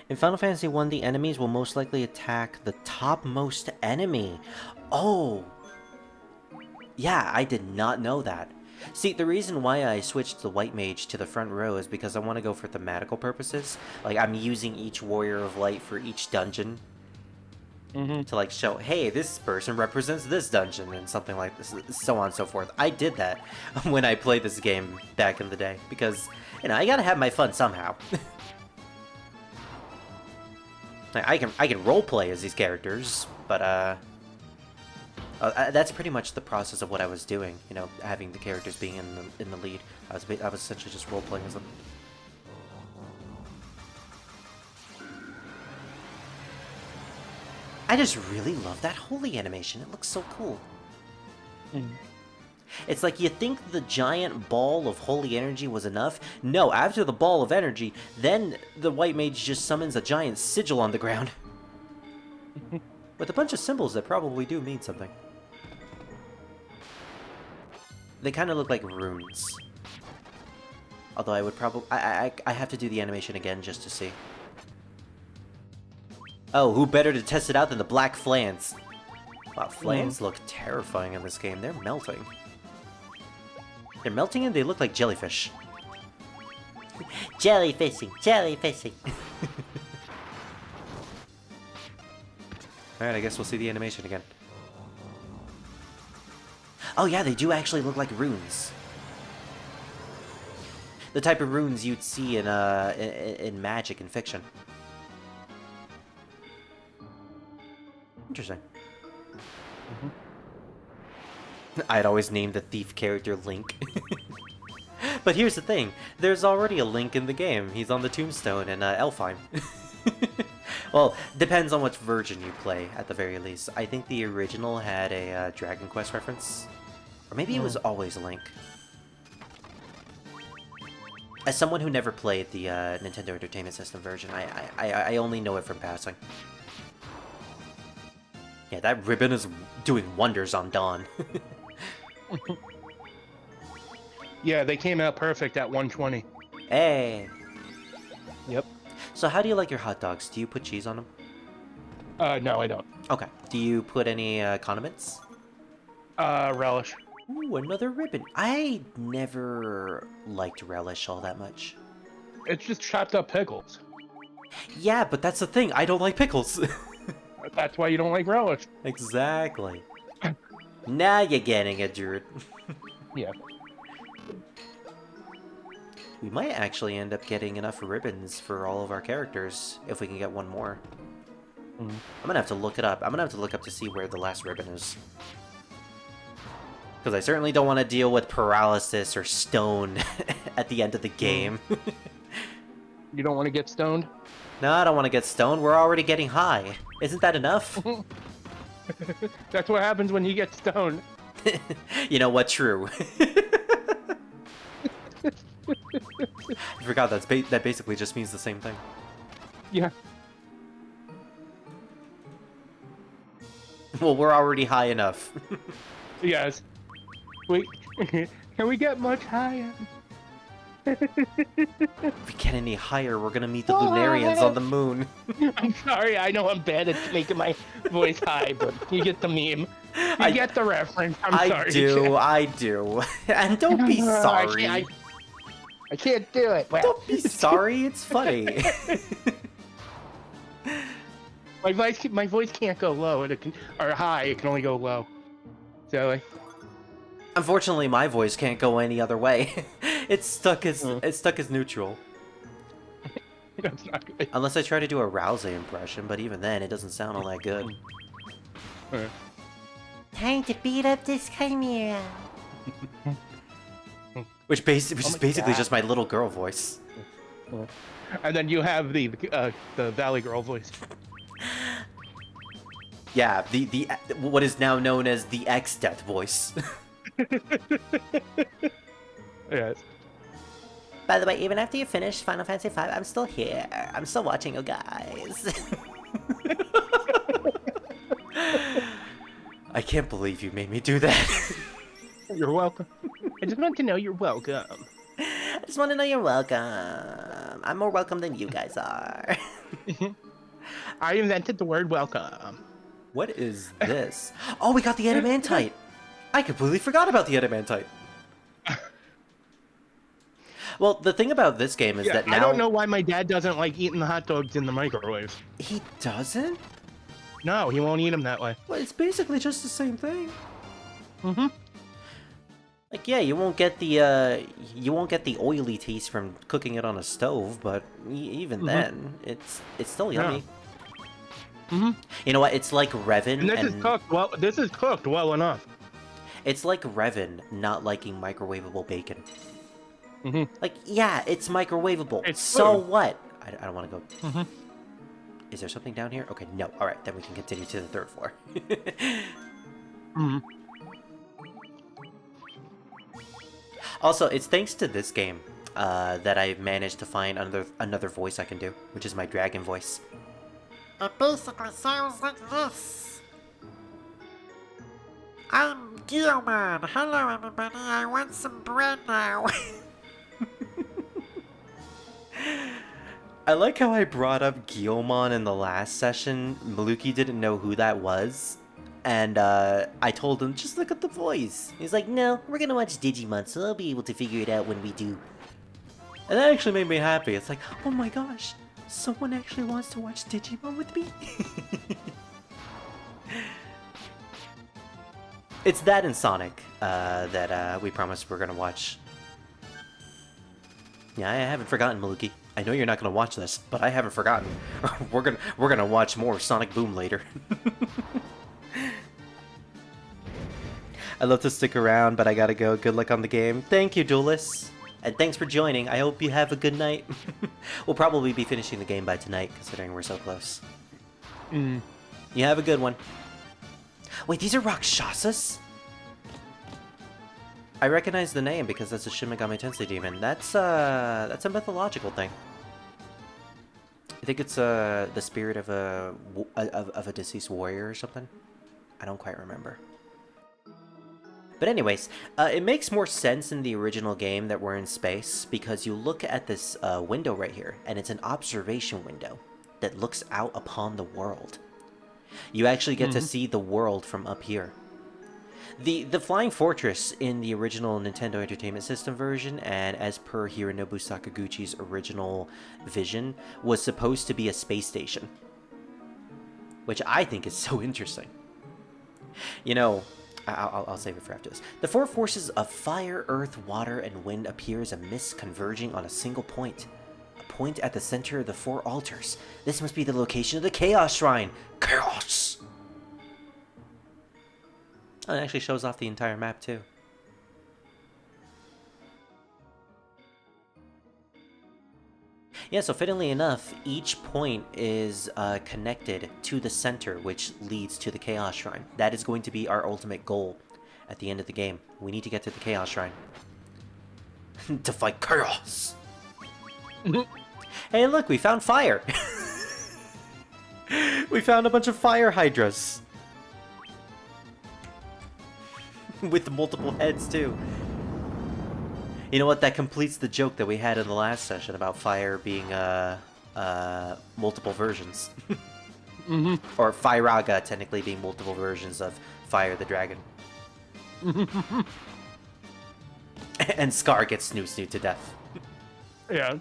In Final Fantasy 1, the enemies will most likely attack the topmost enemy. Oh! Yeah, I did not know that. See, the reason why I switched the White Mage to the front row is because I want to go for thematical purposes. Like, I'm using each Warrior of Light for each dungeon. To, like, show, hey, this person represents this dungeon, and something like this, so on and so forth. I did that when I played this game back in the day, because, you know, I gotta have my fun somehow. I can roleplay as these characters, but, that's pretty much the process of what I was doing, you know, having the characters being in the lead. I was essentially just role-playing as them. I just really love that holy animation. It looks so cool. It's like you think the giant ball of holy energy was enough? No, after the ball of energy, then the White Mage just summons a giant sigil on the ground. With a bunch of symbols that probably do mean something. They kind of look like runes. Although I would probably... I have to do the animation again just to see. Oh, who better to test it out than the black flans? Wow, flans look terrifying in this game. They're melting. They're melting and they look like jellyfish. Jellyfishing, jellyfishing. Alright, I guess we'll see the animation again. Oh yeah, they do actually look like runes. The type of runes you'd see in magic and fiction. Interesting. I'd always named the thief character Link. But here's the thing, there's already a Link in the game. He's on the tombstone in Elfheim. Well, depends on which version you play, at the very least. I think the original had a Dragon Quest reference. Or maybe it was always Link. As someone who never played the Nintendo Entertainment System version, I only know it from passing. Yeah, that ribbon is doing wonders on Dawn. Yeah, they came out perfect at 120. Hey! Yep. So how do you like your hot dogs? Do you put cheese on them? No, I don't. Okay. Do you put any condiments? Relish. Ooh, another ribbon. I never liked relish all that much. It's just chopped up pickles. Yeah, but that's the thing. I don't like pickles. That's why you don't like relish. Exactly. Now you're getting it, Druid. Yeah. We might actually end up getting enough ribbons for all of our characters if we can get one more. I'm gonna have to look it up. I'm gonna have to look up to see where the last ribbon is. Because I certainly don't want to deal with paralysis or stone at the end of the game. You don't want to get stoned? No, I don't want to get stoned. We're already getting high. Isn't that enough? That's what happens when you get stoned. You know what? True. I forgot that basically just means the same thing. Yeah. Well, we're already high enough. Yes. Wait, can we get much higher? If we get any higher, we're gonna meet the Lunarians on the moon. I'm sorry, I know I'm bad at making my voice high, but you get the meme. You get the reference. I'm sorry. I do. And don't be sorry. I can't do it. Well, don't be sorry, it's funny. My voice can't go low, or high, it can only go low. So, unfortunately, my voice can't go any other way. It's stuck as neutral. That's not good. Unless I try to do a Rousey impression, but even then, it doesn't sound all that good. Time to beat up this chimera. Which is basically just my little girl voice. And then you have the Valley Girl voice. Yeah, the what is now known as the X-Death voice. Yes. By the way, even after you finish Final Fantasy V, I'm still here. I'm still watching you guys. I can't believe you made me do that. You're welcome. I just want to know you're welcome. I just want to know you're welcome. I'm more welcome than you guys are. I invented the word welcome. What is this? Oh, we got the adamantite. I completely forgot about the adamantite. Well, the thing about this game is that now... I don't know why my dad doesn't like eating the hot dogs in the microwave. He doesn't? No, he won't eat them that way. Well, it's basically just the same thing. Mm-hmm. Like, yeah, you won't get the oily taste from cooking it on a stove, but even then, it's still yummy. Yeah. Mm-hmm. You know what? It's like Revan. And this is cooked well enough. It's like Revan not liking microwavable bacon. Mm-hmm. Like, yeah, it's microwavable. It's so food. what? I don't want to go. Mm-hmm. Is there something down here? Okay, no. All right, then we can continue to the third floor. Mm-hmm. Also, it's thanks to this game that I've managed to find another voice I can do, which is my dragon voice. It basically sounds like this. I'm Gilman. Hello, everybody. I want some bread now. I like how I brought up Guilmon in the last session. Maluki didn't know who that was. And I told him, just look at the voice. He's like, no, we're gonna watch Digimon, so I'll be able to figure it out when we do. And that actually made me happy. It's like, oh my gosh, someone actually wants to watch Digimon with me? It's that and Sonic that we promised we're gonna watch. Yeah, I haven't forgotten, Maluki. I know you're not gonna watch this, but I haven't forgotten. we're gonna watch more Sonic Boom later. I'd love to stick around, but I gotta go. Good luck on the game. Thank you, Duelist. And thanks for joining. I hope you have a good night. We'll probably be finishing the game by tonight, considering we're so close. Mm. You have a good one. Wait, these are Rakshasas? I recognize the name because that's a Shin Megami Tensei demon. That's a mythological thing. I think it's the spirit of a deceased warrior or something. I don't quite remember. But anyways, it makes more sense in the original game that we're in space because you look at this window right here, and it's an observation window that looks out upon the world. You actually get to see the world from up here. The Flying Fortress in the original Nintendo Entertainment System version, and as per Hironobu Sakaguchi's original vision, was supposed to be a space station. Which I think is so interesting. You know, I'll save it for after this. The four forces of fire, earth, water, and wind appear as a mist converging on a single point. A point at the center of the four altars. This must be the location of the Chaos Shrine. Chaos! Oh, it actually shows off the entire map, too. Yeah, so fittingly enough, each point is connected to the center, which leads to the Chaos Shrine. That is going to be our ultimate goal at the end of the game. We need to get to the Chaos Shrine. To fight Chaos! Hey, look, we found fire! We found a bunch of fire hydras! With multiple heads, too. You know what? That completes the joke that we had in the last session about fire being multiple versions. Or Firaga technically being multiple versions of Fire the Dragon. And Scar gets Snoo to death. Yeah.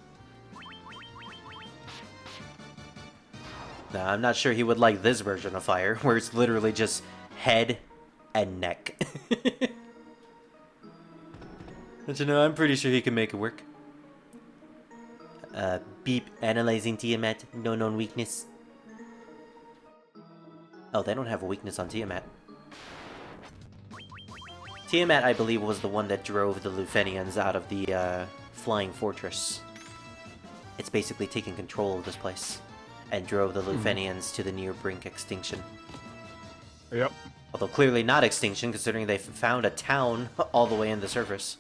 Now, I'm not sure he would like this version of Fire, where it's literally just head and neck. But you know, I'm pretty sure he can make it work. Beep, analyzing Tiamat, no known weakness. Oh, they don't have a weakness on Tiamat. Tiamat, I believe, was the one that drove the Lufenians out of the flying fortress. It's basically taking control of this place and drove the Lufenians to the near brink extinction. Yep. Although clearly not extinction, considering they found a town all the way in the surface.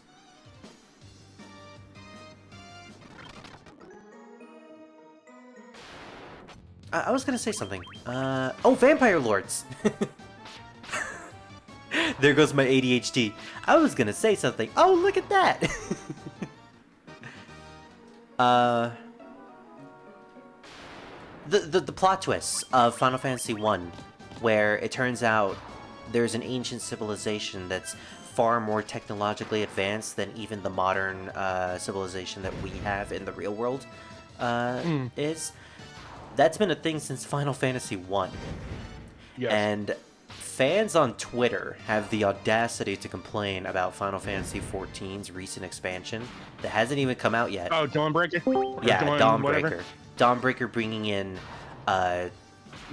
I was gonna say something. Oh, vampire lords! There goes my ADHD. I was gonna say something. Oh, look at that! The plot twist of Final Fantasy 1, where it turns out there's an ancient civilization that's far more technologically advanced than even the modern civilization that we have in the real world is. That's been a thing since Final Fantasy 1. Yes. And fans on Twitter have the audacity to complain about Final Fantasy XIV's recent expansion that hasn't even come out yet. Oh, Dawnbreaker? Yeah, Dawnbreaker. Whatever. Dawnbreaker bringing in a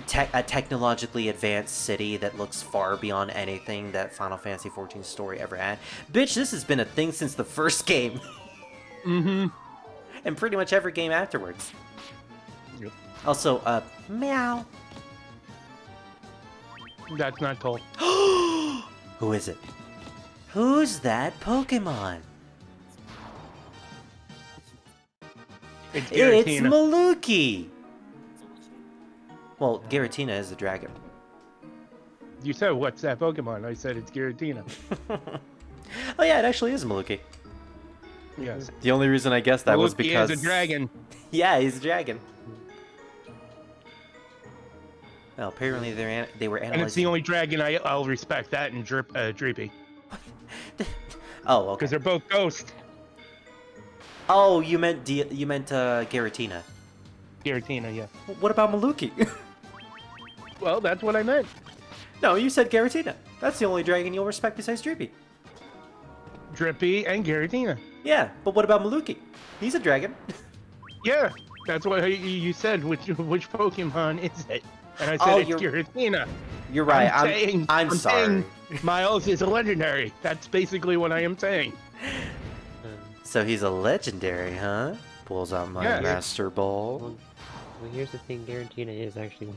technologically advanced city that looks far beyond anything that Final Fantasy XIV's story ever had. Bitch, this has been a thing since the first game. Mm-hmm. And pretty much every game afterwards. Yep. Also, meow. That's not told. Who is it? Who's that Pokemon? It's It's Giratina. Maluki! Well, Giratina is the dragon. You said, what's that Pokemon? I said it's Giratina. Oh yeah, it actually is Maluki. Yes. The only reason I guessed that was Maluki because... is a dragon. Yeah, he's a dragon. Well, apparently they were analyzing... And it's the only dragon I'll respect. That and Dreepy. Oh, okay. Because they're both ghosts. Oh, you meant Giratina. Giratina, yeah. What about Maluki? Well, that's what I meant. No, you said Giratina. That's the only dragon you'll respect besides Dreepy. Drippy and Giratina. Yeah, but what about Maluki? He's a dragon. Yeah, that's what you said. Which Pokemon is it? And I said it's Giratina. You're right. I'm sorry. saying Miles is a legendary. That's basically what I am saying. So he's a legendary, huh? Pulls out my Master Ball. Well, here's the thing, Giratina is actually one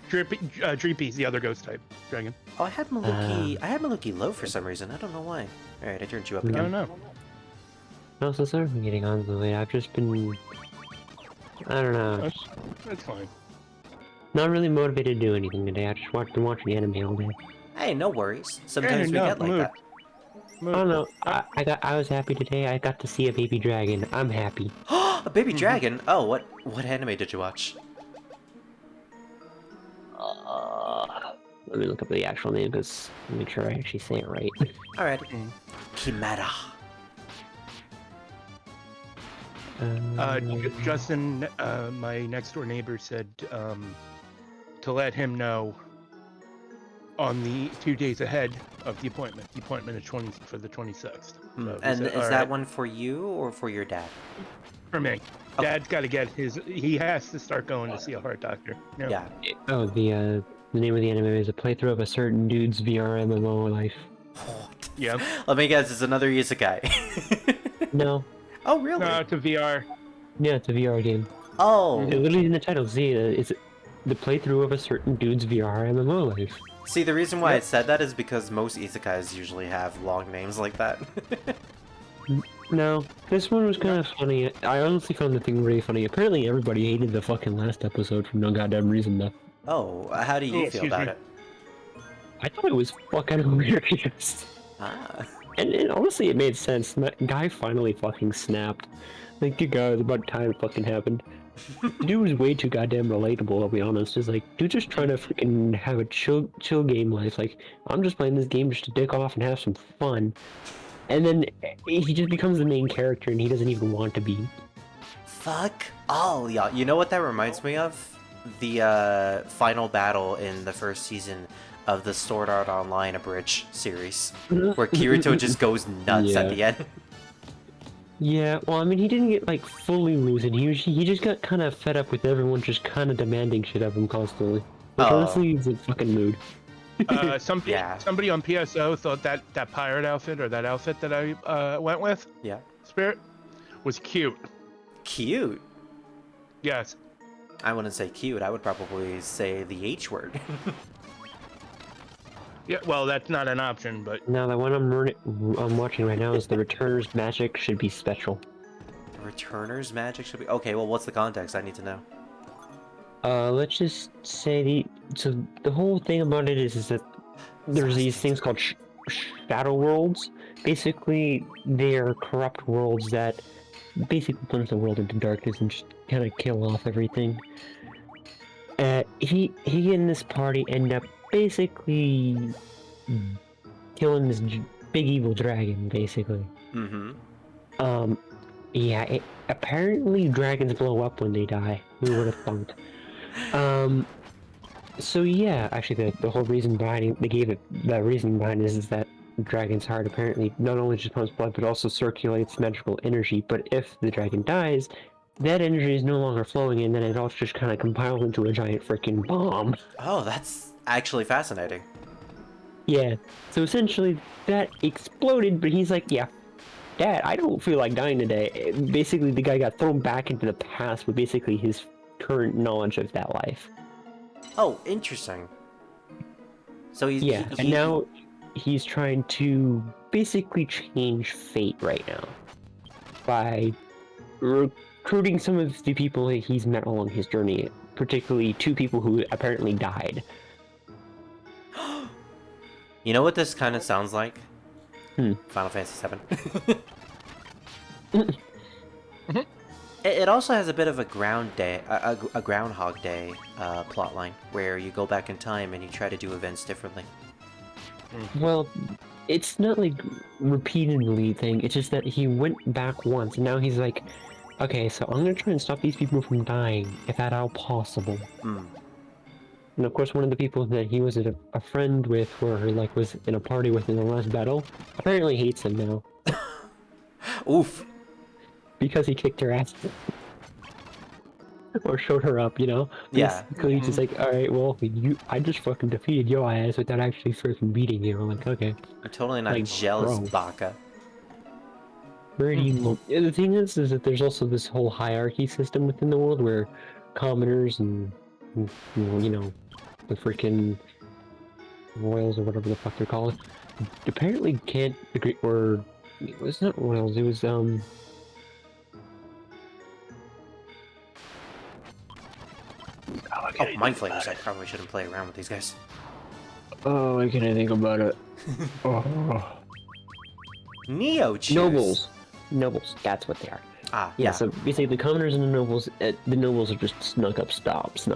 Dreepy's the other ghost type dragon. Oh, I had Maluki low for some reason. I don't know why. Alright, I turned you up I again. don't know. No, so sorry for getting on the way. I've just been... I don't know. That's fine. Not really motivated to do anything today. I just been watching anime all day. Hey, no worries. Sometimes we get like that. I don't know. I was happy today. I got to see a baby dragon. I'm happy. A baby dragon? Oh, what anime did you watch? Let me look up the actual name because make sure I actually say it right. Alright. Chimera. Justin, my next door neighbor said to let him know on the 2 days ahead of the appointment. The appointment is for the 26th. So And said, is that one for you or for your dad? for me? Okay. Dad's got to get he has to start going to see a heart doctor. No. Yeah. Oh, the name of the anime is a playthrough of a certain dude's VR MMO life. Yeah. Let me guess, it's another isekai. No. Oh, really? No, it's a VR. Yeah, it's a VR game. Oh. It literally in the title. See, it's the playthrough of a certain dude's VR MMO life. See, the reason why I said that is because most isekais usually have long names like that. No, this one was kind of funny. I honestly found the thing really funny. Apparently everybody hated the fucking last episode for no goddamn reason though. Oh, how do you feel about it? I thought it was fucking hilarious. Ah. And honestly, it made sense. That guy finally fucking snapped. Like, the guy, it was about time it fucking happened. The dude was way too goddamn relatable, I'll be honest. It's like, dude just trying to freaking have a chill game life. Like, I'm just playing this game just to dick off and have some fun. And then he just becomes the main character and he doesn't even want to be. Fuck. Oh, yeah. You know what that reminds me of? The final battle in the first season of the Sword Art Online Abridged series, where Kirito just goes nuts at the end. Yeah, well, I mean, he didn't get, like, fully lose it. He just got kind of fed up with everyone just kind of demanding shit of him constantly. Which Oh. honestly is a fucking mood. Yeah. Somebody on PSO thought that pirate outfit or that outfit that I went with, Yeah. Spirit, was cute. Cute. Yes. I wouldn't say cute. I would probably say the H word. Yeah. Well, that's not an option, but Now the one I'm watching right now is the Returner's magic should be special. Returner's magic should be okay. Well, what's the context? I need to know. Let's just say the whole thing about it is that there's these things called shadow worlds. Basically, they're corrupt worlds that basically plunge the world into darkness and just kind of kill off everything. He and this party end up basically killing this big evil dragon, basically. Mm-hmm. Yeah, apparently dragons blow up when they die. Who would have thought? So yeah, actually the whole reason behind it, the reason behind it is that dragon's heart apparently not only just pumps blood, but also circulates magical energy. But if the dragon dies, that energy is no longer flowing, and then it all just kind of compiles into a giant freaking bomb. Oh, that's actually fascinating. Yeah, so essentially that exploded, but he's like, yeah, Dad, I don't feel like dying today. Basically, the guy got thrown back into the past with basically his current knowledge of that life. Oh, interesting. So he's and now he's trying to basically change fate right now by recruiting some of the people that he's met along his journey, particularly 2 people who apparently died. You know what this kind of sounds like? Hmm. Final Fantasy VII. It also has a bit of a Groundhog Day plotline, where you go back in time and you try to do events differently. Well, it's not like repeatedly thing, it's just that he went back once, and now he's like, okay, so I'm gonna try and stop these people from dying, if at all possible. Mm. And of course, one of the people that he was a friend with, or like was in a party with in the last battle, apparently hates him now. Oof. Because he kicked her ass. Or showed her up, you know? Yeah. Basically, he's just like, alright, well, I just fucking defeated your ass without actually freaking beating you. I'm like, okay. I'm totally not Like, jealous, bro. Baka. Pretty low. Yeah, the thing is that there's also this whole hierarchy system within the world where commoners and, you know, the freaking royals or whatever the fuck they're called, apparently can't agree, or, it was not royals, it was, Oh, Mind Flayers. I probably shouldn't play around with these guys. oh, I can't think about it. Oh. Neo Cheers. Nobles, that's what they are. Ah, Yeah, yeah. so basically the commoners and the nobles are just snuck up snobs.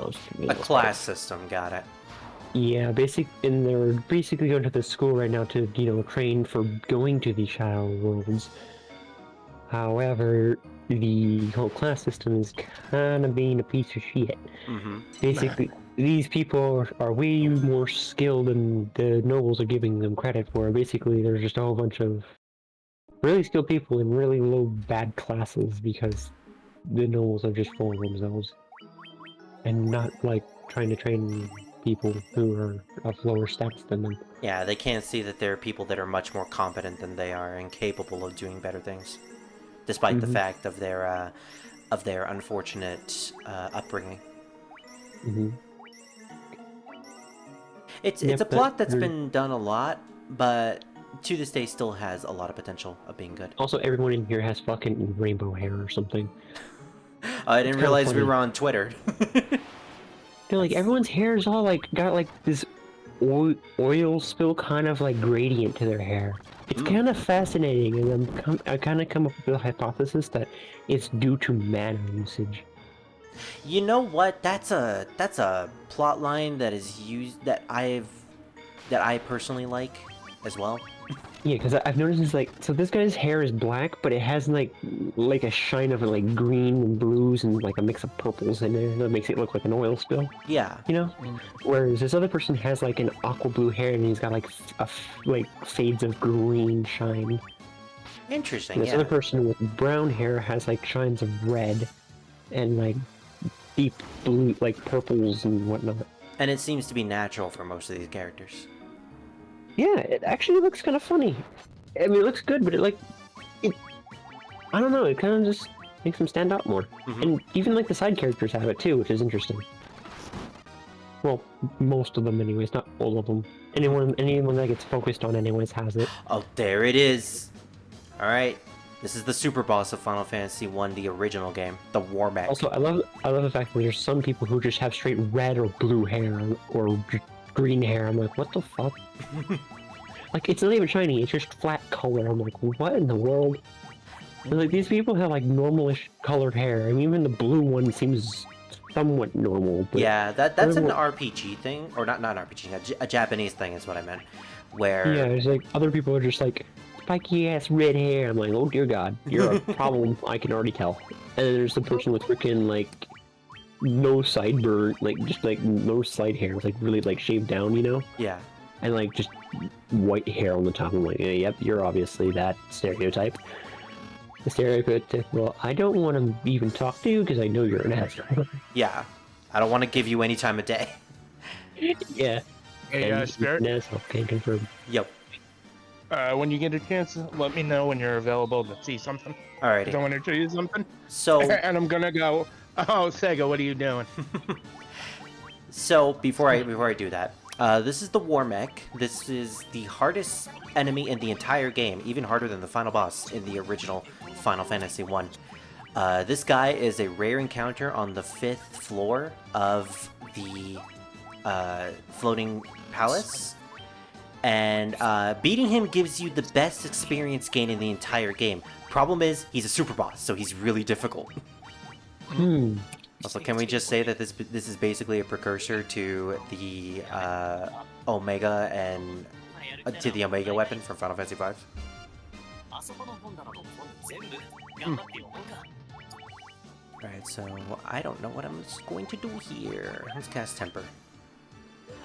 A class system, got it. Yeah, and they're basically going to the school right now to, you know, train for going to the Shadow Worlds. However, the whole class system is kind of being a piece of shit. Mm-hmm. Basically, these people are way more skilled than the nobles are giving them credit for. Basically, there's just a whole bunch of really skilled people in really low bad classes because the nobles are just full of themselves. And not, like, trying to train people who are of lower stats than them. Yeah, they can't see that there are people that are much more competent than they are and capable of doing better things, despite the fact of their unfortunate upbringing. Mm-hmm. It's a plot that's been done a lot, but to this day still has a lot of potential of being good. Also, everyone in here has fucking rainbow hair or something. I didn't realize we were on Twitter. They're like, everyone's hair is all like, got like this oil spill kind of like gradient to their hair. It's kind of fascinating, and I kind of come up with a hypothesis that it's due to mana usage. You know what? That's a plot line that is used that I personally like as well. Yeah, because I've noticed it's like, so this guy's hair is black, but it has like a shine of like green and blues and like a mix of purples in there that makes it look like an oil spill. Yeah. You know? Whereas this other person has like an aqua blue hair and he's got like like fades of green shine. Interesting. And this other person with brown hair has like shines of red and like deep blue, like purples and whatnot. And it seems to be natural for most of these characters. Yeah, it actually looks kind of funny. I mean, it looks good, but I don't know, it kind of just makes them stand out more. And even like the side characters have it too, which is interesting. Well, most of them anyways, not all of them. Anyone that gets focused on anyways has it. Oh, there it is. All right, this is the super boss of Final Fantasy 1, the original game, the War Mech. Also, I love the fact that there's some people who just have straight red or blue hair or green hair. I'm like, what the fuck? Like, it's not even shiny, it's just flat color. I'm like, what in the world? Like, these people have like normalish colored hair. I mean, even the blue one seems somewhat normal. But Yeah, that's an RPG thing, or not an RPG, a Japanese thing is what I meant. Where yeah, it's like other people are just like spiky ass red hair. I'm like, oh dear God, you're a problem. I can already tell. And then there's the person with freaking like no sideburn, like just like no side hair, it's like really like shaved down, you know? Yeah. And like just white hair on the top. I'm like, yeah, yep, you're obviously that stereotype. The stereotype. Well, I don't want to even talk to you because I know you're an asshole. Yeah. I don't want to give you any time of day. Yeah. Hey, And Spirit, an asshole, can confirm. Yep. when you get a chance, let me know when you're available to see something. 'Cause I Alrighty. want to show you something. So, And I'm gonna go, oh, Sega, what are you doing? so before I do that, this is the War Mech. This is the hardest enemy in the entire game, even harder than the final boss in the original Final Fantasy 1. This guy is a rare encounter on the 5th floor of the floating palace. And beating him gives you the best experience gain in the entire game. Problem is, he's a super boss, so he's really difficult. Also, can we just say that this is basically a precursor to the Omega and to the Omega weapon from Final Fantasy V? Alright, so I don't know what I'm going to do here. Let's cast Temper.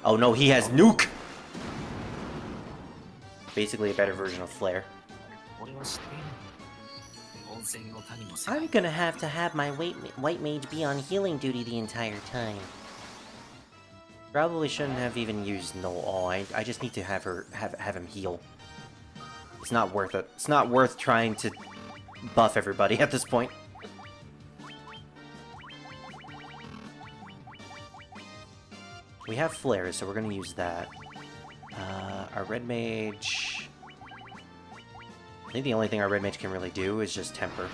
Oh no, he has Nuke! Basically a better version of Flare. I'm gonna have to have my white mage be on healing duty the entire time. Probably shouldn't have even used No All. I just need to have him heal. It's not worth it. It's not worth trying to buff everybody at this point. We have flares, so we're gonna use that. Our red mage... I think the only thing our red mage can really do is just temper.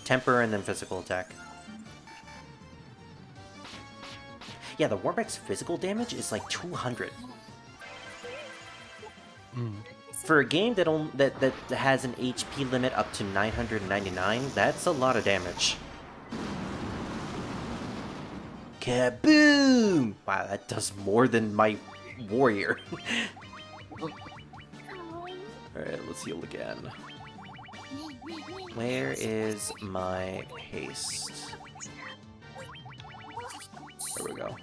Temper and then physical attack. Yeah, the Warbec's physical damage is like 200. For a game that has an HP limit up to 999, that's a lot of damage. Kaboom! Wow, that does more than my warrior. Alright, let's heal again. Where is my haste? There we go.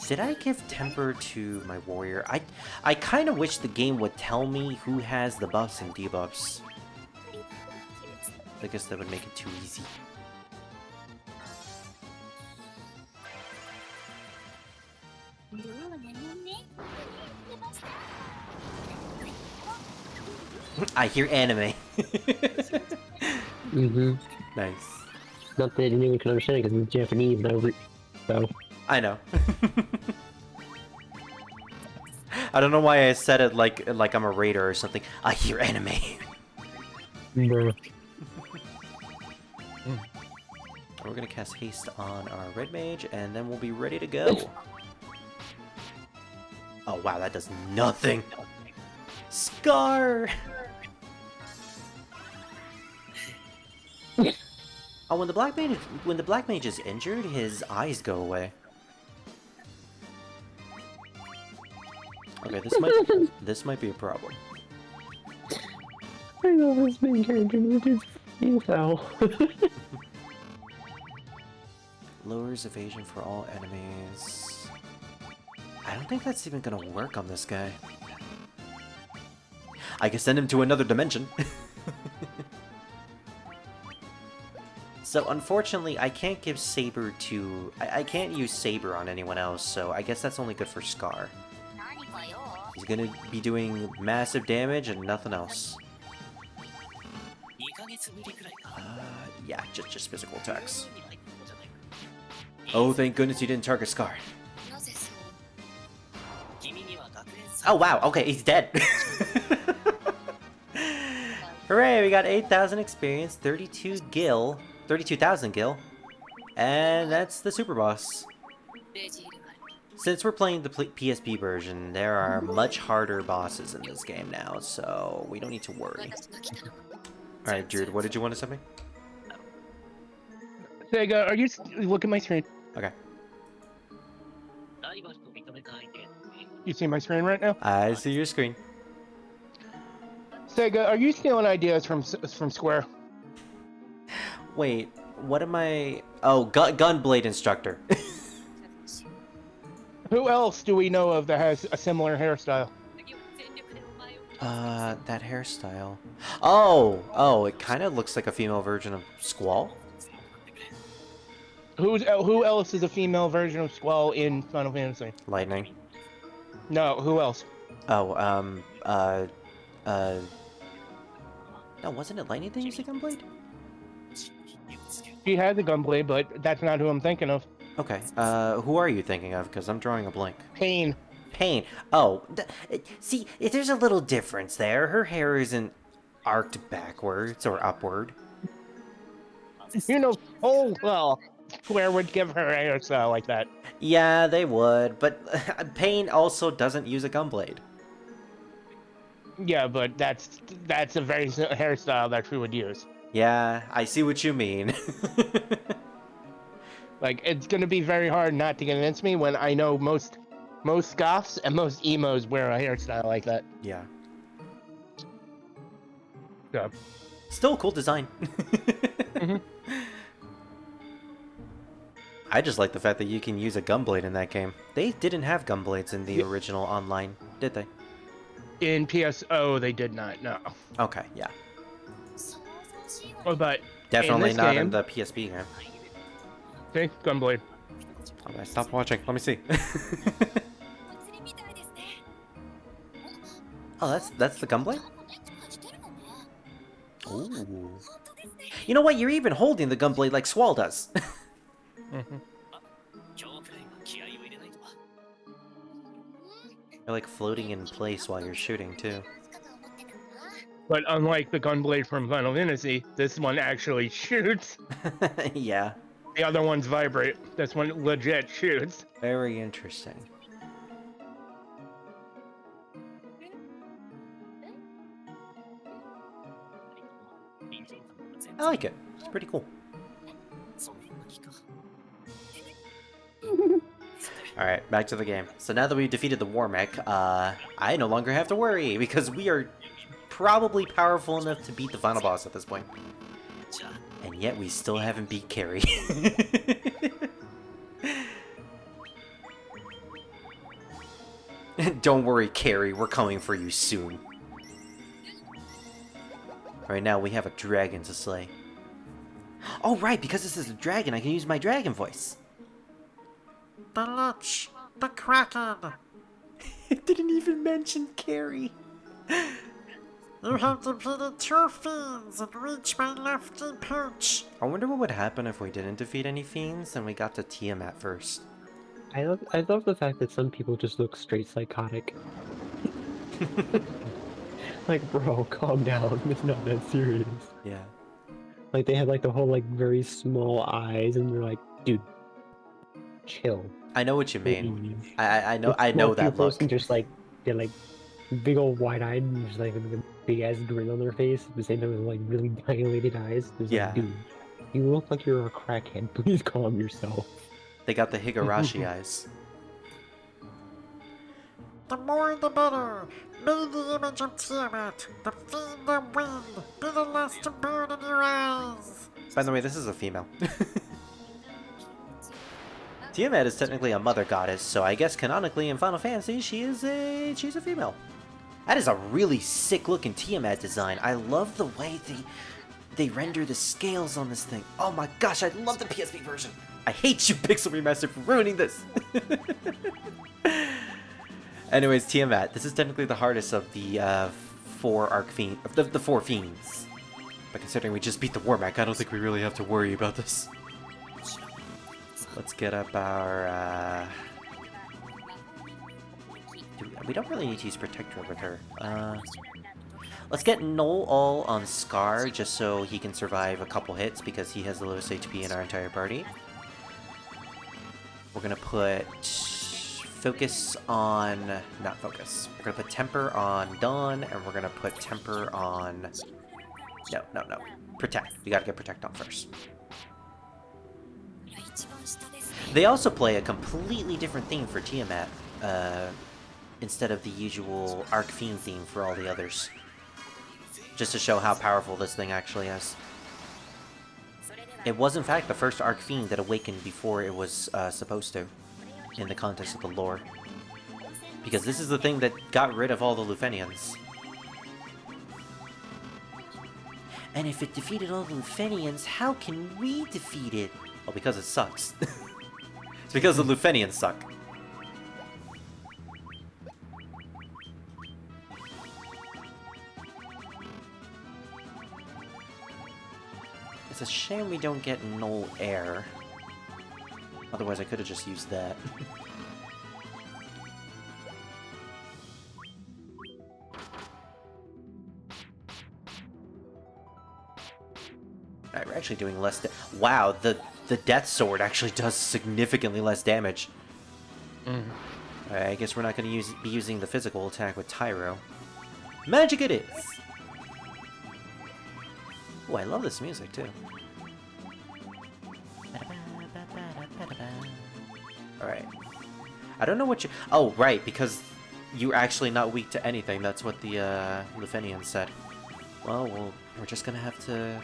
Did I give temper to my warrior? I kind of wish the game would tell me who has the buffs and debuffs. I guess that would make it too easy. I hear anime. Nice. Not that anyone can understand it because it's Japanese now, so. I know. I don't know why I said it like I'm a raider or something. I hear anime. Bruh. We're gonna cast haste on our red mage, and then we'll be ready to go. Oh wow, that does nothing. Scar. Oh, when the black mage is injured, his eyes go away. Okay, this might be a problem. I know this main character is foul. Lowers evasion for all enemies. I don't think that's even gonna work on this guy. I can send him to another dimension. So unfortunately, I can't give Saber to... I can't use Saber on anyone else, so I guess that's only good for Scar. He's gonna be doing massive damage and nothing else. Yeah, just physical attacks. Oh, thank goodness you didn't target Scar. Oh wow, okay, he's dead. Hooray, we got 8,000 experience, 32,000 gil, and that's the super boss. Since we're playing the PSP version, there are much harder bosses in this game now, so we don't need to worry. Alright, Jude, what did you want to say me? Sega, are you... Look at my screen. Okay. You see my screen right now? I see your screen. Sega, are you stealing ideas from Square? Wait, what am I... Oh, Gunblade instructor. Who else do we know of that has a similar hairstyle? That hairstyle. Oh, it kind of looks like a female version of Squall. Who else is a female version of Squall in Final Fantasy? Lightning. No, who else? Oh, no, wasn't it Lightning that used a Gunblade? She has a gunblade, but that's not who I'm thinking of. Okay, who are you thinking of? Because I'm drawing a blank. Pain. Pain. Oh, see, there's a little difference there. Her hair isn't arced backwards or upward. You know, oh well, Square would give her a hairstyle like that. Yeah, they would, but Pain also doesn't use a Gunblade. Yeah, but that's a very hairstyle that she would use. Yeah, I see what you mean. Like, it's gonna be very hard not to convince me when I know most goths and most emos wear a hairstyle like that. Yeah. Yeah. Still a cool design. Mhm. I just like the fact that you can use a Gunblade in that game. They didn't have Gunblades in the original online, did they? In PSO, they did not. No. Okay, yeah. But Definitely in this not game, in the PSP game. See, gunblade. Okay, stop watching. Let me see. Oh, that's the Gunblade? Ooh. You know what? You're even holding the Gunblade like Squall does. Mhm. You're like floating in place while you're shooting too. But unlike the gunblade from Final Fantasy, this one actually shoots. Yeah. The other ones vibrate. This one legit shoots. Very interesting. I like it. It's pretty cool. Alright, back to the game. So now that we've defeated the War Mech, I no longer have to worry, because we are probably powerful enough to beat the final boss at this point. And yet we still haven't beat Carrie. Don't worry, Carrie, we're coming for you soon. Right now we have a dragon to slay. Oh right, because this is a dragon, I can use my dragon voice. The Lich, the Kraken. It didn't even mention Carrie. You have defeated 2 fiends and reached my lofty perch. I wonder what would happen if we didn't defeat any fiends and we got to Tiamat first. I love the fact that some people just look straight psychotic. Like, bro, calm down. It's not that serious. Yeah. Like, they have like the whole like very small eyes, and they're like, dude, chill. I know what you mean. Please. I know Like, small that pupils look. and just like they're like big old wide-eyed and just like with a big ass grin on their face at the same time with like really dilated eyes. It's Yeah. like, dude, you look like you're a crackhead. Please calm yourself. They got the Higurashi eyes. The more the better. May the image of Tiamat, the fiend of wind, be the last to burn in your eyes. By the way, this is a female. Tiamat is technically a mother goddess, so I guess canonically in Final Fantasy she's a female. That is a really sick looking Tiamat design. I love the way they render the scales on this thing. Oh my gosh, I love the PSP version. I hate you, Pixel Remaster, for ruining this. Anyways, Tiamat, this is technically the hardest of the 4 Arc Fiend, the 4 Fiends. But considering we just beat the Warmac, I don't think we really have to worry about this. Let's get up our, we don't really need to use Protector with her. Let's get Null All on Scar, just so he can survive a couple hits, because he has the lowest HP in our entire party. We're gonna put Focus on... not Focus. We're gonna put Temper on Dawn, and we're gonna put Temper on... No. Protect. We gotta get Protect on first. They also play a completely different theme for Tiamat, instead of the usual Arc Fiend theme for all the others. Just to show how powerful this thing actually is. It was in fact the first Arc Fiend that awakened before it was supposed to, in the context of the lore. Because this is the thing that got rid of all the Lufenians. And if it defeated all the Lufenians, how can we defeat it? Well, because it sucks. It's because the Lufenians suck. It's a shame we don't get Null Air. Otherwise I could have just used that. Alright, we're actually doing less wow, the Death Sword actually does significantly less damage. Alright, I guess we're not going to be using the physical attack with Tyro. Magic it is! Oh, I love this music too. Alright. I don't know what you... oh, right, because you're actually not weak to anything. That's what the Lufenians said. Well, we're just gonna have to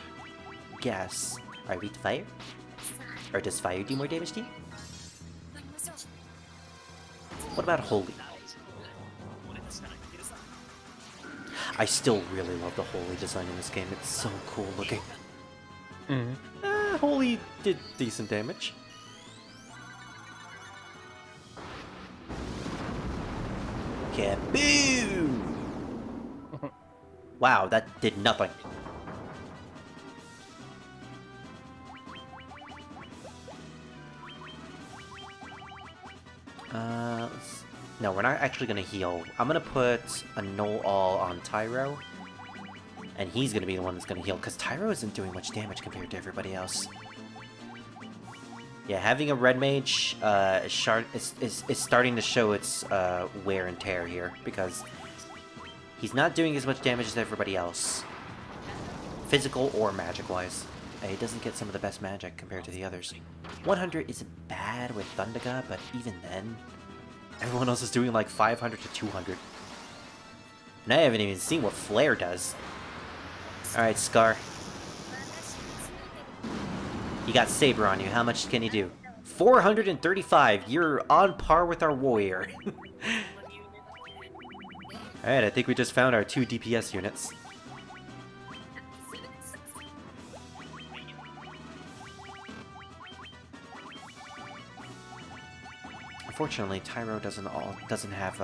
guess. Are we weak to fire? Or does fire do more damage to you? What about Holy? I still really love the Holy design in this game. It's so cool looking. Holy did decent damage. Kaboom! Wow, that did nothing. No, we're not actually gonna heal. I'm gonna put a Null All on Tyro, and he's gonna be the one that's gonna heal, because Tyro isn't doing much damage compared to everybody else. Yeah, having a Red Mage is starting to show its wear and tear here, because he's not doing as much damage as everybody else. Physical or magic-wise. He doesn't get some of the best magic compared to the others. 100 isn't bad with Thundaga, but even then, everyone else is doing like 500 to 200. And I haven't even seen what Flare does. Alright, Scar. You got Saber on you. How much can you do? 435. You're on par with our warrior. Alright, I think we just found our 2 DPS units. Unfortunately, Tyro doesn't have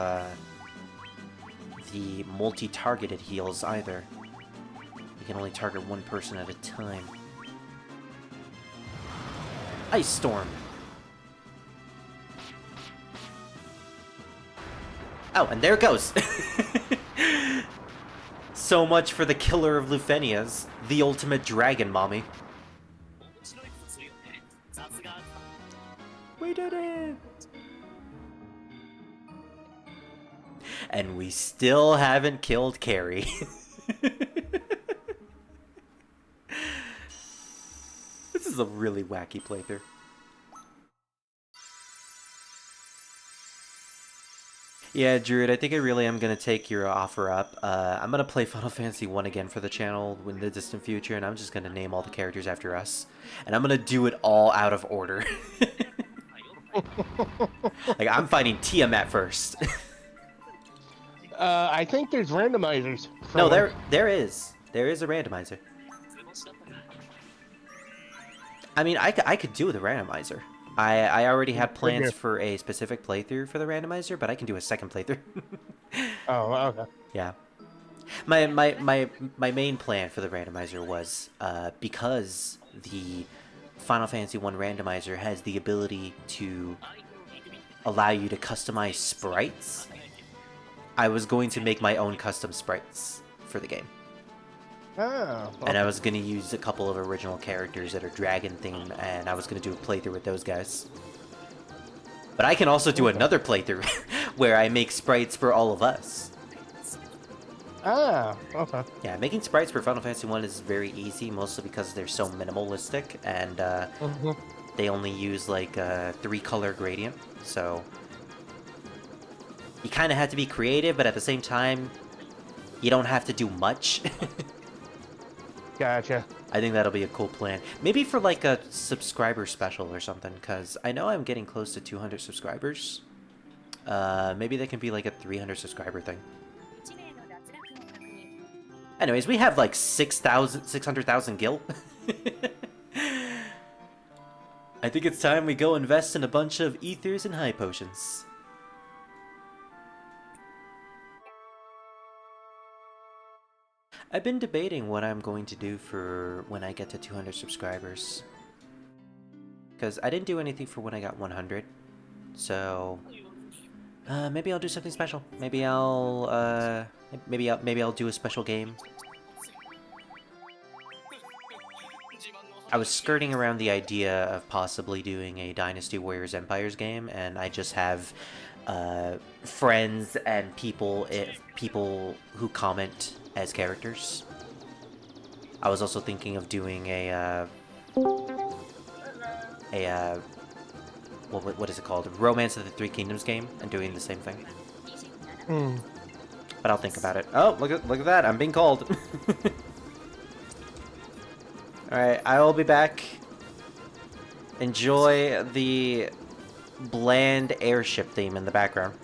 the multi-targeted heals either. You can only target one person at a time. Ice Storm. Oh, and there it goes. So much for the killer of Lufenias, the ultimate dragon mommy. We did it! And we still haven't killed Carrie. This is a really wacky playthrough. Yeah, Druid, I think I really am going to take your offer up. I'm going to play Final Fantasy 1 again for the channel in the distant future, and I'm just going to name all the characters after us. And I'm going to do it all out of order. Like, I'm fighting Tiamat first. I think there's randomizers. No, there is. There is a randomizer. I mean, I could do the randomizer. I already have plans you? for a specific playthrough for the randomizer, but I can do a second playthrough. Oh, okay. Yeah. My main plan for the randomizer was because the Final Fantasy 1 randomizer has the ability to allow you to customize sprites. I was going to make my own custom sprites for the game. Oh, And I was going to use a couple of original characters that are dragon themed, and I was going to do a playthrough with those guys. But I can also do another playthrough where I make sprites for all of us. Ah, okay. Yeah, making sprites for Final Fantasy 1 is very easy, mostly because they're so minimalistic, and they only use like a 3-color gradient, so you kind of have to be creative, but at the same time, you don't have to do much. Gotcha. I think that'll be a cool plan. Maybe for like a subscriber special or something, because I know I'm getting close to 200 subscribers. Maybe that can be like a 300 subscriber thing. Anyways, we have like 600,000 gil. I think it's time we go invest in a bunch of ethers and high potions. I've been debating what I'm going to do for when I get to 200 subscribers. Because I didn't do anything for when I got 100. So maybe I'll do something special. Maybe I'll do a special game. I was skirting around the idea of possibly doing a Dynasty Warriors Empires game, and I just have friends and people who comment as characters. I was also thinking of doing what is it called? Romance of the Three Kingdoms game, and doing the same thing. But I'll think about it. Oh, look at that! I'm being called. All right, I will be back. Enjoy the bland airship theme in the background.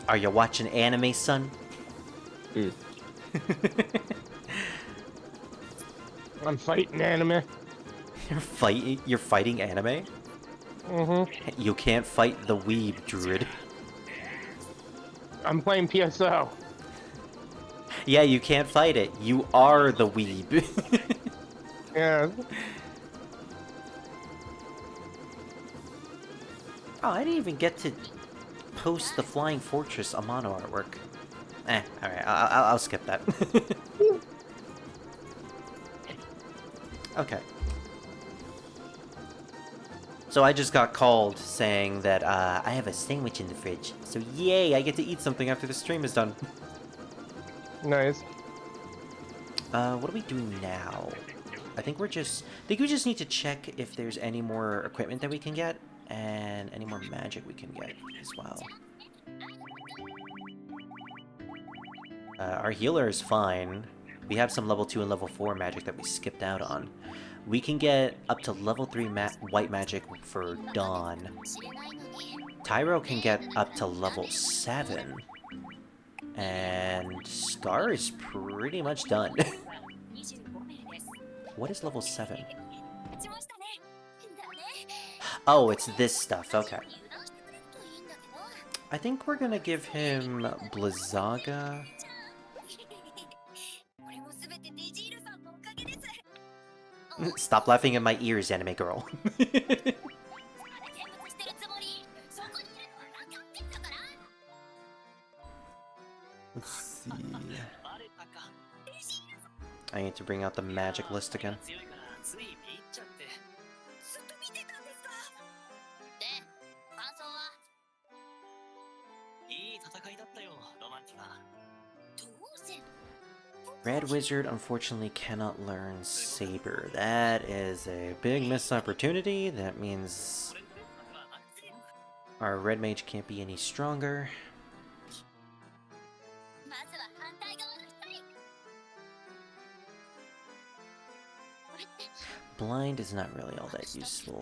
Are you watching anime, son? I'm fighting anime. You're fighting anime? Mm-hmm. You can't fight the weeb, Druid. I'm playing PSO. Yeah, you can't fight it. You are the weeb. Yeah. Oh, I didn't even get to post the Flying Fortress Amano artwork. Alright, I'll skip that. Okay. So I just got called saying that I have a sandwich in the fridge. So yay, I get to eat something after the stream is done. Nice. What are we doing now? I think we just need to check if there's any more equipment that we can get, and any more magic we can get as well. Our healer is fine. We have some level 2 and level 4 magic that we skipped out on. We can get up to level 3 white magic for Dawn. Tyro can get up to level 7. And Scar is pretty much done. What is level 7? Oh, it's this stuff, okay. I think we're gonna give him Blizzaga. Stop laughing in my ears, anime girl. Let's see. I need to bring out the magic list again. Red Wizard unfortunately cannot learn Saber. That is a big missed opportunity. That means our Red Mage can't be any stronger. Blind is not really all that useful.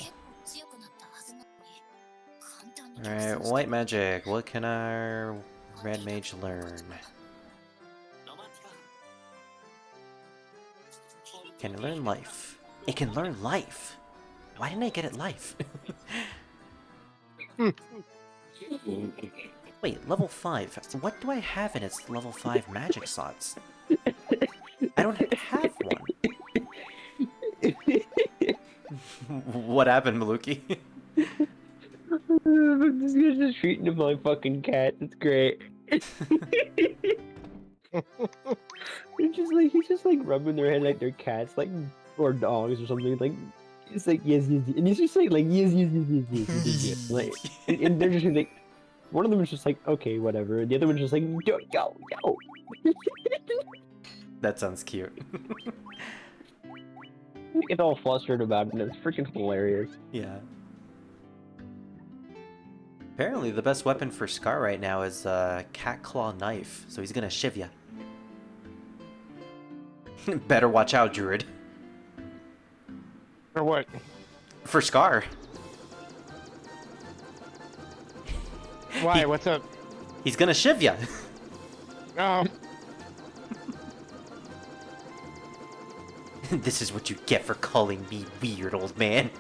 Alright, white magic. What can our Red Mage learn? Can it learn life? It can learn life! Why didn't I get it life? Wait, level 5. What do I have in its level 5 magic slots? I don't have one. What happened, Maluki? This guy's just treating him like fucking cat. It's great. He's just like rubbing their head like they're cats, like, or dogs or something. Like, it's like yes, yes, yes. And he's just like yes, yes, yes, yes, yes, yes, yes. Like, and they're just like, one of them is just like okay, whatever. And the other one's just like yo, yo, yo. That sounds cute. Get all flustered about it, and it's freaking hilarious. Yeah. Apparently, the best weapon for Scar right now is a cat claw knife, so he's gonna shiv ya. Better watch out, Druid. For what? For Scar. Why? What's up? He's gonna shiv ya. Oh. This is what you get for calling me weird, old man.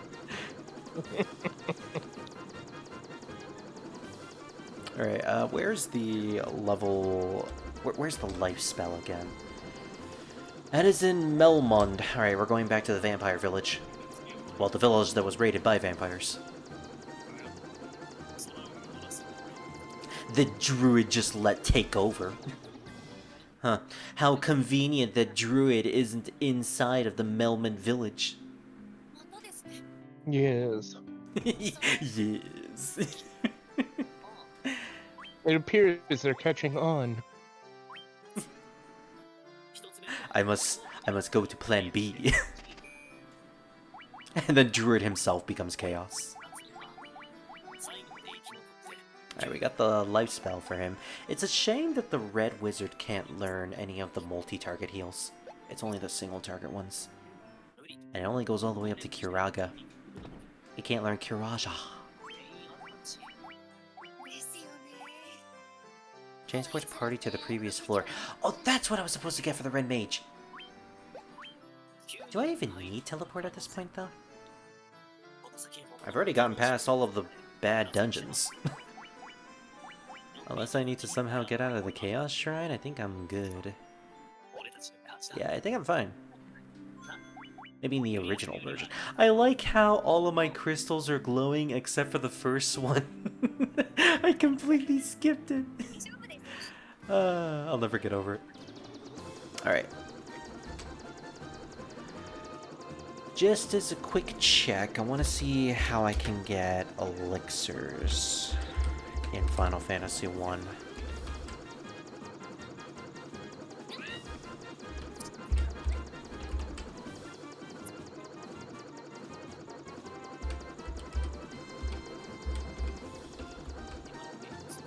Alright, where's the level... Where's the life spell again? That is in Melmond. Alright, we're going back to the vampire village. Well, the village that was raided by vampires. The druid just let take over. Huh. How convenient that druid isn't inside of the Melmond village. Yes. Yes. It appears they're catching on. I must go to plan B. And then Druid himself becomes chaos. Alright, we got the life spell for him. It's a shame that the Red Wizard can't learn any of the multi-target heals. It's only the single-target ones. And it only goes all the way up to Kiraga. He can't learn Kiraja. Transport party to the previous floor. Oh, that's what I was supposed to get for the Red Mage. Do I even need teleport at this point, though? I've already gotten past all of the bad dungeons. Unless I need to somehow get out of the Chaos Shrine, I think I'm good. Yeah, I think I'm fine. Maybe in the original version. I like how all of my crystals are glowing except for the first one. I completely skipped it. I'll never get over it. Alright. Just as a quick check, I want to see how I can get elixirs in Final Fantasy 1.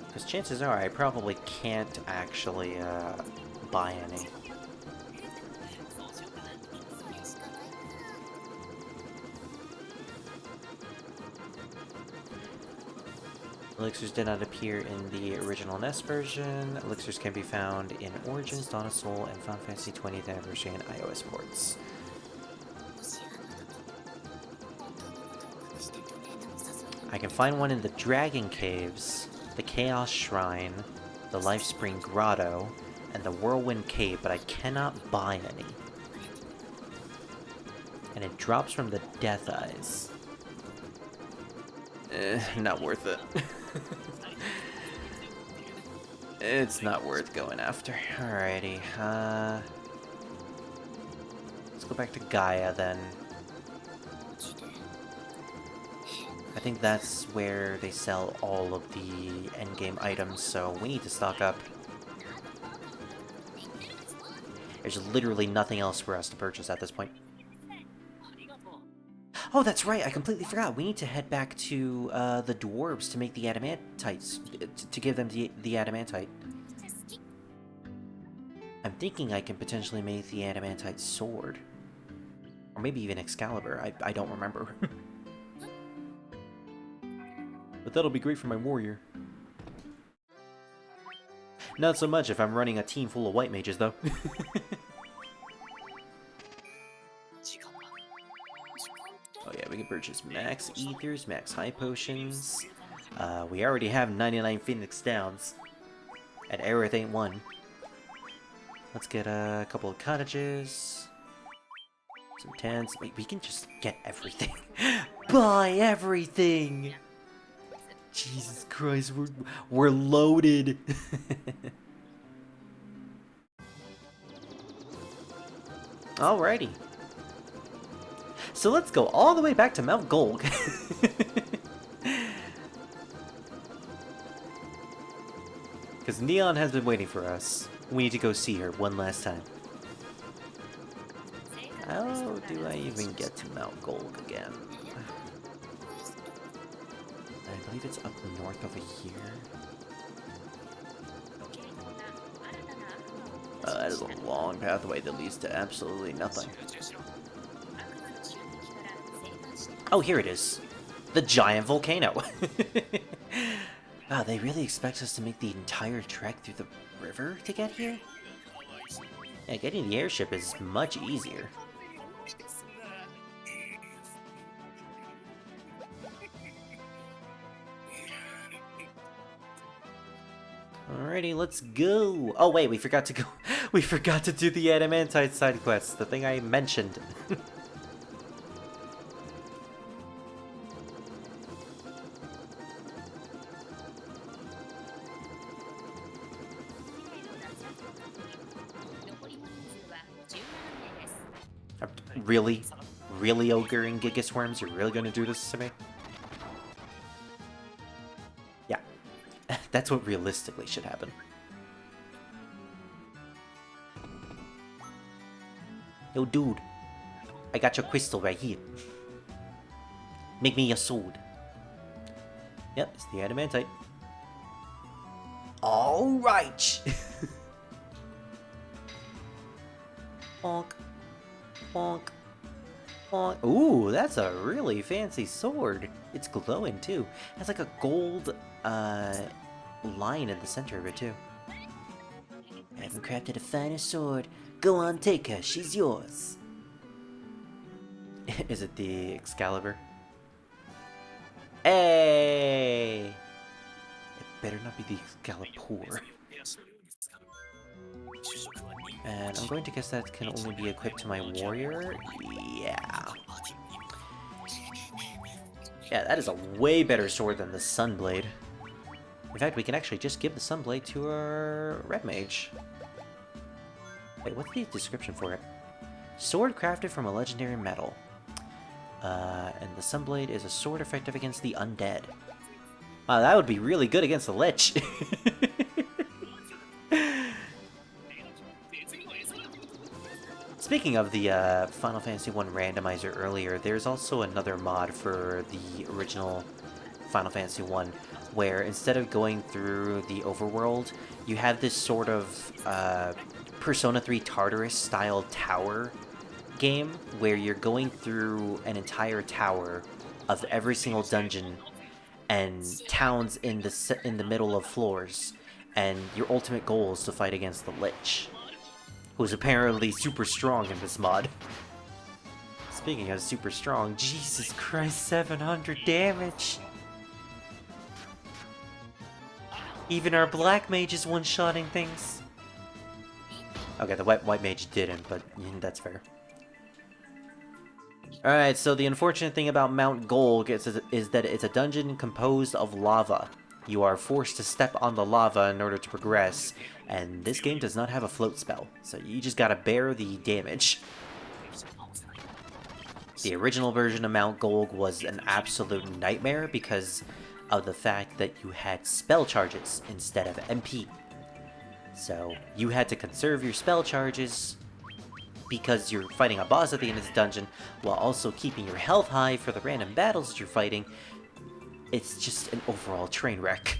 Because chances are I probably can't actually buy any. Elixirs did not appear in the original NES version. Elixirs can be found in Origins, Dawn of Soul, and Final Fantasy 20th Anniversary and iOS ports. I can find one in the Dragon Caves, the Chaos Shrine, the Lifespring Grotto, and the Whirlwind Cave, but I cannot buy any. And it drops from the Death Eyes. Not worth it. It's not worth going after. Alrighty, let's go back to Gaia then. I think that's where they sell all of the endgame items, so we need to stock up. There's literally nothing else for us to purchase at this point. Oh, that's right, I completely forgot. We need to head back to the dwarves to make the adamantites, to give them the adamantite. I'm thinking I can potentially make the adamantite sword. Or maybe even Excalibur, I don't remember. But that'll be great for my warrior. Not so much if I'm running a team full of white mages, though. Oh yeah, we can purchase max ethers, max high potions. We already have 99 Phoenix Downs. And Aerith ain't one. Let's get a couple of cottages. Some tents. Wait, we can just get everything. Buy everything! Jesus Christ, we're loaded. Alrighty. So let's go all the way back to Mount Golg. Because Neon has been waiting for us. We need to go see her one last time. How do I even get to Mount Golg again? I believe it's up north over here. That is a long pathway that leads to absolutely nothing. Oh, here it is. The giant volcano. Wow, they really expect us to make the entire trek through the river to get here? Yeah, getting the airship is much easier. Alrighty, let's go. Oh wait, we forgot to go. We forgot to do the adamantite side quest, the thing I mentioned. Really? Really, Ogre and Gigas Worms? You're really gonna do this to me? Yeah. That's what realistically should happen. Yo, dude. I got your crystal right here. Make me a sword. Yep, it's the adamantite. Alright! Bonk. Bonk. Bonk. Ooh, that's a really fancy sword. It's glowing too. It has like a gold line in the center of it too. and crafted a finer sword. Go on, take her. She's yours. Is it the Excalibur? Hey! It better not be the Excalibur. And I'm going to guess that can only be equipped to my warrior? Yeah. Yeah, that is a way better sword than the Sunblade. In fact, we can actually just give the Sunblade to our Red Mage. Wait, what's the description for it? Sword crafted from a legendary metal. And the Sunblade is a sword effective against the undead. Wow, that would be really good against the Lich. Speaking of the Final Fantasy 1 randomizer earlier, there's also another mod for the original Final Fantasy 1 where instead of going through the overworld, you have this sort of Persona 3 Tartarus style tower game where you're going through an entire tower of every single dungeon and towns in the middle of floors, and your ultimate goal is to fight against the Lich, who's apparently super strong in this mod. Speaking of super strong, Jesus Christ, 700 damage! Even our black mage is one-shotting things. Okay, the white mage didn't, but that's fair. Alright, so the unfortunate thing about Mount Golg is that it's a dungeon composed of lava. You are forced to step on the lava in order to progress, and this game does not have a float spell, so you just gotta bear the damage. The original version of Mount Golg was an absolute nightmare because of the fact that you had spell charges instead of MP. So you had to conserve your spell charges because you're fighting a boss at the end of the dungeon, while also keeping your health high for the random battles that you're fighting. It's just an overall train wreck.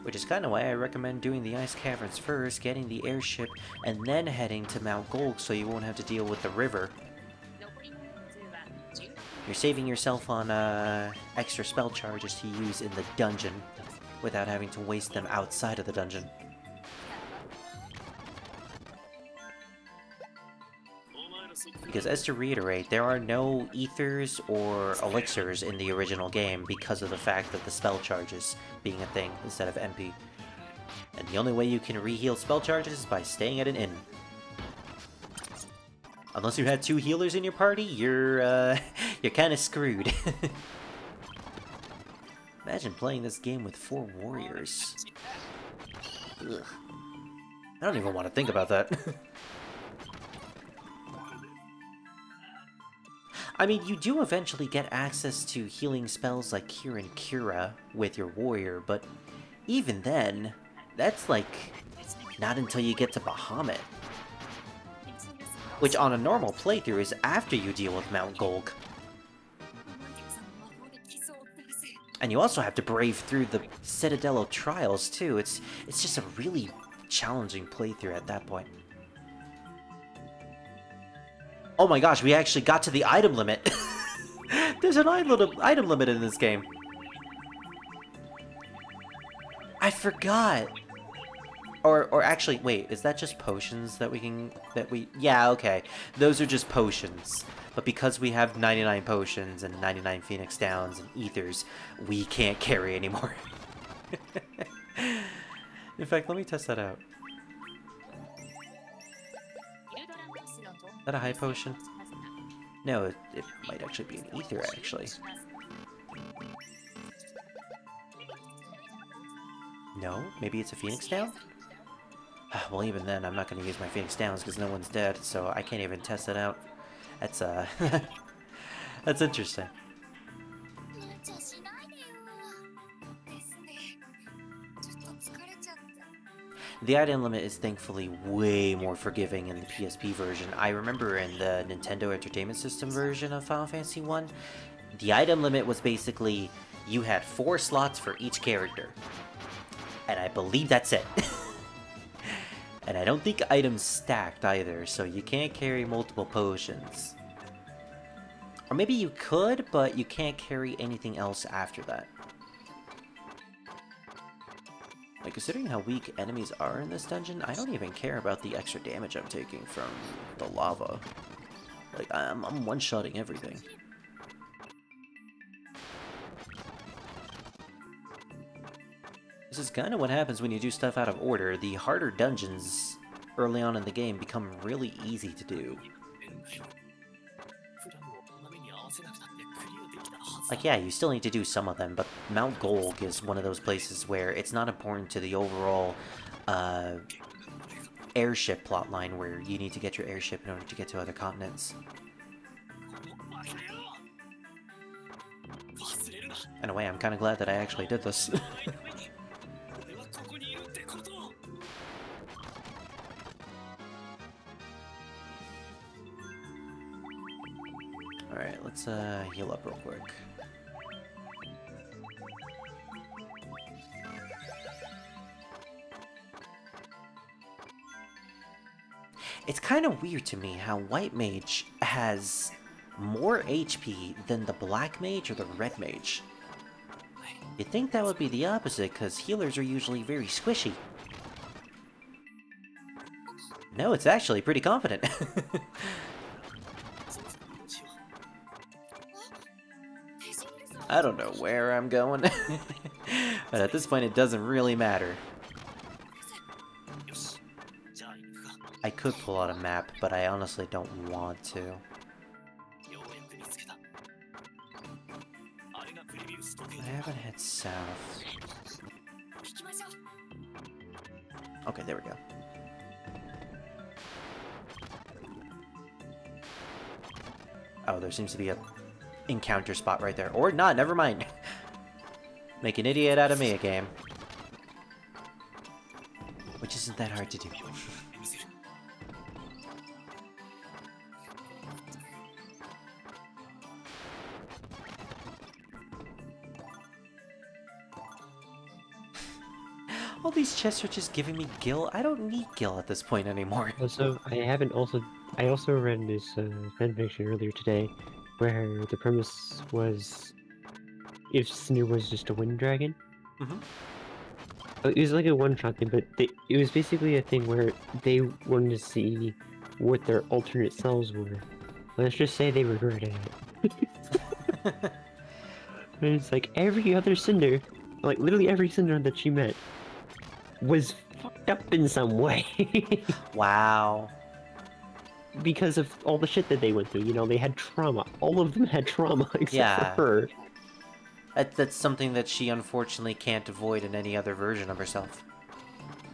Which is kind of why I recommend doing the ice caverns first, getting the airship, and then heading to Mount Golg so you won't have to deal with the river. You're saving yourself on extra spell charges to use in the dungeon, without having to waste them outside of the dungeon. Because, as to reiterate, there are no ethers or elixirs in the original game because of the fact that the spell charges being a thing instead of MP. And the only way you can re-heal spell charges is by staying at an inn. Unless you had 2 healers in your party, you're kind of screwed. Imagine playing this game with 4 warriors. Ugh. I don't even want to think about that. I mean, you do eventually get access to healing spells like Cure and Cura with your warrior, but even then, that's like not until you get to Bahamut. Which on a normal playthrough is after you deal with Mount Golg. And you also have to brave through the Citadello trials too. It's just a really challenging playthrough at that point. Oh my gosh, we actually got to the item limit. There's an item limit in this game. I forgot. Or actually, wait, is that just potions that yeah, okay. Those are just potions. But because we have 99 potions and 99 Phoenix Downs and Ethers, we can't carry anymore. In fact, let me test that out. Is that a high potion? No, it might actually be an ether, actually. No? Maybe it's a Phoenix Down? Well, even then, I'm not going to use my Phoenix Downs because no one's dead, so I can't even test it out. That's, that's interesting. The item limit is thankfully way more forgiving in the PSP version. I remember in the Nintendo Entertainment System version of Final Fantasy 1, the item limit was basically you had 4 slots for each character. And I believe that's it. And I don't think items stacked either, so you can't carry multiple potions. Or maybe you could, but you can't carry anything else after that. Like, considering how weak enemies are in this dungeon, I don't even care about the extra damage I'm taking from the lava. Like, I'm one-shotting everything. This is kind of what happens when you do stuff out of order. The harder dungeons early on in the game become really easy to do. Like, yeah, you still need to do some of them, but Mount Golg is one of those places where it's not important to the overall airship plotline where you need to get your airship in order to get to other continents. In a way, I'm kind of glad that I actually did this. Alright, let's heal up real quick. It's kind of weird to me how White Mage has more HP than the Black Mage or the Red Mage. You'd think that would be the opposite, because healers are usually very squishy. No, it's actually pretty confident. I don't know where I'm going, but at this point it doesn't really matter. I could pull out a map, but I honestly don't want to. I haven't head south. Okay, there we go. Oh, there seems to be a encounter spot right there. Or not, never mind. Make an idiot out of me, a game. Which isn't that hard to do. All these chests are just giving me gil. I don't need gil at this point anymore. Also, I also read this fanfiction earlier today, where the premise was if Cinder was just a wind dragon. Mm-hmm. It was like a one-shot thing, but it was basically a thing where they wanted to see what their alternate selves were. Let's just say they regretted it. And it's like every other Cinder, like literally every Cinder that she met, was fucked up in some way. Wow. Because of all the shit that they went through, you know, they had trauma. All of them had trauma except for her. That's something that she unfortunately can't avoid in any other version of herself.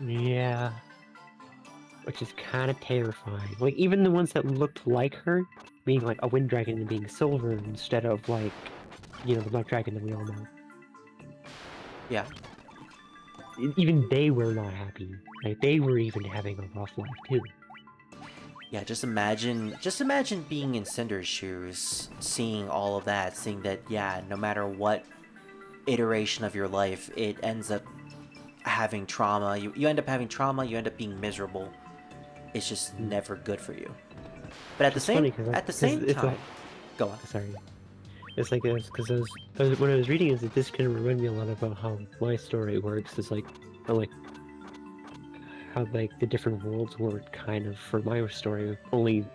Yeah. Which is kind of terrifying. Like, even the ones that looked like her, being like a wind dragon and being silver instead of like, you know, the black dragon that we all know. Yeah. Even they were not happy. Like, they were even having a rough life too. Yeah, just imagine being in Cinder's shoes, seeing all of that, seeing that, yeah, no matter what iteration of your life, it ends up having trauma. You end up having trauma, you end up being miserable. It's just never good for you. But at the same time, like, go on. Sorry. It's like, because when I was reading it, this kind of reminded me a lot about how my story works. It's like, how like the different worlds work kind of for my story. Only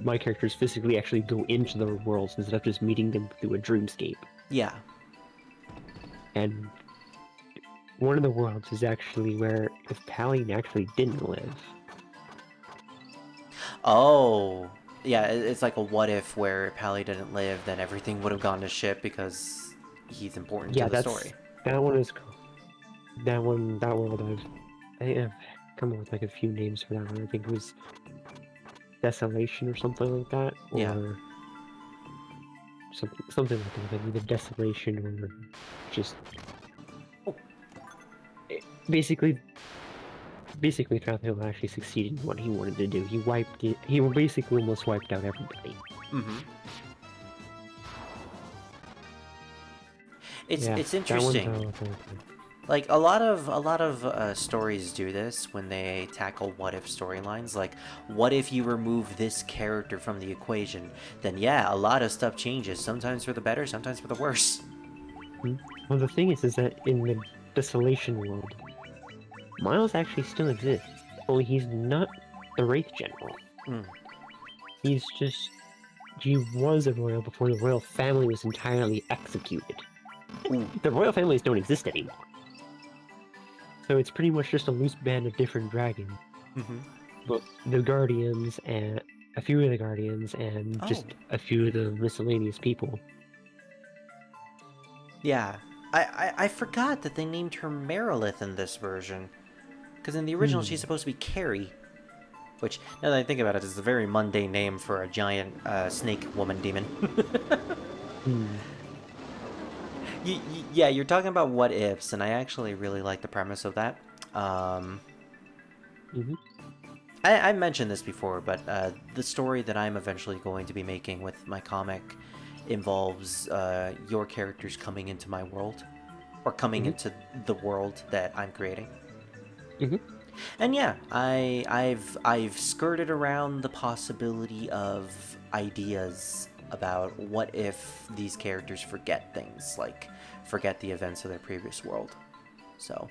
my characters physically actually go into the worlds instead of just meeting them through a dreamscape. Yeah. And one of the worlds is actually where if Pally actually didn't live. Oh. Yeah, it's like a what if where Pally didn't live, then everything would have gone to shit because he's important to the story. That one is cool. That world I have come up with like a few names for that one. I think it was Desolation or something like that. Or yeah. Something like that. Like either Desolation or just... Oh. Basically Trathil actually succeeded in what he wanted to do. He basically almost wiped out everybody. Mm-hmm. It's interesting. Like a lot of stories do this when they tackle what if storylines. Like, what if you remove this character from the equation? Then yeah, a lot of stuff changes. Sometimes for the better, sometimes for the worse. Well, the thing is that in the Desolation world, Miles actually still exists, only he's not the Wraith General. Mm. He's just... He was a royal before the royal family was entirely executed. The royal families don't exist anymore. So it's pretty much just a loose band of different dragons. Mm-hmm. But the Guardians and a few of the Guardians and just a few of the miscellaneous people. Yeah. I forgot that they named her Merilith in this version. Because in the original, she's supposed to be Carrie. Which, now that I think about it, is a very mundane name for a giant snake woman demon. Yeah, you're talking about what ifs, and I actually really like the premise of that. I mentioned this before, but the story that I'm eventually going to be making with my comic involves your characters coming into my world, or coming into the world that I'm creating. And yeah, I've skirted around the possibility of ideas about what if these characters forget things, like forget the events of their previous world. So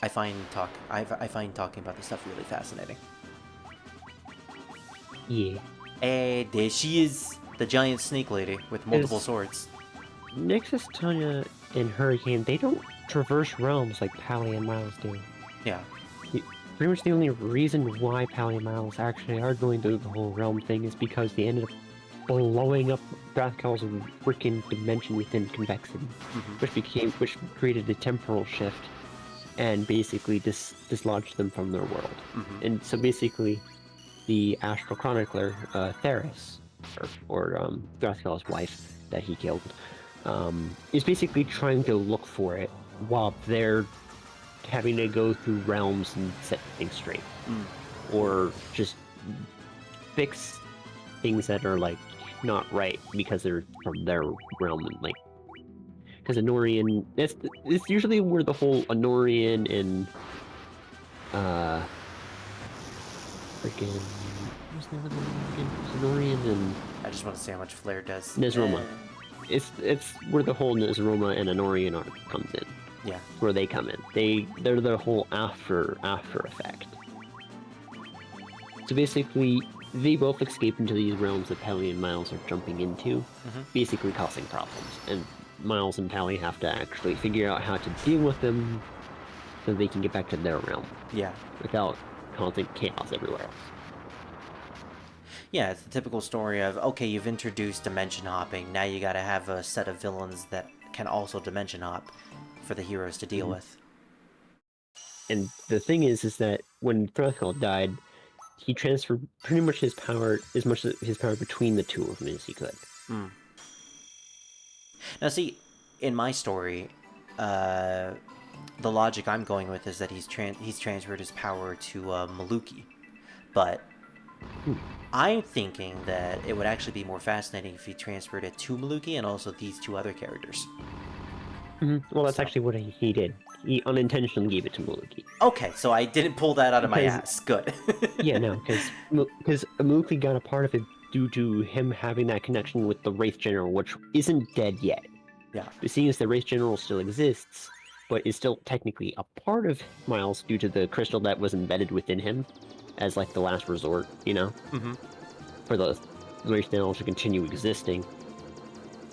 I find talking about this stuff really fascinating. Yeah. Hey, there she is, the giant snake lady with multiple swords. Nexus, Tanya, and Hurricane, they don't traverse realms like Pally and Miles do. Yeah. Pretty much the only reason why Pally and Miles actually are going through the whole realm thing is because they ended up blowing up Drathkal's freaking dimension within convexity, which created a temporal shift and basically dislodged them from their world. And so basically, the Astral Chronicler, Theris, or Drathkal's wife that he killed, is basically trying to look for it while they're having to go through realms and set things straight, or just fix things that are like not right because they're from their realm, and like because Honorian, it's usually where the whole Honorian and freaking what's the other one again? Honorian and I just want to see how much Flare does. Nezroma. It's where the whole Nezroma and Honorian arc comes in. Yeah. Where they come in. They're the whole after effect. So basically, they both escape into these realms that Pally and Miles are jumping into, basically causing problems. And Miles and Pally have to actually figure out how to deal with them so they can get back to their realm. Yeah. Without causing chaos everywhere else. Yeah, it's the typical story of, okay, you've introduced dimension hopping, now you gotta have a set of villains that can also dimension hop for the heroes to deal with. And the thing is that when Thrathkal died, he transferred pretty much his power, as much of his power between the two of them as he could. Now see, in my story, the logic I'm going with is that he's transferred his power to Maluki. But I'm thinking that it would actually be more fascinating if he transferred it to Maluki and also these two other characters. Well, that's actually what he did. He unintentionally gave it to Maluki. Okay, so I didn't pull that out of my ass. Good. Yeah, no, because Maluki got a part of it due to him having that connection with the Wraith General, which isn't dead yet. Yeah. But seeing as the Wraith General still exists, but is still technically a part of Miles due to the crystal that was embedded within him, as like the last resort, you know? For the Wraith General to continue existing,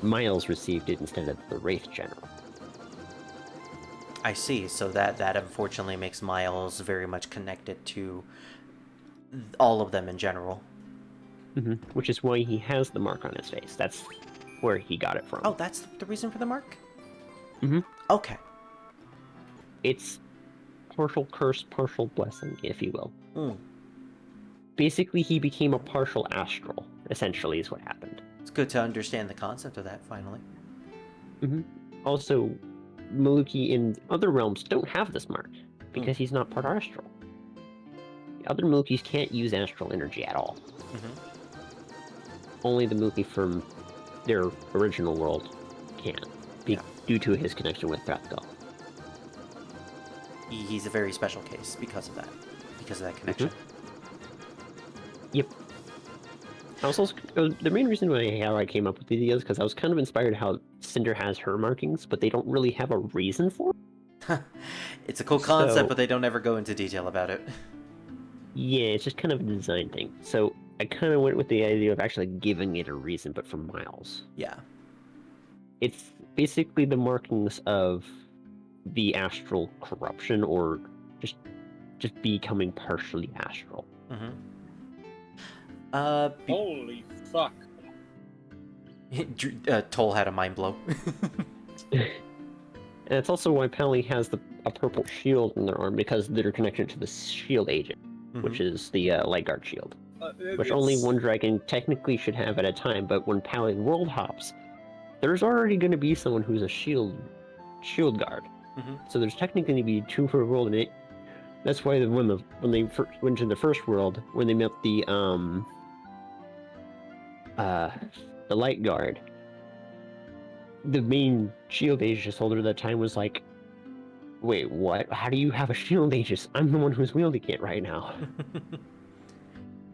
Miles received it instead of the Wraith General. I see, so that unfortunately makes Miles very much connected to all of them in general. Which is why he has the mark on his face. That's where he got it from. Oh, that's the reason for the mark? Okay. It's partial curse, partial blessing, if you will. Basically, he became a partial astral, essentially, is what happened. It's good to understand the concept of that, finally. Also, Maluki in other realms don't have this mark, because he's not part astral. The other Malukis can't use astral energy at all. Only the Maluki from their original world can, due to his connection with Thrathkal. He's a very special case because of that connection. Yep. The main reason why I came up with these ideas because I was kind of inspired how Cinder has her markings, but they don't really have a reason for it. It's a cool concept, So- but they don't ever go into detail about it. Yeah, it's just kind of a design thing. So I kind of went with the idea of actually giving it a reason, but for Miles. Yeah. It's basically the markings of the astral corruption, or just becoming partially astral. Mm-hmm. Holy fuck. Toll had a mind blow. And it's also why Pally has a purple shield in their arm, because they're connected to the shield agent, which is the light guard shield, which only one dragon technically should have at a time. But when Pally world hops, there's already going to be someone who's a shield guard. So there's technically going to be two per world, and that's why when they first went to the first world, when they met the light guard, the main shield aegis holder at that time was like, wait, what? How do you have a shield aegis? I'm the one who's wielding it right now.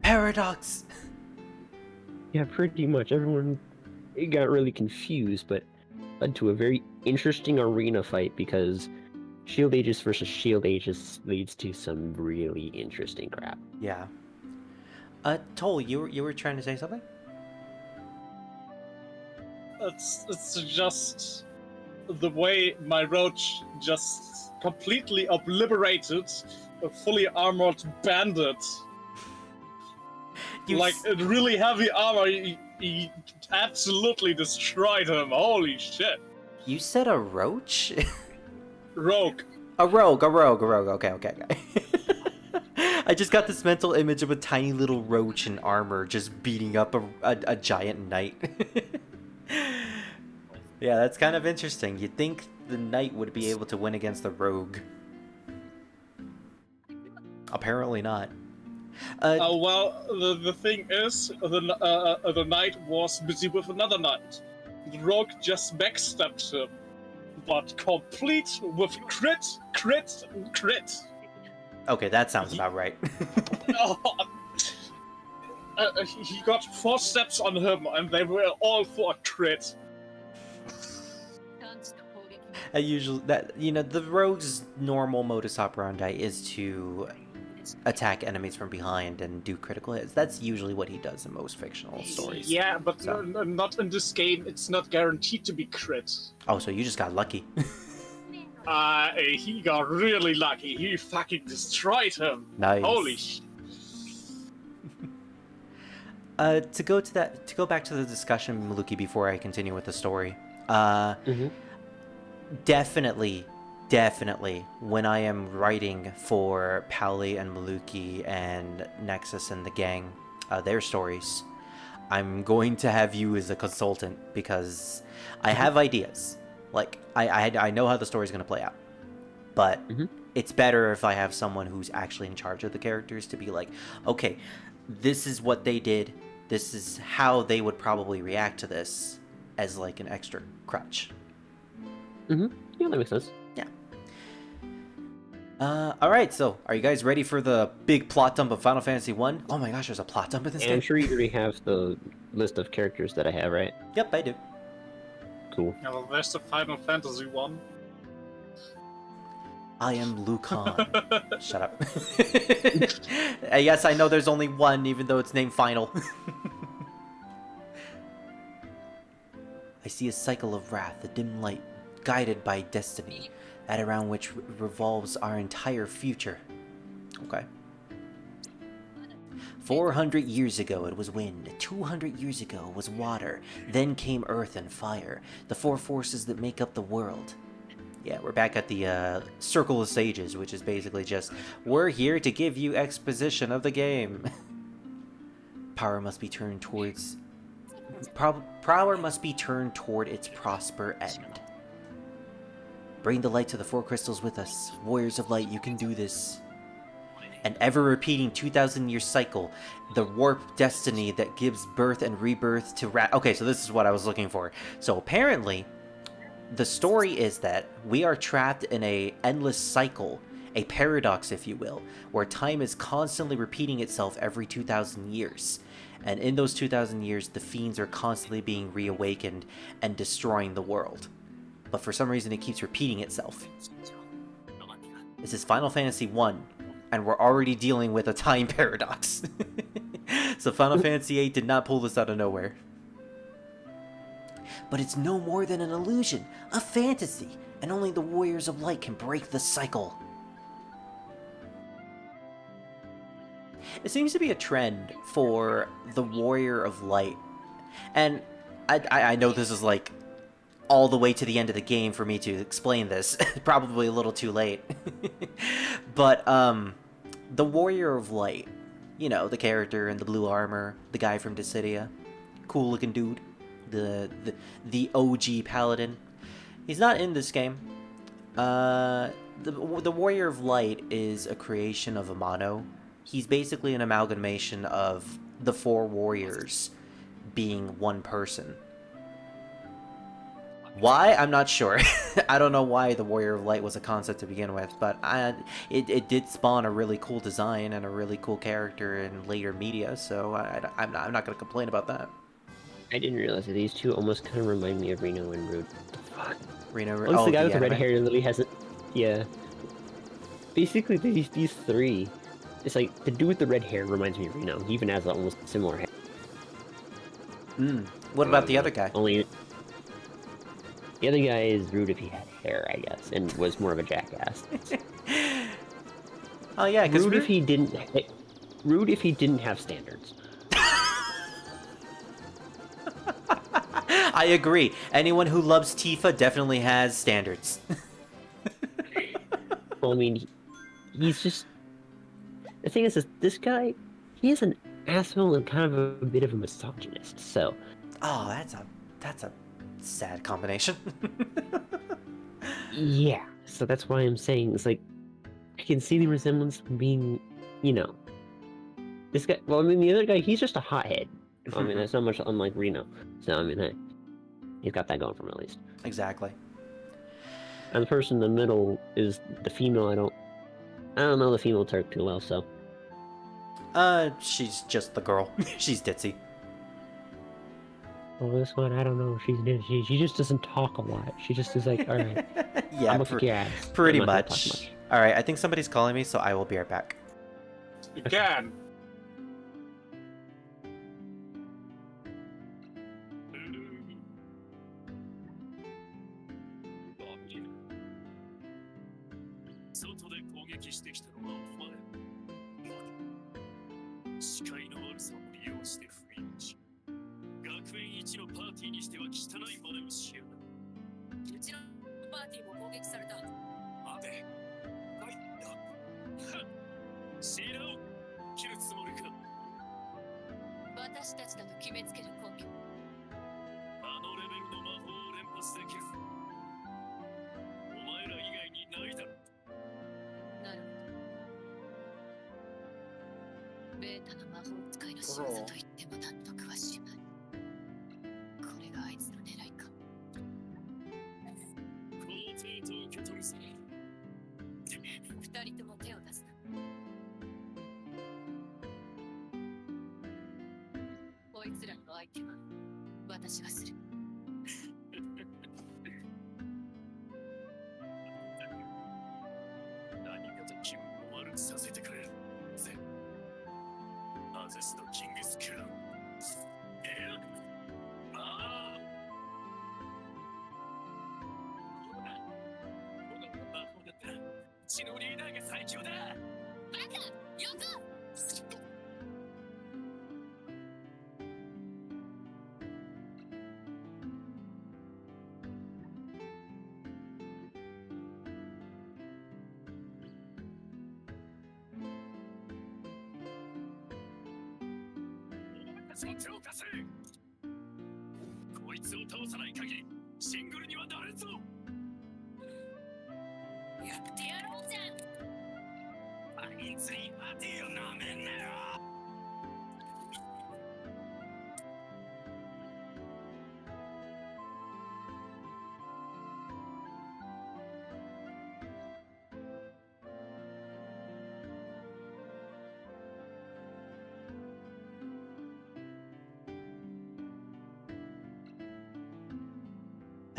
Paradox! Yeah, pretty much. Everyone got really confused, but led to a very interesting arena fight, because shield aegis versus shield aegis leads to some really interesting crap. Yeah. Toll, you were trying to say something? It's just the way my roach just completely obliterated a fully armored bandit. Like, really heavy armor, he absolutely destroyed him. Holy shit. You said a roach? Rogue. A rogue. Okay. I just got this mental image of a tiny little roach in armor just beating up a giant knight. Yeah, that's kind of interesting. You'd think the knight would be able to win against the rogue. Apparently not. Well, the thing is, the knight was busy with another knight. The rogue just backstabbed him, but complete with crit. Okay, that sounds about right. He got 4 steps on him, and they were all for crit. Usually, the rogue's normal modus operandi is to attack enemies from behind and do critical hits. That's usually what he does in most fictional stories. Yeah, but not in this game. It's not guaranteed to be crit. Oh, so you just got lucky. He got really lucky. He fucking destroyed him. Nice. Holy sh... To go back to the discussion, Maluki, before I continue with the story. Definitely, when I am writing for Pauli and Maluki and Nexus and the gang, their stories, I'm going to have you as a consultant, because I have ideas. Like, I know how the story's going to play out. But it's better if I have someone who's actually in charge of the characters to be like, okay, this is what they did. This is how they would probably react to this, as like an extra crutch. Yeah, that makes sense. Yeah. Alright, so are you guys ready for the big plot dump of Final Fantasy 1? Oh my gosh, there's a plot dump in this And game. I'm sure you already have the list of characters that I have, right? Yep, I do. Cool. Yeah, well, there's the Final Fantasy one. I am Lucan. Shut up. Yes, I know there's only one, even though it's named Final. I see a cycle of wrath, a dim light, guided by destiny, that around which revolves our entire future. Okay. 400 years ago it was wind, 200 years ago was water, then came earth and fire, the 4 forces that make up the world. Yeah, we're back at the Circle of Sages, which is basically just, we're here to give you exposition of the game. Power must be turned towards... Power must be turned toward its prosper end. Bring the light to the 4 crystals with us. Warriors of light, you can do this. An ever-repeating 2,000-year cycle. The warp destiny that gives birth and rebirth to Okay, so this is what I was looking for. So apparently, the story is that we are trapped in a endless cycle, a paradox, if you will, where time is constantly repeating itself every 2,000 years. And in those 2,000 years, the fiends are constantly being reawakened and destroying the world. But for some reason, it keeps repeating itself. This is Final Fantasy 1, and we're already dealing with a time paradox. So Final Fantasy VIII did not pull this out of nowhere. But it's no more than an illusion, a fantasy, and only the Warriors of Light can break the cycle. It seems to be a trend for the Warrior of Light. And I know this is like all the way to the end of the game for me to explain this. Probably a little too late. But the Warrior of Light, you know, the character in the blue armor, the guy from Dissidia, cool looking dude, the OG paladin. He's not in this game. The Warrior of Light is a creation of Amano. He's basically an amalgamation of the 4 warriors being one person. Why? I'm not sure. I don't know why the Warrior of Light was a concept to begin with, but it did spawn a really cool design and a really cool character in later media, so I'm not going to complain about that. I didn't realize that these two almost kind of remind me of Reno and Rude. Fuck. Reno, Once the guy with the red anime? hair literally hasn't... Yeah. Basically, these 3... It's like, the dude with the red hair reminds me of Reno. He even has almost similar hair. What about the other guy? Only... The other guy is Rude if he had hair, I guess, and was more of a jackass. Oh yeah, because Rude if he didn't... Rude if he didn't have standards. I agree. Anyone who loves Tifa definitely has standards. Well, I mean, he's just... The thing is, this guy, he is an asshole and kind of a bit of a misogynist, so... Oh, that's a sad combination. Yeah, so that's why I'm saying, it's like, I can see the resemblance being, you know... This guy, well, I mean, the other guy, he's just a hothead. I mean, that's not much unlike Reno. So, I mean, hey, he's got that going for him, at least. Exactly. And the person in the middle is the female. I don't know the female Turk too well, so. She's just the girl. She's ditzy. Well, this one, I don't know. She just doesn't talk a lot. She just is like, all right, Yeah, I'm gonna kick your ass. pretty I'm not gonna talk much. All right, I think somebody's calling me, so I will be right back. You can.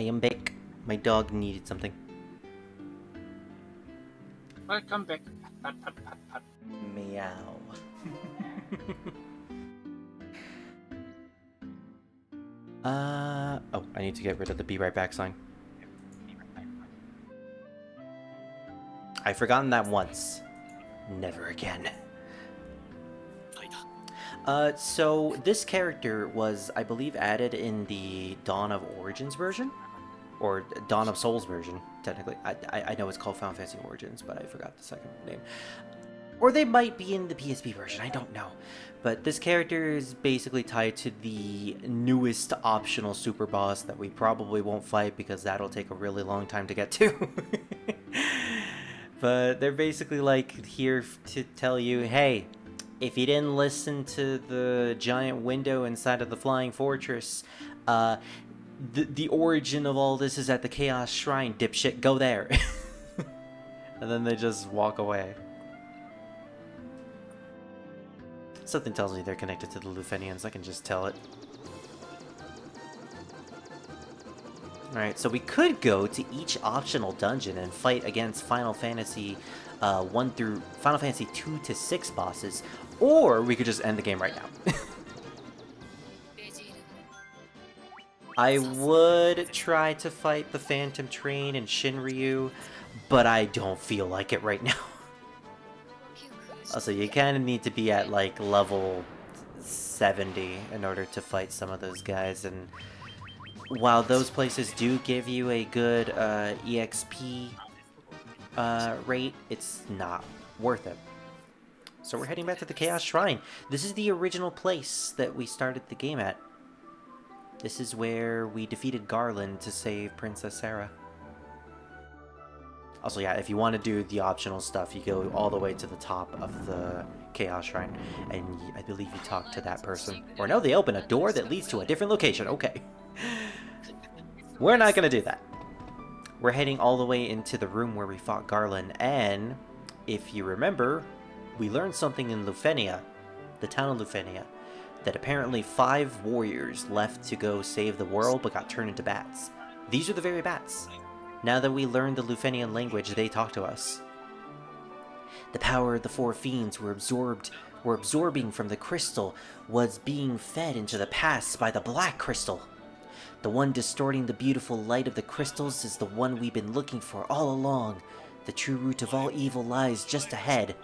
I am back. My dog needed something. I'll come back. Pat, pat, pat, pat. Meow. Oh, I need to get rid of the be right back sign. I've forgotten that once. Never again. So this character was, I believe, added in the Dawn of Origins version? Or Dawn of Souls version, technically. I know it's called Final Fantasy Origins, but I forgot the second name. Or they might be in the PSP version, I don't know. But this character is basically tied to the newest optional super boss that we probably won't fight because that'll take a really long time to get to. But they're basically like here to tell you, hey, if you didn't listen to the giant window inside of the Flying Fortress, the origin of all this is at the Chaos Shrine, dipshit, go there. And then they just walk away. Something tells me they're connected to the Lufenians, I can just tell it. Alright, so we could go to each optional dungeon and fight against Final Fantasy 1 through Final Fantasy 2 to 6 bosses, or we could just end the game right now. I would try to fight the Phantom Train and Shinryu, but I don't feel like it right now. Also, you kind of need to be at like level 70 in order to fight some of those guys, and while those places do give you a good EXP rate, it's not worth it. So we're heading back to the Chaos Shrine. This is the original place that we started the game at. This is where we defeated Garland to save Princess Sarah. Also, yeah, if you want to do the optional stuff, you go all the way to the top of the Chaos Shrine, and I believe you talk to that person. Or no, they open a door that leads to a different location. Okay. We're not going to do that. We're heading all the way into the room where we fought Garland, and if you remember, we learned something in Lufenia, the town of Lufenia, that apparently 5 warriors left to go save the world but got turned into bats. These are the very bats. Now that we learned the Lufenian language, they talk to us. The power of the 4 fiends were absorbing from the crystal was being fed into the past by the black crystal. The one distorting the beautiful light of the crystals is the one we've been looking for all along. The true root of all evil lies just ahead.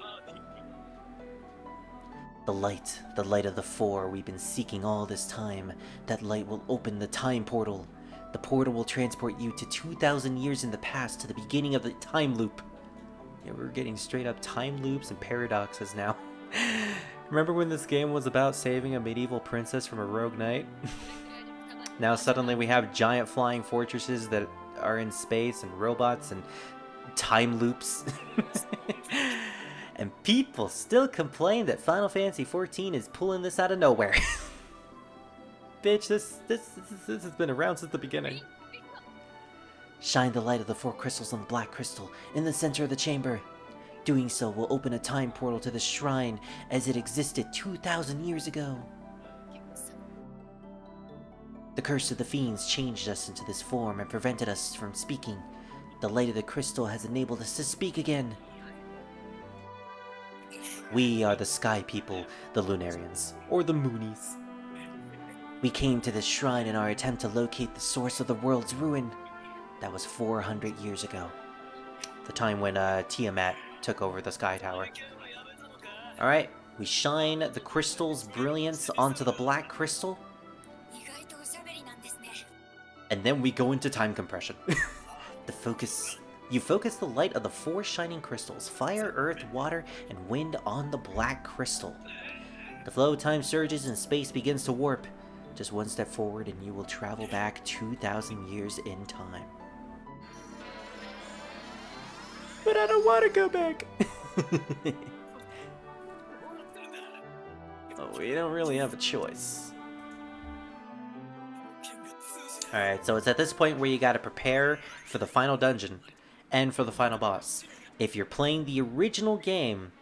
The light of the 4 we've been seeking all this time. That light will open the time portal. The portal will transport you to 2,000 years in the past to the beginning of the time loop. Yeah, we're getting straight up time loops and paradoxes now. Remember when this game was about saving a medieval princess from a rogue knight? Now suddenly we have giant flying fortresses that are in space and robots and time loops. And people still complain that Final Fantasy XIV is pulling this out of nowhere. Bitch, this has been around since the beginning. Shine the light of the 4 crystals on the black crystal in the center of the chamber. Doing so will open a time portal to the shrine as it existed 2,000 years ago. The curse of the fiends changed us into this form and prevented us from speaking. The light of the crystal has enabled us to speak again. We are the Sky People, the Lunarians, or the Moonies. We came to this shrine in our attempt to locate the source of the world's ruin. That was 400 years ago. The time when Tiamat took over the Sky Tower. Alright, we shine the crystal's brilliance onto the black crystal. And then we go into time compression. You focus the light of the 4 shining crystals, fire, earth, water, and wind on the black crystal. The flow of time surges and space begins to warp. Just one step forward and you will travel back 2,000 years in time. But I don't want to go back! Oh, we don't really have a choice. Alright, so it's at this point where you gotta prepare for the final dungeon and for the final boss. If you're playing the original game,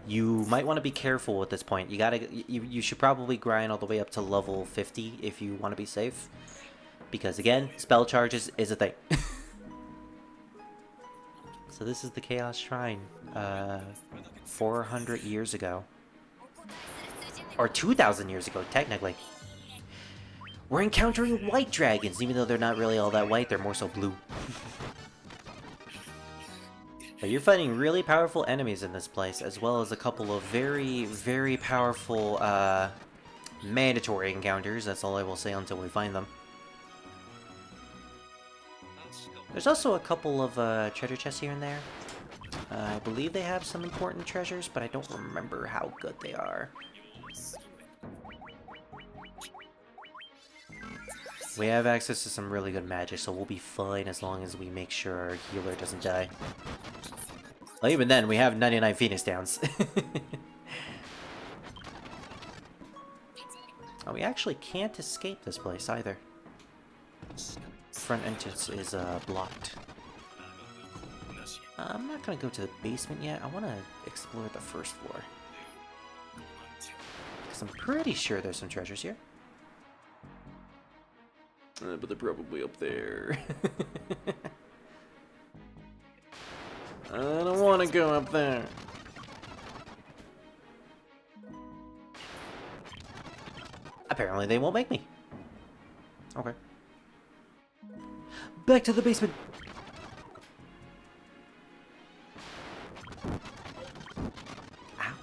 you might want to be careful at this point. You should probably grind all the way up to level 50 if you want to be safe. Because again, spell charges is a thing. So this is the Chaos Shrine, 400 years ago. Or 2,000 years ago, technically. We're encountering white dragons, even though they're not really all that white, they're more so blue. But you're fighting really powerful enemies in this place, as well as a couple of very, very powerful, mandatory encounters. That's all I will say until we find them. There's also a couple of, treasure chests here and there. I believe they have some important treasures, but I don't remember how good they are. We have access to some really good magic, so we'll be fine as long as we make sure our healer doesn't die. Well, even then, we have 99 Phoenix Downs. Oh, we actually can't escape this place either. Front entrance is blocked. I'm not gonna go to the basement yet. I want to explore the first floor. Because I'm pretty sure there's some treasures here. But they're probably up there. I don't want to go up there. Apparently they won't make me. Okay. Back to the basement. Ow.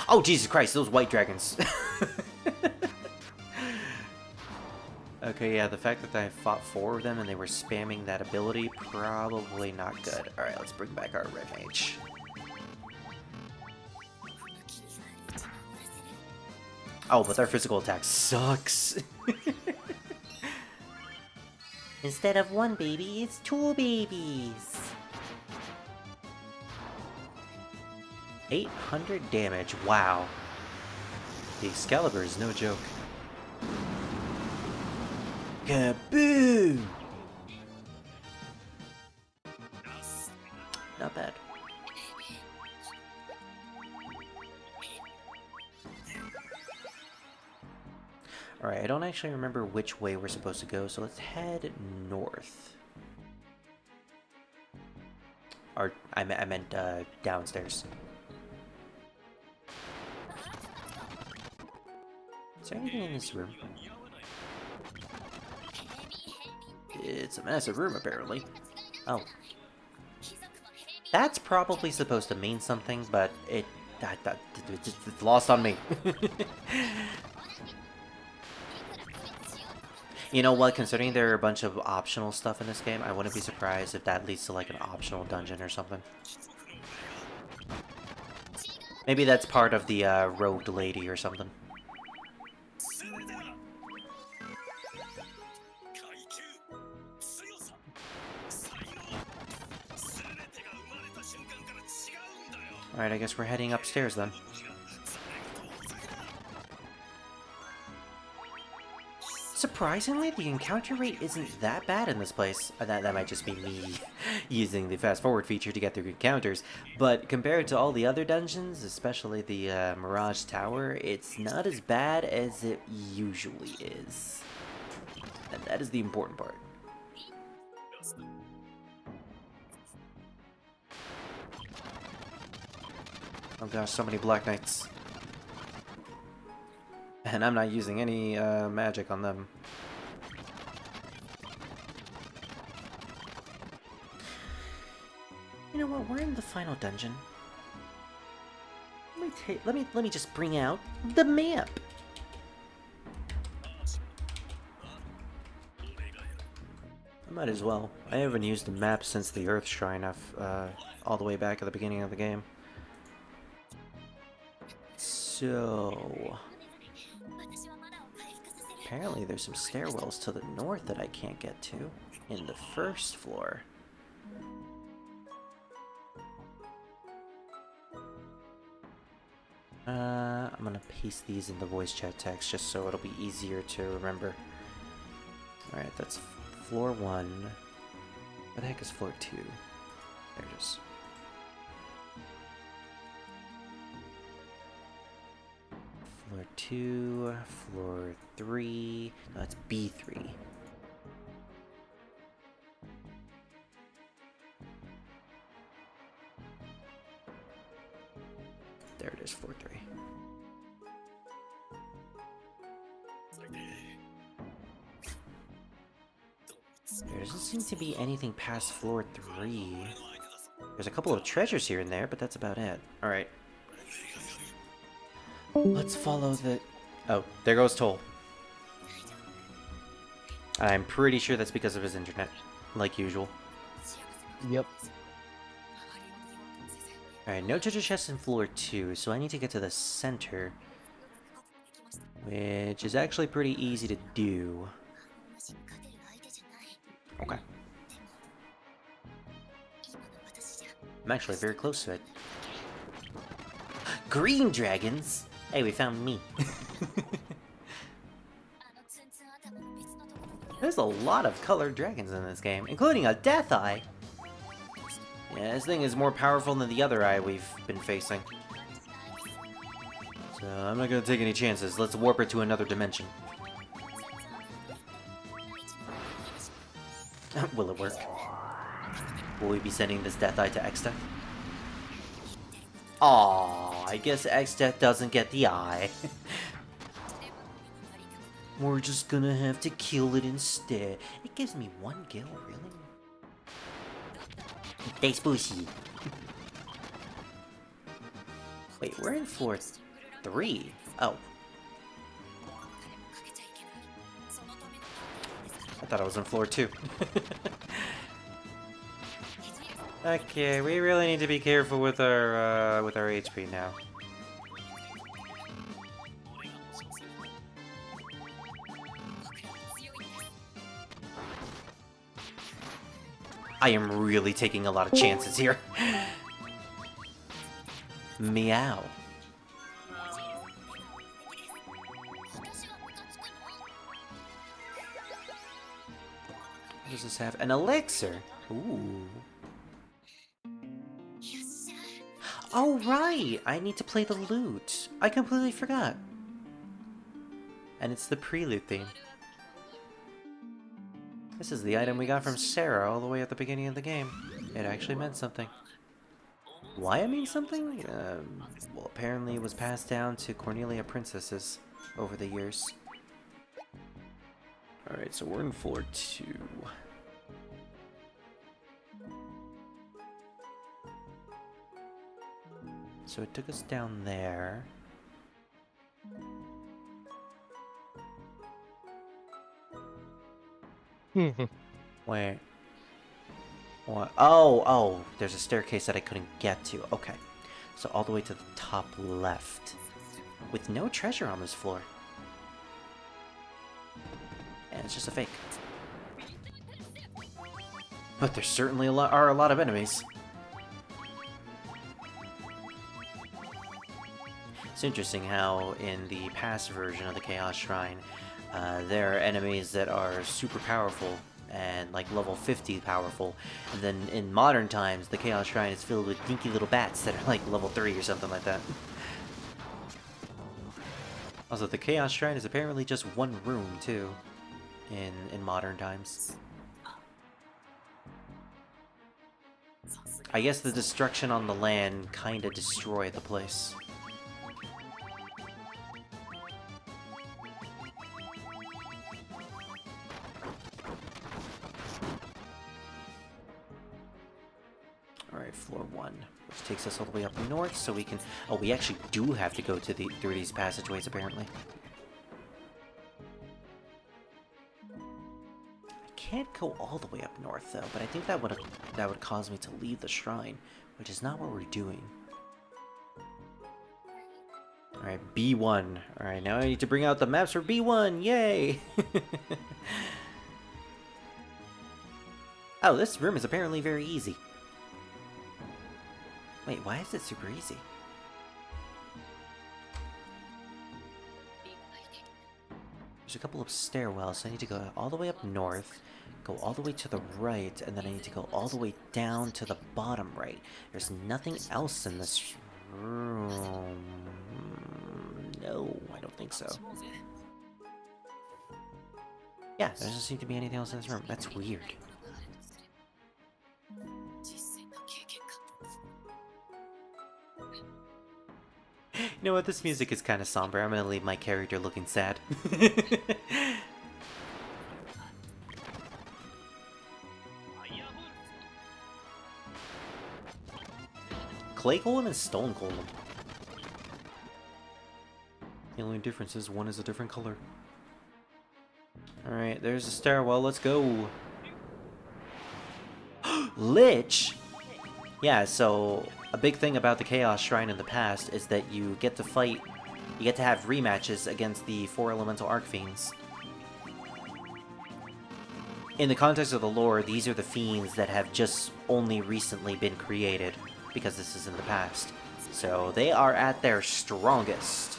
Oh, Jesus Christ, those white dragons. Okay, yeah, the fact that I fought 4 of them and they were spamming that ability, probably not good. Alright, let's bring back our red mage. Oh, but their physical attack sucks. Instead of 1 baby, it's 2 babies. 800 damage, wow. The Excalibur is no joke. Kaboom! Not bad. Alright, I don't actually remember which way we're supposed to go, so let's head north. Or, I meant downstairs. Is there anything in this room? It's a massive room, apparently. Oh. That's probably supposed to mean something, but it's lost on me. You know what, considering there are a bunch of optional stuff in this game, I wouldn't be surprised if that leads to like an optional dungeon or something. Maybe that's part of the rogued lady or something. Alright, I guess we're heading upstairs then. Surprisingly, the encounter rate isn't that bad in this place. That might just be me using the fast forward feature to get through encounters, but compared to all the other dungeons, especially the Mirage Tower, it's not as bad as it usually is. And that is the important part. Oh gosh, so many Black Knights. And I'm not using any magic on them. You know what? We're in the final dungeon. Let me just bring out the map. I might as well. I haven't used the map since the Earth Shrine, all the way back at the beginning of the game. So apparently there's some stairwells to the north that I can't get to in the first floor. I'm gonna paste these in the voice chat text just so it'll be easier to remember. Alright, that's floor 1. Where the heck is floor 2? There it is. Floor 2, floor 3, no, that's B3. There doesn't seem to be anything past floor 3. There's a couple of treasures here and there, but that's about it. Alright. Let's follow the... Oh, there goes Toll. I'm pretty sure that's because of his internet, like usual. Yep. Alright, no treasure chest in floor 2, so I need to get to the center. Which is actually pretty easy to do. Okay. I'm actually very close to it. Green dragons! Hey, we found me. There's a lot of colored dragons in this game, including a death eye! Yeah, this thing is more powerful than the other eye we've been facing. So I'm not gonna take any chances. Let's warp her to another dimension. Will it work? Will we be sending this death eye to X-Death? Aww, I guess X-Death doesn't get the eye. We're just gonna have to kill it instead. It gives me 1 gil, really? Thanks, Bushy. Wait, we're in floor 3. Oh. I thought I was in floor 2. Okay, we really need to be careful with our HP now. I am really taking a lot of chances here. Meow. What does this have? An elixir. Ooh. Oh, right! I need to play the lute. I completely forgot. And it's the prelude theme. This is the item we got from Sarah all the way at the beginning of the game. It actually meant something. Why it means something? Well, apparently it was passed down to Cornelia princesses over the years. Alright, so we're in floor 2. So it took us down there. Wait. What? Oh, there's a staircase that I couldn't get to. Okay. So all the way to the top left. With no treasure on this floor. And it's just a fake. But there certainly are a lot of enemies. It's interesting how in the past version of the Chaos Shrine, there are enemies that are super powerful and like level 50 powerful, and then in modern times the Chaos Shrine is filled with dinky little bats that are like level 3 or something like that. Also, the Chaos Shrine is apparently just one room too in modern times. I guess the destruction on the land kinda destroyed the place. Alright, floor 1, which takes us all the way up north, so we can... Oh, we actually do have to go to through these passageways, apparently. I can't go all the way up north, though, but I think that would cause me to leave the shrine, which is not what we're doing. Alright, B1. Alright, now I need to bring out the maps for B1! Yay! Oh, this room is apparently very easy. Wait, why is it super easy? There's a couple of stairwells, so I need to go all the way up north, go all the way to the right, and then I need to go all the way down to the bottom right. There's nothing else in this room. No, I don't think so. Yeah, there doesn't seem to be anything else in this room. That's weird. You know what, this music is kind of somber. I'm gonna leave my character looking sad. Clay Golem and Stone Golem. The only difference is one is a different color. Alright, there's the stairwell. Let's go. Lich? Yeah, so a big thing about the Chaos Shrine in the past is that you get to fight, you get to have rematches against the 4 elemental Archfiends. In the context of the lore, these are the fiends that have just only recently been created, because this is in the past. So they are at their strongest.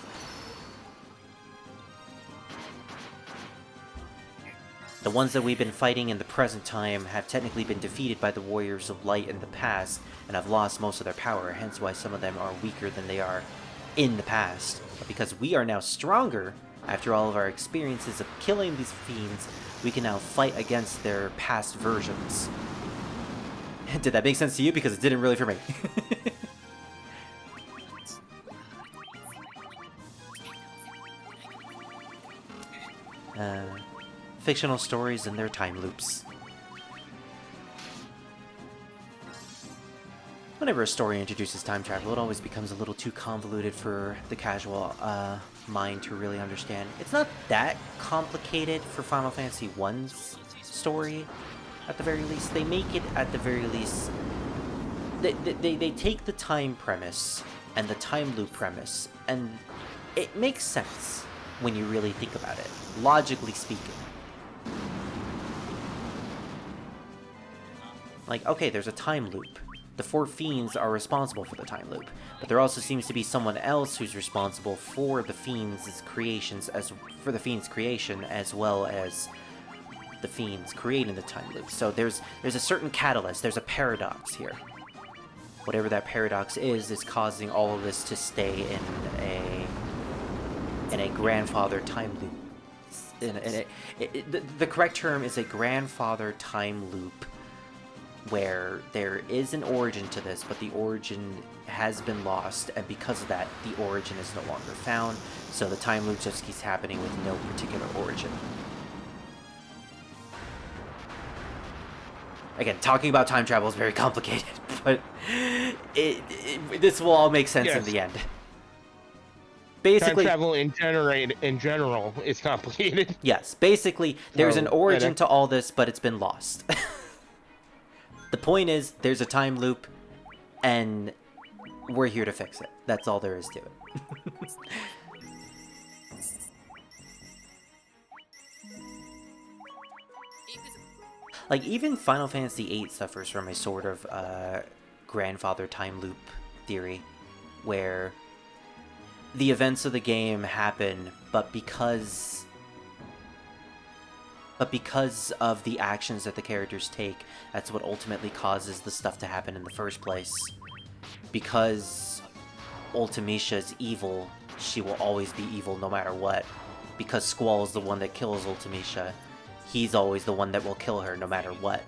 The ones that we've been fighting in the present time have technically been defeated by the Warriors of Light in the past, and have lost most of their power, hence why some of them are weaker than they are in the past. But because we are now stronger, after all of our experiences of killing these fiends, we can now fight against their past versions. Did that make sense to you? Because it didn't really for me. Fictional stories and their time loops. Whenever a story introduces time travel, it always becomes a little too convoluted for the casual mind to really understand. It's not that complicated for Final Fantasy I's story, at the very least. They make it, at the very least... They take the time premise and the time loop premise, and it makes sense when you really think about it, logically speaking. Like, okay, there's a time loop. The 4 fiends are responsible for the time loop, but there also seems to be someone else who's responsible for the fiends' creations, as well as the fiends creating the time loop. So there's a certain catalyst, there's a paradox here. Whatever that paradox is causing all of this to stay in a grandfather time loop. The correct term is a grandfather time loop, where there is an origin to this, but the origin has been lost, and because of that, the origin is no longer found, so the time loop just keeps happening with no particular origin. Again, talking about time travel is very complicated, but this will all make sense in the end. Basically, time travel in general is complicated. Yes, basically, there's an origin to all this, but it's been lost. The point is, there's a time loop, and we're here to fix it. That's all there is to it. Like, even Final Fantasy VIII suffers from a sort of grandfather time loop theory, where the events of the game happen, but because of the actions that the characters take, that's what ultimately causes the stuff to happen in the first place. Because Ultimecia is evil, she will always be evil no matter what. Because Squall is the one that kills Ultimecia, he's always the one that will kill her no matter what.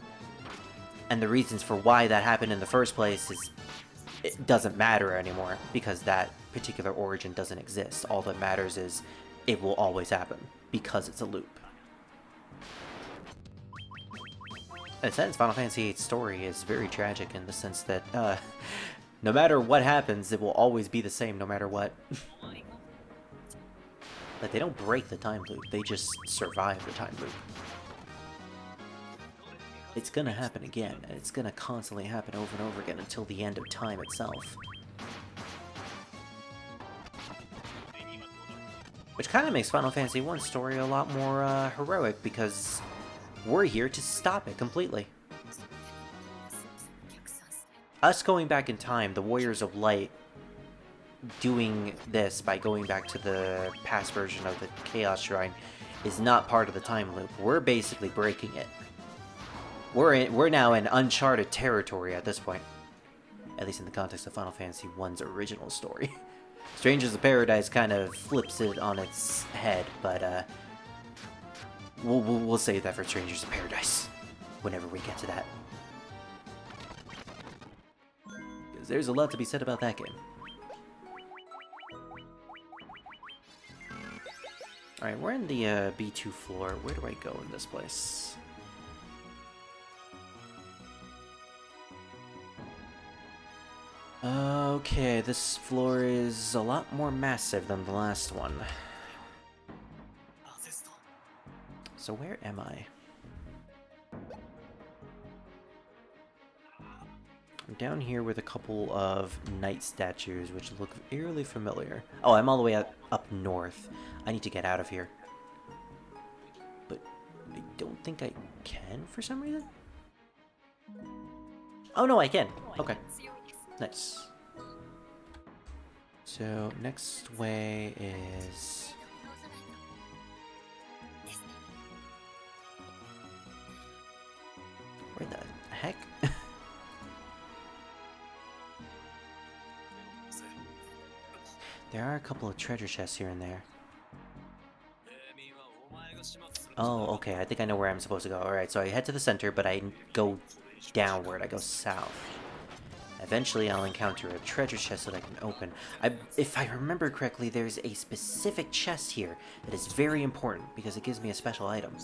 And the reasons for why that happened in the first place is... it doesn't matter anymore, because that particular origin doesn't exist. All that matters is it will always happen, because it's a loop. In a sense, Final Fantasy VIII's story is very tragic in the sense that, no matter what happens, it will always be the same no matter what. Like, they don't break the time loop, they just survive the time loop. It's gonna happen again, and it's gonna constantly happen over and over again until the end of time itself. Which kind of makes Final Fantasy I's story a lot more heroic, because we're here to stop it completely. Us going back in time, the Warriors of Light, doing this by going back to the past version of the Chaos Shrine, is not part of the time loop. We're basically breaking it. We're now in uncharted territory at this point. At least in the context of Final Fantasy I's original story. Strangers of Paradise kind of flips it on its head, but we'll save that for Strangers of Paradise whenever we get to that. Because there's a lot to be said about that game. Alright, we're in the B2 floor. Where do I go in this place? Okay, this floor is a lot more massive than the last one. So where am I? I'm down here with a couple of knight statues, which look eerily familiar. Oh, I'm all the way up north. I need to get out of here. But I don't think I can for some reason. Oh no, I can. Okay. Nice. So, next way is... Where the heck? There are a couple of treasure chests here and there. Oh, okay, I think I know where I'm supposed to go. Alright, so I head to the center, but I go downward. I go south. Eventually, I'll encounter a treasure chest that I can open. If I remember correctly, there's a specific chest here that is very important because it gives me a special item.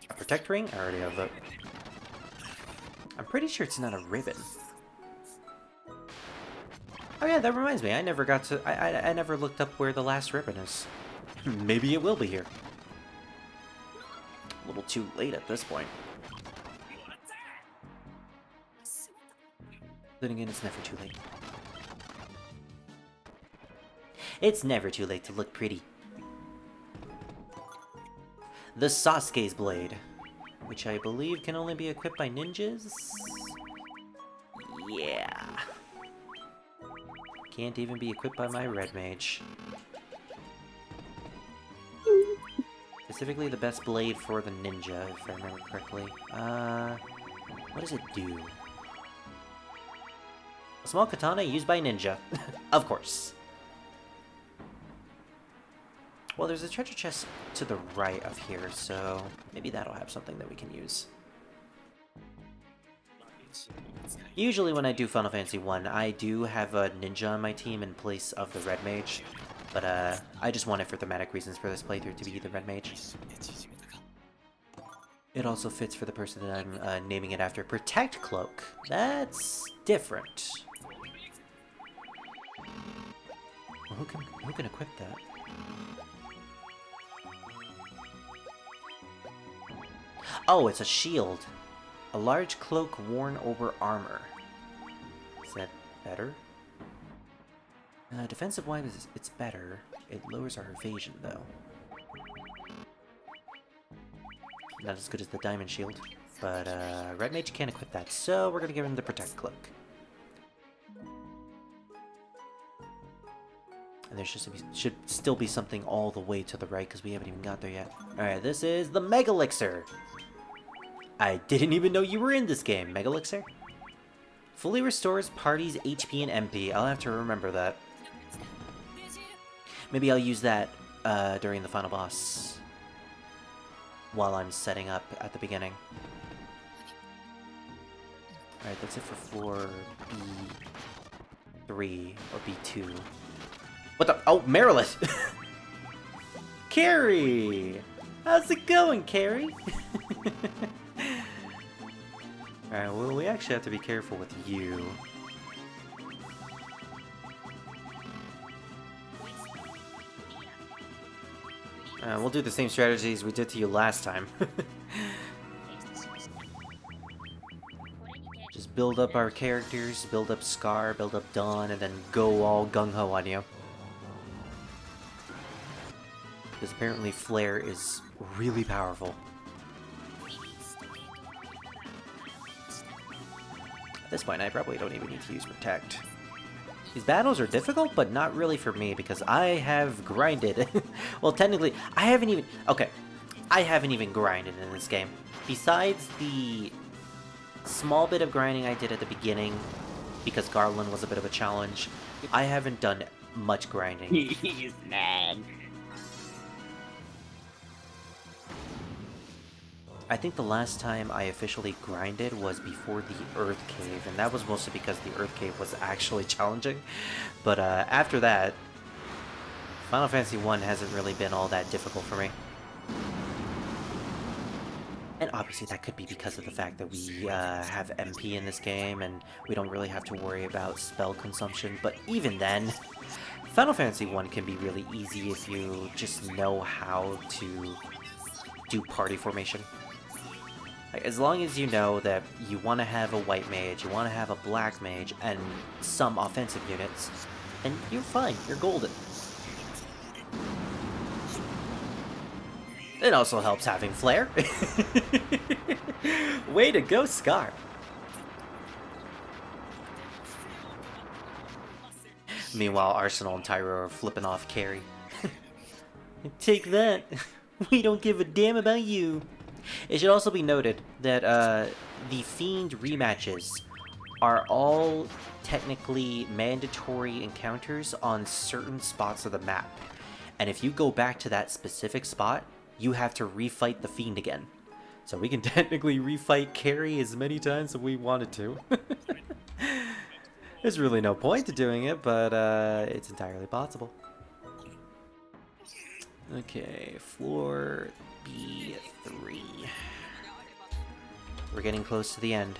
A protect ring? I already have that. I'm pretty sure it's not a ribbon. Oh yeah, that reminds me. I never got to... I never looked up where the last ribbon is. Maybe it will be here. A little too late at this point. Then again, it's never too late. It's never too late to look pretty. The Sasuke's blade, which I believe can only be equipped by ninjas? Yeah. Can't even be equipped by my red mage. Specifically the best blade for the ninja, if I remember correctly. What does it do? A small katana used by ninja. Of course. Well, there's a treasure chest to the right of here, so maybe that'll have something that we can use. Usually when I do Final Fantasy 1, I do have a ninja on my team in place of the red mage, but I just want it for thematic reasons for this playthrough to be the red mage. It also fits for the person that I'm naming it after. Protect Cloak. That's different. Well, who can equip that? Oh, it's a shield. A large cloak worn over armor. Is that better? Defensive-wise, it's better. It lowers our evasion, though. Not as good as the diamond shield. But, Red Mage can't equip that, so we're gonna give him the Protect Cloak. And there should still be something all the way to the right, because we haven't even got there yet. Alright, this is the Mega Elixir! I didn't even know you were in this game, Mega Elixir. Fully restores party's HP and MP. I'll have to remember that. Maybe I'll use that during the final boss. While I'm setting up at the beginning. Alright, that's it for floor B3 or B2. What the? Oh, Marilith! Carrie! How's it going, Carrie? Alright, well, we actually have to be careful with you. We'll do the same strategies we did to you last time. Just build up our characters, build up Scar, build up Dawn, and then go all gung-ho on you. Because apparently Flare is really powerful. At this point, I probably don't even need to use Protect. These battles are difficult, but not really for me, because I have grinded. Well, technically, I haven't even... Okay, I haven't even grinded in this game. Besides the small bit of grinding I did at the beginning, because Garland was a bit of a challenge, I haven't done much grinding. He's mad. I think the last time I officially grinded was before the Earth Cave, and that was mostly because the Earth Cave was actually challenging. But after that, Final Fantasy 1 hasn't really been all that difficult for me. And obviously that could be because of the fact that we have MP in this game and we don't really have to worry about spell consumption, but even then, Final Fantasy 1 can be really easy if you just know how to do party formation. Like, as long as you know that you want to have a white mage, you want to have a black mage, and some offensive units, and you're fine, you're golden. It also helps having flair. Way to go, Scar! Meanwhile, Arsenal and Tyro are flipping off Carrie. Take that! We don't give a damn about you! It should also be noted that the Fiend rematches are all technically mandatory encounters on certain spots of the map. And if you go back to that specific spot, you have to refight the Fiend again. So we can technically refight Carrie as many times as we wanted to. There's really no point to doing it, but it's entirely possible. Okay, floor B3. We're getting close to the end.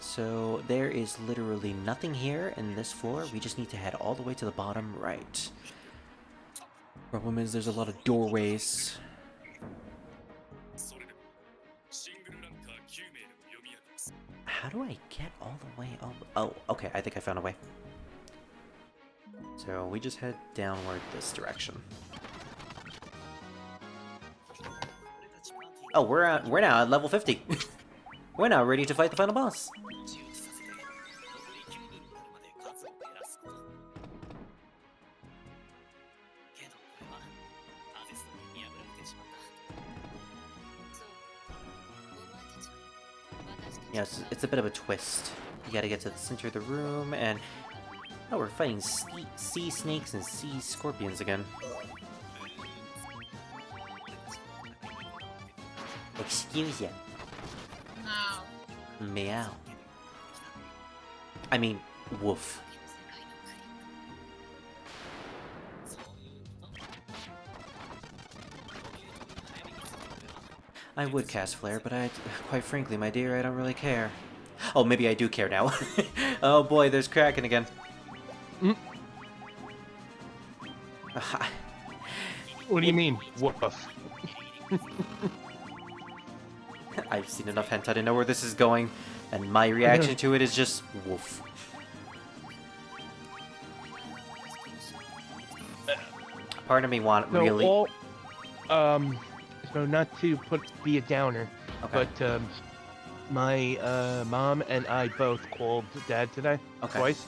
So there is literally nothing here in this floor. We just need to head all the way to the bottom right. Problem is there's a lot of doorways. How do I get all the way up? Oh, okay, I think I found a way. So we just head downward this direction. Oh, we're now at level 50. We're now ready to fight the final boss. Yeah, it's a bit of a twist. You gotta get to the center of the room, and oh, we're fighting sea snakes and sea scorpions again. Excuse ya. Meow. I mean, woof. I would cast Flare, but quite frankly, my dear, I don't really care. Oh, maybe I do care now. Oh boy, there's Kraken again. What do you mean, woof? I've seen enough hentai to know where this is going, and my reaction to it is just woof. Part of me really. So not to be a downer, Okay. but my mom and I both called Dad today twice.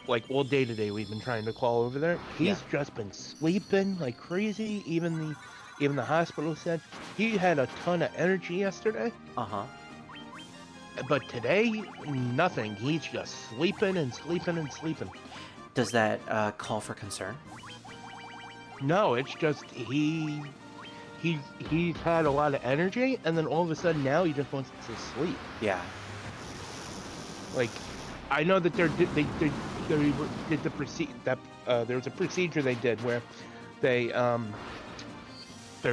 Like all day today, we've been trying to call over there. He's just been sleeping like crazy. Even the hospital said he had a ton of energy yesterday. But today, nothing. He's just sleeping and sleeping and sleeping. Does that call for concern? No, it's just he's had a lot of energy, and then all of a sudden now he just wants to sleep. Yeah. Like, I know that they did the there was a procedure they did where they're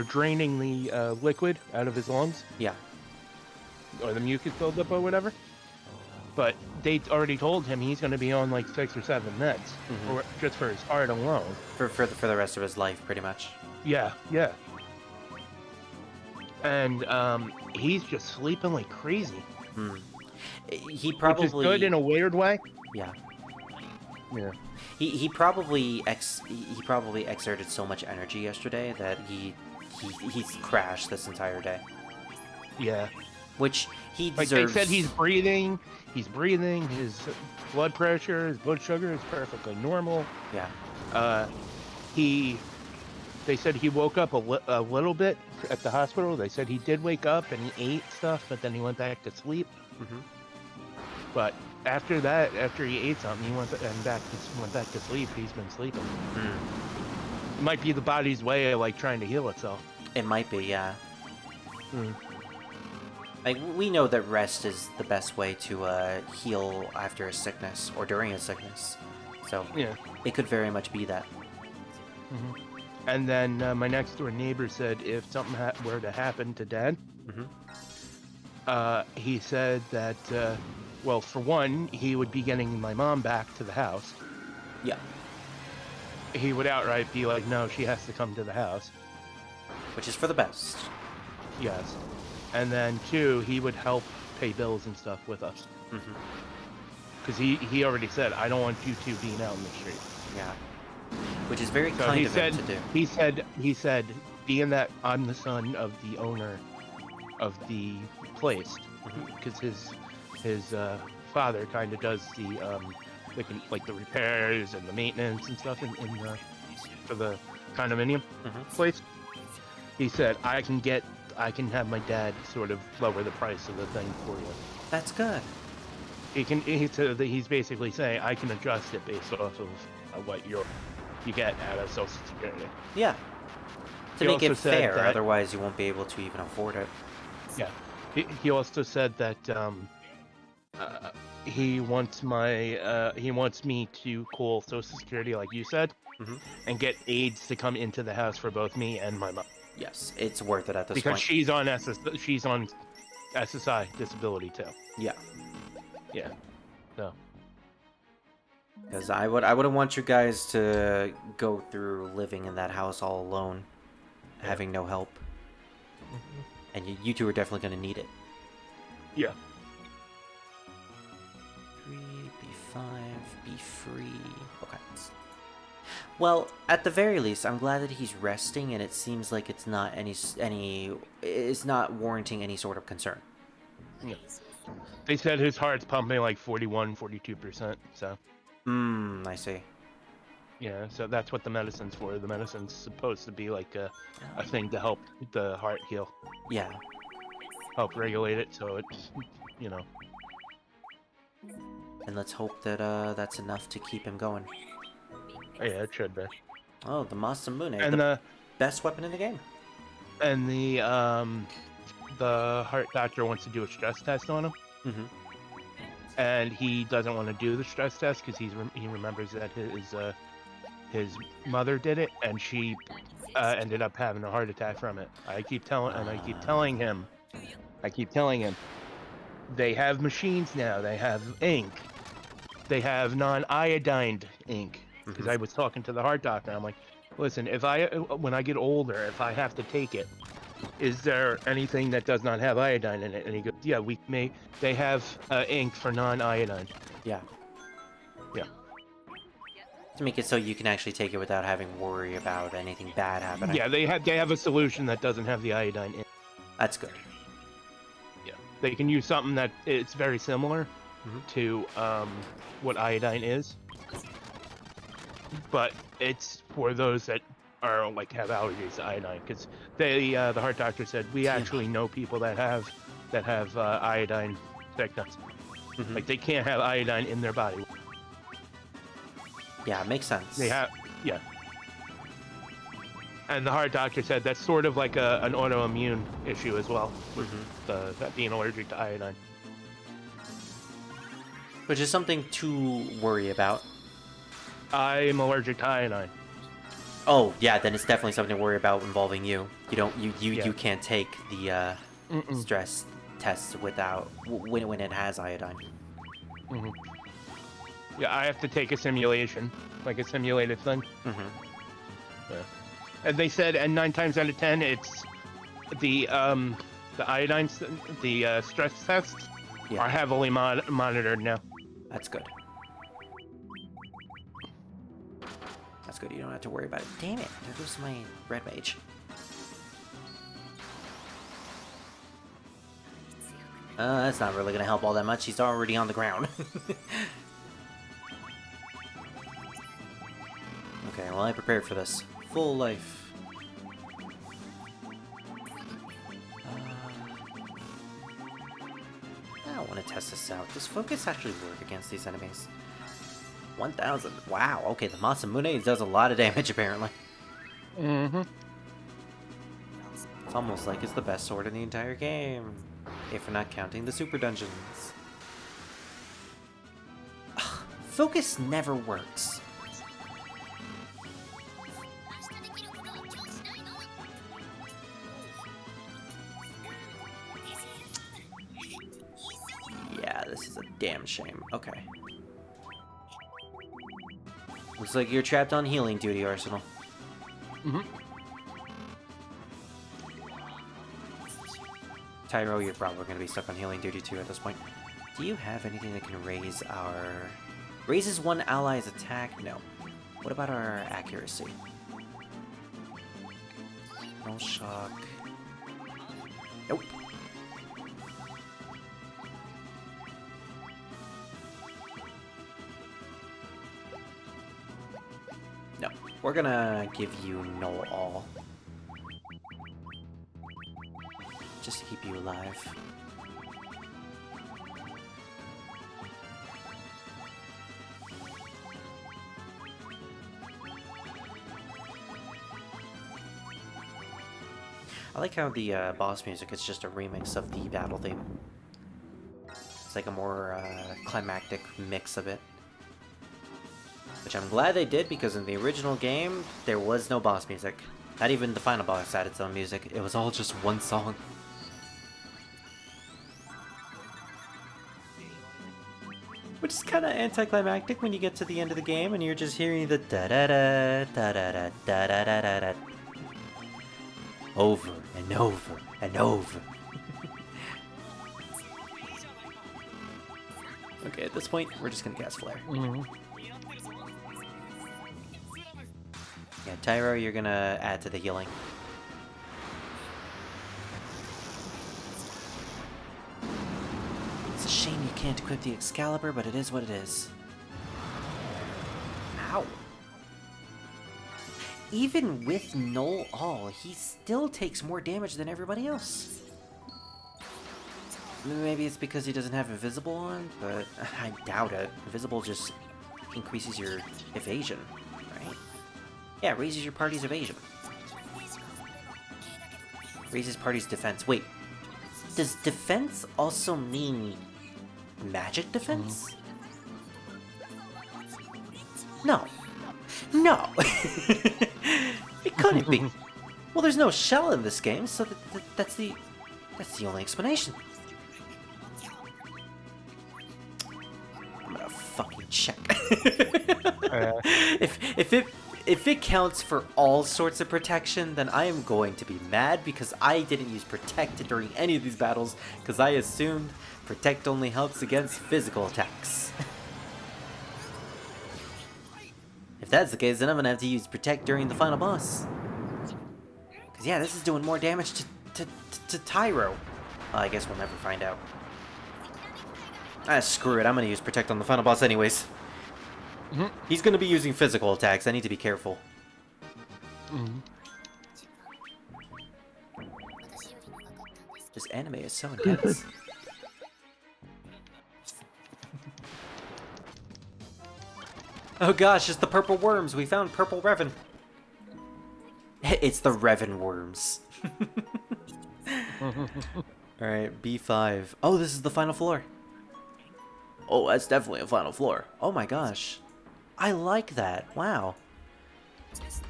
draining the liquid out of his lungs. Yeah. Or the mucus buildup or whatever. But they already told him he's going to be on like 6 or 7 meds, or just for his heart alone. For the rest of his life, pretty much. Yeah. And he's just sleeping like crazy. He probably. Which is good in a weird way. Yeah. Yeah. He probably exerted so much energy yesterday that he's crashed this entire day. Yeah. Which he Like deserves. they said, he's breathing. His blood pressure, his blood sugar is perfectly normal. Yeah. They said he woke up a little bit at the hospital. They said he did wake up and he ate stuff, but then he went back to sleep. But after that, after he ate something, he went back to sleep. He's been sleeping. It might be the body's way of like trying to heal itself. It might be, yeah. Like, we know that rest is the best way to heal after a sickness or during a sickness. So Yeah. it could very much be that. And then my next door neighbor said if something were to happen to Dad, he said that, well, for one, he would be getting my mom back to the house. Yeah. He would outright be like, no, she has to come to the house. Which is for the best. Yes. And then two, he would help pay bills and stuff with us. Because he already said, I don't want you two being out in the street. Yeah. Which is very So kind he of said, him to do. He said, being that I'm the son of the owner of the place, because his father kind of does the like the repairs and the maintenance and stuff in for the condominium place. He said I can have my dad sort of lower the price of the thing for you. That's good. He said that he's basically saying I can adjust it based off of what you get out of Social Security. Yeah. To He make it also said fair, that- otherwise you won't be able to even afford it. Yeah. He also said that he wants me to call Social Security, like you said, and get aides to come into the house for both me and my mom. Yes, it's worth it at this Because point. she's on SSI disability too. Yeah. Yeah. So. Because I wouldn't want you guys to go through living in that house all alone, having no help. And you two are definitely going to need it. Yeah. 3, B5, be free. Okay. Well, at the very least, I'm glad that he's resting, and it seems like it's not it's not warranting any sort of concern. Yeah. They said his heart's pumping like 41-42%. So. I see. Yeah, so that's what the medicine's for. The medicine's supposed to be like a thing to help the heart heal. Yeah. Help regulate it, so it's, you know. And let's hope that that's enough to keep him going. Yeah, it should be. Oh, the Masamune, And the best weapon in the game. And the heart doctor wants to do a stress test on him. And he doesn't want to do the stress test because he remembers that his mother did it, and she ended up having a heart attack from it. I keep telling him, they have machines now. They have ink. They have non-iodined ink. Because I was talking to the heart doctor, I'm like, listen, when I get older, if I have to take it, is there anything that does not have iodine in it? And he goes, yeah, they have ink for non-iodine. Yeah. Yeah. To make it so you can actually take it without having worry about anything bad happening. Yeah, they have a solution that doesn't have the iodine in it. That's good. Yeah. They can use something that it's very similar to what iodine is. But it's for those that are like have allergies to iodine, because the heart doctor said we actually know people that have iodine sickness. Like they can't have iodine in their body. Yeah, it makes sense. They have, yeah. And the heart doctor said that's sort of like an autoimmune issue as well, with that being allergic to iodine. Which is something to worry about. I'm allergic to iodine. Oh, yeah, then it's definitely something to worry about involving you. You can't take the stress tests without when it has iodine. Yeah, I have to take a simulation, like a simulated thing. Yeah. And they said, and 9 times out of 10, it's the iodine, the stress tests are heavily monitored now. That's good. That's good. You don't have to worry about it. Damn it! There goes my red mage. That's not really gonna help all that much. He's already on the ground. Okay, well I prepared for this. Full life. I want to test this out. Does focus actually work against these enemies? 1,000. Wow. Okay, the Masamune does a lot of damage apparently. It's almost like it's the best sword in the entire game, if we're not counting the super dungeons. Ugh, focus never works. This is a damn shame. Okay. Looks like you're trapped on healing duty, Arsenal. Mm-hmm. Tyro, you're probably going to be stuck on healing duty too at this point. Do you have anything that can raise our... Raises one ally's attack? No. What about our accuracy? No shock. Nope. No. We're gonna give you no all. Just to keep you alive. I like how the boss music is just a remix of the battle theme. It's like a more climactic mix of it. Which I'm glad they did, because in the original game, there was no boss music. Not even the final boss had its own music. It was all just one song. Which is kind of anticlimactic when you get to the end of the game and you're just hearing the da-da-da, da-da-da, da-da-da-da-da. Over and over and over. Okay, at this point, we're just gonna cast Flare. Mm-hmm. Yeah, Tyro, you're gonna add to the healing. It's a shame you can't equip the Excalibur, but it is what it is. Ow. Even with Null All, he still takes more damage than everybody else. Maybe it's because he doesn't have Invisible on, but I doubt it. Invisible just increases your evasion, right? Yeah, it raises your party's evasion. Raises party's defense. Wait, does defense also mean magic defense? No. No! It couldn't be. Well, there's no shell in this game, so that's the only explanation. I'm gonna fucking check. If it counts for all sorts of protection, then I am going to be mad, because I didn't use Protect during any of these battles, because I assumed Protect only helps against physical attacks. If that's the case, then I'm gonna have to use Protect during the final boss. Cause yeah, this is doing more damage to Tyro. I guess we'll never find out. Ah, screw it, I'm gonna use Protect on the final boss anyways. Mm-hmm. He's gonna be using physical attacks, I need to be careful. Mm-hmm. This anime is so intense. Oh gosh, it's the purple worms. We found purple Revan. It's the Revan worms. Alright, B5. Oh, this is the final floor. Oh, that's definitely a final floor. Oh my gosh. I like that. Wow.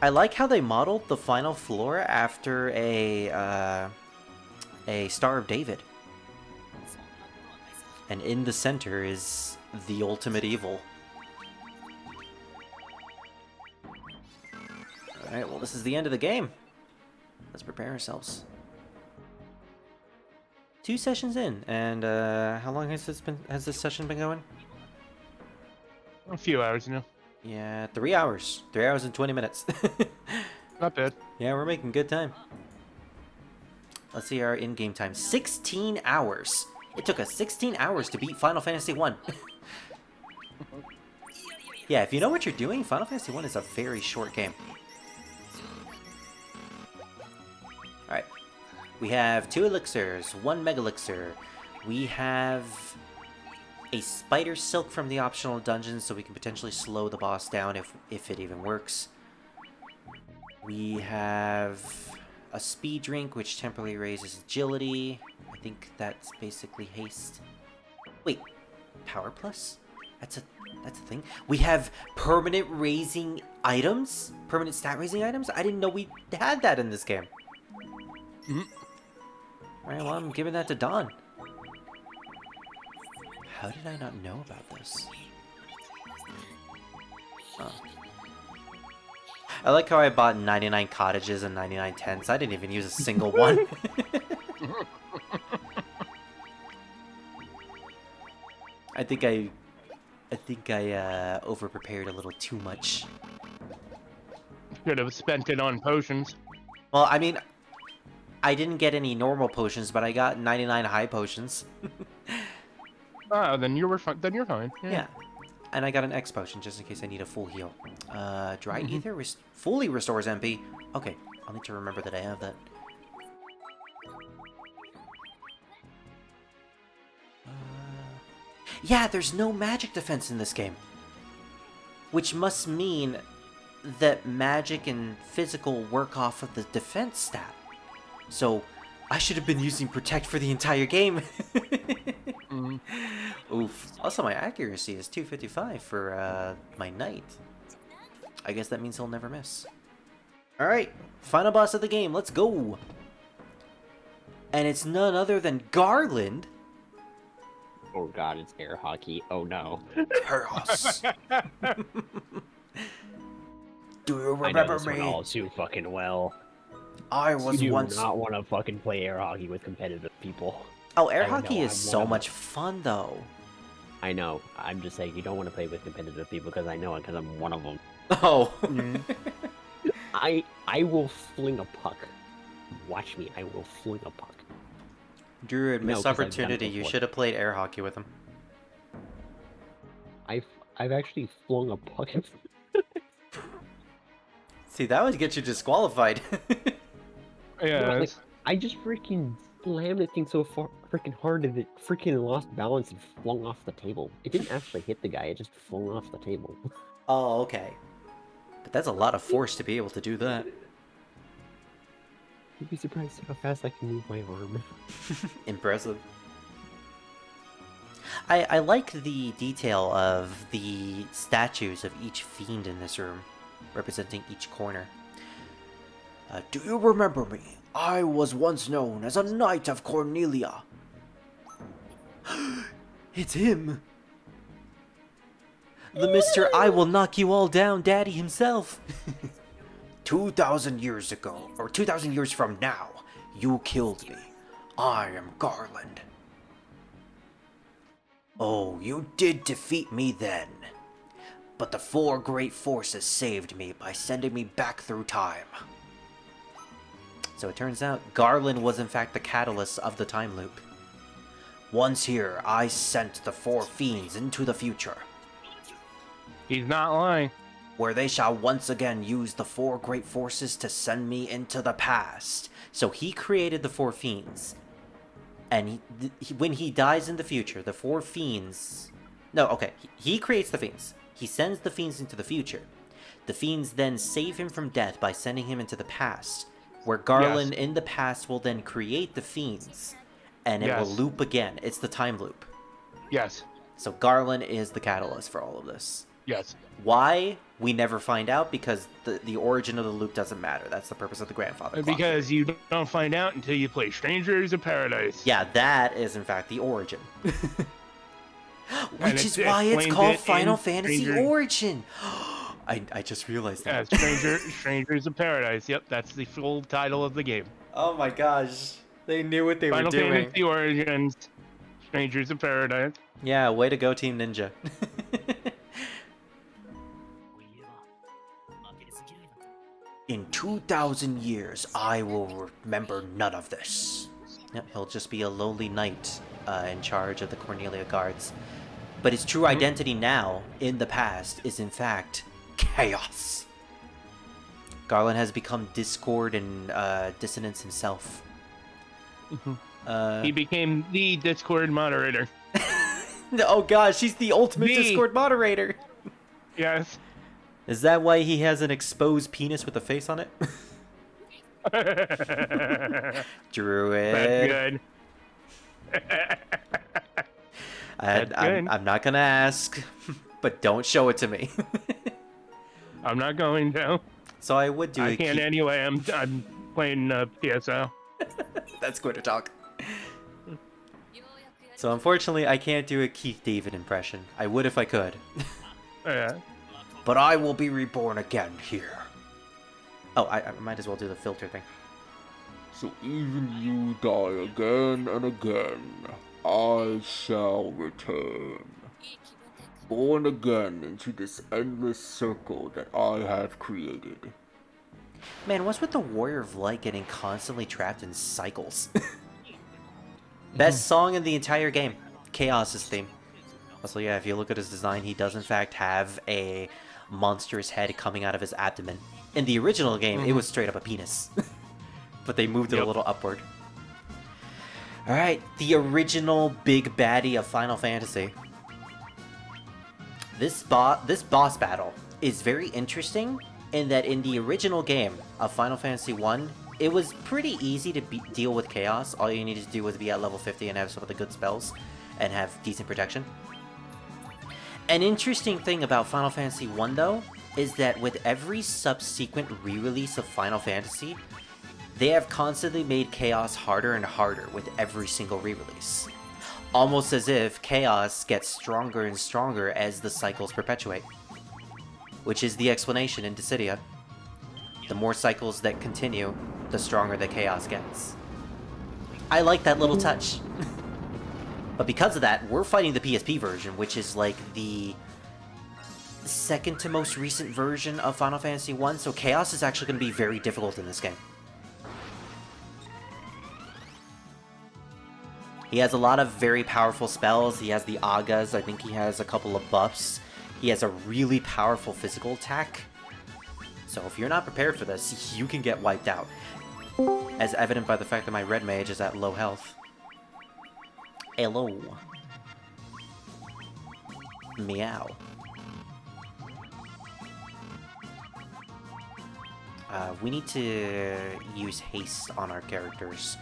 I like how they modeled the final floor after a Star of David. And in the center is the ultimate evil. Alright, well, this is the end of the game. Let's prepare ourselves. 2 sessions in, and how long has this session been going? A few hours, you know. Yeah, 3 hours. 3 hours and 20 minutes. Not bad. Yeah, we're making good time. Let's see our in-game time. 16 hours. It took us 16 hours to beat Final Fantasy 1. Yeah, if you know what you're doing, Final Fantasy 1 is a very short game. Alright. We have 2 elixirs, 1 mega elixir. We have a spider silk from the optional dungeon, so we can potentially slow the boss down if it even works. We have a speed drink, which temporarily raises agility. I think that's basically haste. Wait, power plus? That's a thing. We have permanent raising items? Permanent stat raising items? I didn't know we had that in this game. Mm-hmm. Alright, well, I'm giving that to Dawn. How did I not know about this? Oh. I like how I bought 99 cottages and 99 tents. I didn't even use a single one. I think I over-prepared a little too much. Could have spent it on potions. Well, I mean, I didn't get any normal potions, but I got 99 high potions. Oh, then you were fine. Then you're fine. Yeah. And I got an X potion just in case I need a full heal. Dry Ether fully restores MP. Okay, I'll need to remember that I have that. Yeah, there's no magic defense in this game. Which must mean that magic and physical work off of the defense stat. So, I should have been using Protect for the entire game. Oof. Also, my accuracy is 255 for my knight. I guess that means he'll never miss. Alright, final boss of the game, let's go! And it's none other than Garland. Oh god, it's air hockey. Oh no. Chaos. Do you I know remember this one me? all too fucking well. I was You do once... not want to fucking play air hockey with competitive people. Oh, air I hockey know, is I'm so one of much fun, though. I know. I'm just saying you don't want to play with competitive people because I know it because I'm one of them. Oh. I will fling a puck. Watch me. I will fling a puck. Druid, No, missed 'cause I've done it opportunity. You before. should have played air hockey with him. I've actually flung a puck. See, that would get you disqualified. Yeah. No, like, it's- I just freaking slammed the thing so far, freaking hard that it freaking lost balance and flung off the table. It didn't actually hit the guy. It just flung off the table. Oh, okay. But that's a lot of force to be able to do that. You'd be surprised how fast I can move my arm. Impressive. I like the detail of the statues of each fiend in this room, representing each corner. Do you remember me? I was once known as a Knight of Cornelia. It's him! The Mr. I will knock you all down daddy himself. 2,000 years ago, or 2,000 years from now, you killed me. I am Garland. Oh, you did defeat me then. But the four great forces saved me by sending me back through time. So it turns out Garland was in fact the catalyst of the time loop. Once here, I sent the four fiends into the future, He's not lying. where they shall once again use the four great forces to send me into the past. So he created the four fiends. And when he dies in the future, the four fiends... No, okay, he creates the fiends. He sends the fiends into the future. The fiends then save him from death by sending him into the past, where Garland in the past will then create the fiends, and it will Yes. loop again. It's the time loop. Yes. So Garland is the catalyst for all of this. Yes. Why? We never find out, because the origin of the loop doesn't matter. That's the purpose of the grandfather clock. Because you don't find out until you play Strangers of Paradise. Yeah, that is in fact the origin. Which is it why it's explains called it in Final Fantasy Stranger- Origin. I just realized Yeah, that. Strangers of Paradise. Yep, that's the full title of the game. Oh my gosh. They knew what they Final were doing. Fantasy Origins, Strangers of Paradise. Yeah, way to go, Team Ninja. In 2,000 years, I will remember none of this. Yep, he'll just be a lowly knight in charge of the Cornelia guards. But his true identity now, in the past, is in fact chaos. Garland has become discord and dissonance himself. He became the Discord moderator. Oh gosh, he's the ultimate The- Discord moderator. Yes. Is that why he has an exposed penis with a face on it? Druid. That's good. I'm not gonna ask, but don't show it to me. I'm not going to. So I would do I a can't key- anyway. I'm playing PSO. That's going to talk. So unfortunately, I can't do a Keith David impression. I would if I could. Yeah. But I will be reborn again here. Oh, I might as well do the filter thing. So even you die again and again, I shall return. Born again into this endless circle that I have created. Man, what's with the Warrior of Light getting constantly trapped in cycles? Best song in the entire game. Chaos's theme. Also, yeah, if you look at his design, he does in fact have a monstrous head coming out of his abdomen. In the original game, it was straight up a penis. But they moved it a little upward. Alright, the original big baddie of Final Fantasy. This boss battle is very interesting in that in the original game of Final Fantasy 1, it was pretty easy to deal with Chaos. All you needed to do was be at level 50 and have some of the good spells and have decent protection. An interesting thing about Final Fantasy 1 though, is that with every subsequent re-release of Final Fantasy, they have constantly made Chaos harder and harder with every single re-release. Almost as if Chaos gets stronger and stronger as the cycles perpetuate. Which is the explanation in Dissidia. The more cycles that continue, the stronger the Chaos gets. I like that little touch. But because of that, we're fighting the PSP version, which is like the second to most recent version of Final Fantasy 1, so Chaos is actually going to be very difficult in this game. He has a lot of very powerful spells. He has the Agas. I think he has a couple of buffs. He has a really powerful physical attack. So if you're not prepared for this, you can get wiped out. As evident by the fact that my red mage is at low health. Hello. Meow. We need to use haste on our characters.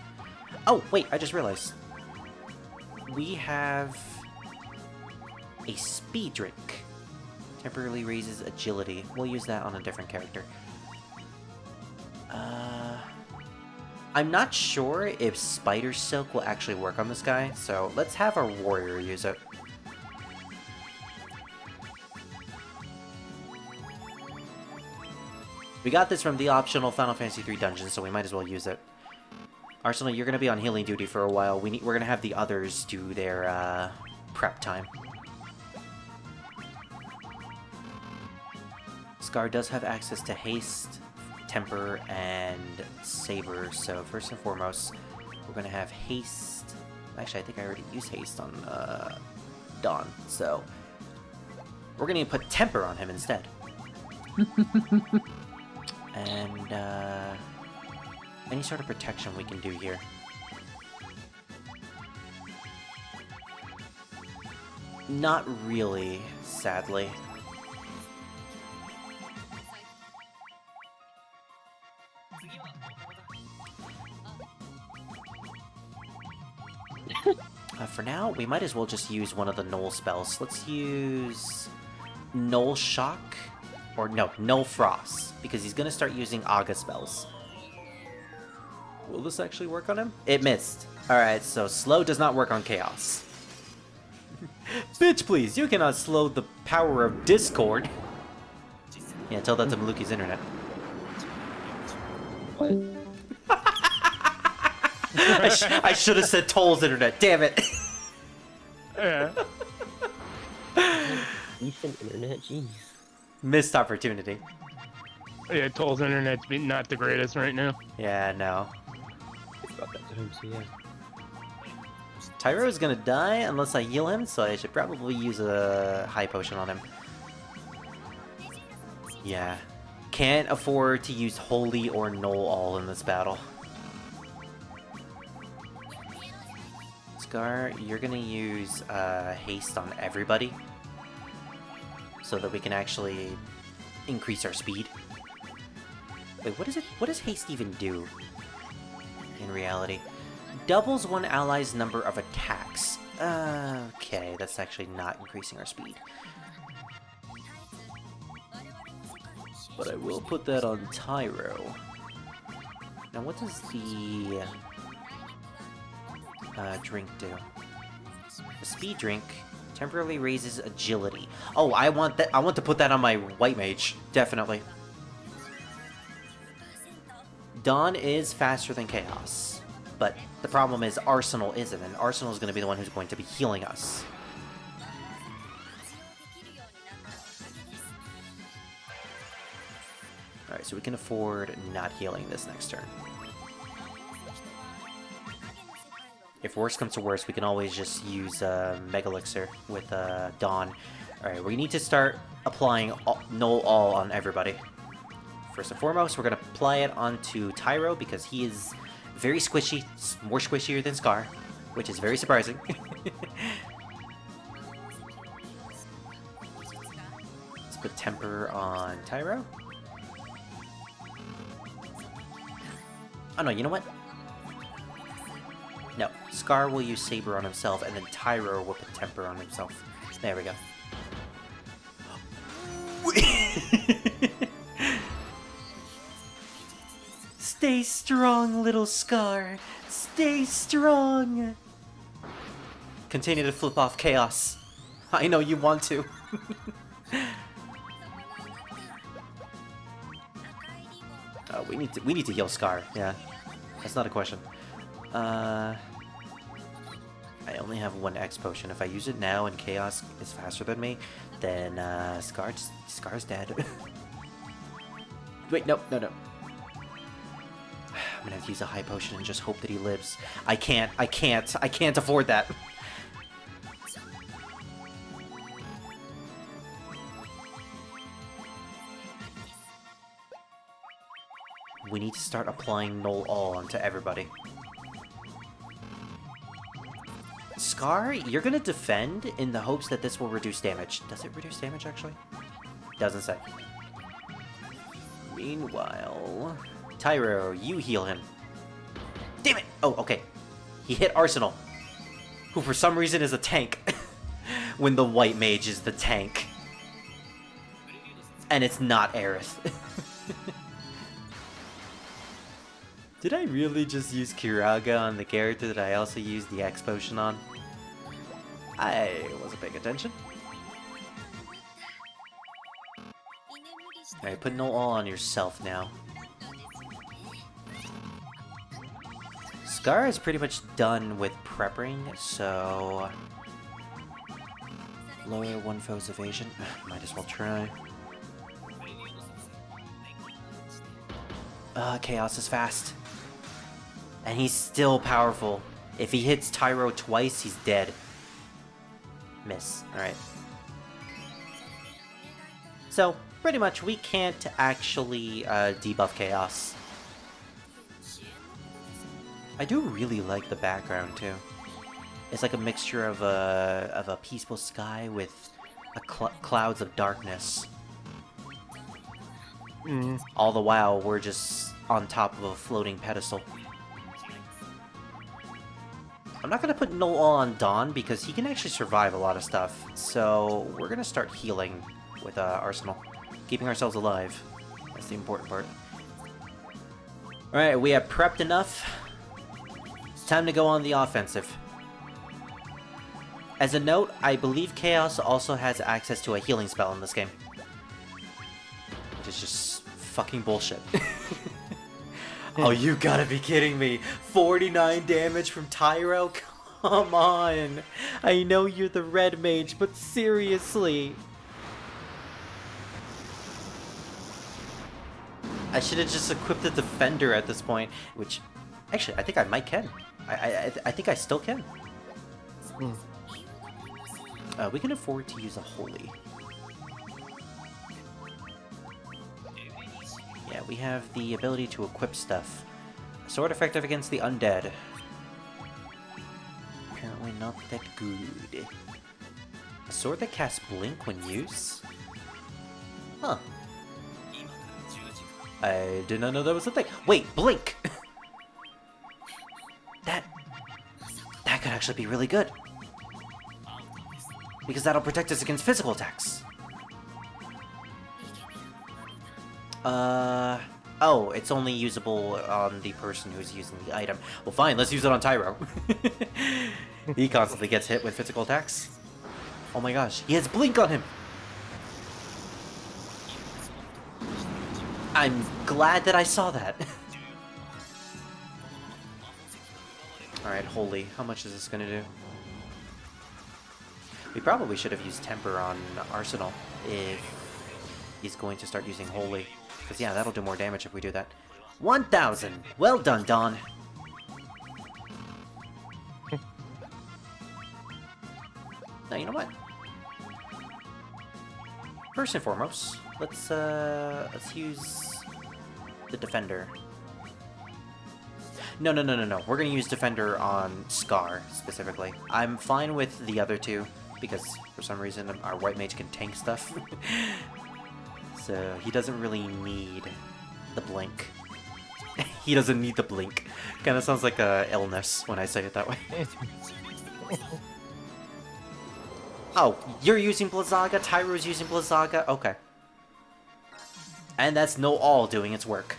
Oh, wait, I just realized. We have a speed drink. Temporarily raises agility. We'll use that on a different character. I'm not sure if Spider Silk will actually work on this guy, so let's have our warrior use it. We got this from the optional Final Fantasy III dungeon, so we might as well use it. Arsenal, you're gonna be on healing duty for a while. We're gonna have the others do their prep time. Scar does have access to haste, temper, and saber. So first and foremost, we're gonna have haste. Actually, I think I already used haste on Dawn. So we're gonna put temper on him instead. And any sort of protection we can do here. Not really, sadly. For now, we might as well just use one of the Null spells. Let's use Null Shock, or no, Null Frost, because he's gonna start using Aga spells. Will this actually work on him? It missed. Alright, so slow does not work on Chaos. Bitch, please, you cannot slow the power of Discord. Yeah, tell that to Maluki's internet. What? I should have said Toll's internet, damn it! Yeah. Decent internet, jeez. Missed opportunity. Yeah, Toll's internet's not the greatest right now. Yeah, no. About that time, so yeah. Tyro is gonna die unless I heal him, so I should probably use a high potion on him. Yeah. Can't afford to use Holy or Null all in this battle. Scar, you're gonna use haste on everybody so that we can actually increase our speed. Wait, what is it? What does haste even do in reality? Doubles one ally's number of attacks. Okay, that's actually not increasing our speed. But I will put that on Tyro. Now what does the drink do? A speed drink temporarily raises agility. Oh, I want that. I want to put that on my white mage. Definitely. Dawn is faster than Chaos, but the problem is Arsenal isn't, and Arsenal is going to be the one who's going to be healing us. Alright, so we can afford not healing this next turn. If worst comes to worst, we can always just use Mega Elixir with Dawn. Alright, we need to start applying Null All on everybody. First and foremost, we're going to apply it onto Tyro because he is very squishy, more squishier than Scar, which is very surprising. Let's put Temper on Tyro. Oh no, you know what? No, Scar will use Saber on himself, and then Tyro will put Temper on himself. There we go. Stay strong, little Scar. Stay strong. Continue to flip off Chaos. I know you want to. We need to heal Scar. Yeah, that's not a question. I only have one X potion. If I use it now and Chaos is faster than me, then Scar's dead. Wait, no. I'm gonna have to use a high potion and just hope that he lives. I can't afford that. We need to start applying Null All onto everybody. Scar, you're gonna defend in the hopes that this will reduce damage. Does it reduce damage, actually? Doesn't say. Meanwhile... Tyro, you heal him. Damn it! Oh, okay. He hit Arsenal, who for some reason is a tank. When the white mage is the tank. And it's not Aerith. Did I really just use Kiraga on the character that I also used the X potion on? I wasn't paying attention. Alright, put no all on yourself now. Scar is pretty much done with prepping, so... Lower one foe's evasion. Might as well try. Chaos is fast. And he's still powerful. If he hits Tyro twice, he's dead. Miss. Alright. So, pretty much, we can't actually debuff Chaos. I do really like the background, too. It's like a mixture of a peaceful sky with clouds of darkness. All the while, we're just on top of a floating pedestal. I'm not going to put Null All on Dawn because he can actually survive a lot of stuff. So we're going to start healing with Arsenal. Keeping ourselves alive. That's the important part. Alright, we have prepped enough. It's time to go on the offensive. As a note, I believe Chaos also has access to a healing spell in this game. Which is just fucking bullshit. Oh, you gotta be kidding me. 49 damage from Tyro? Come on. I know you're the red mage, but seriously. I should have just equipped the defender at this point, which actually I think I might can. I think I still can. We can afford to use a holy. Yeah, we have the ability to equip stuff. Sword effective against the undead. Apparently not that good. A sword that casts blink when used? Huh. I did not know that was a thing. Wait, blink! That could actually be really good. Because that'll protect us against physical attacks. Oh, it's only usable on the person who's using the item. Well, fine, let's use it on Tyro. He constantly gets hit with physical attacks. Oh my gosh, he has Blink on him! I'm glad that I saw that. Alright, holy. How much is this gonna do? We probably should have used Temper on Arsenal if he's going to start using Holy. Because yeah, that'll do more damage if we do that. 1,000! Well done, Dawn! Now, you know what? First and foremost, let's use the Defender. No. We're gonna use Defender on Scar, specifically. I'm fine with the other two, because for some reason our White Mage can tank stuff. So he doesn't really need the Blink. He doesn't need the Blink. Kinda sounds like a illness when I say it that way. Oh, you're using Blizzaga, Tyro's using Blizzaga? Okay. And that's no all doing its work.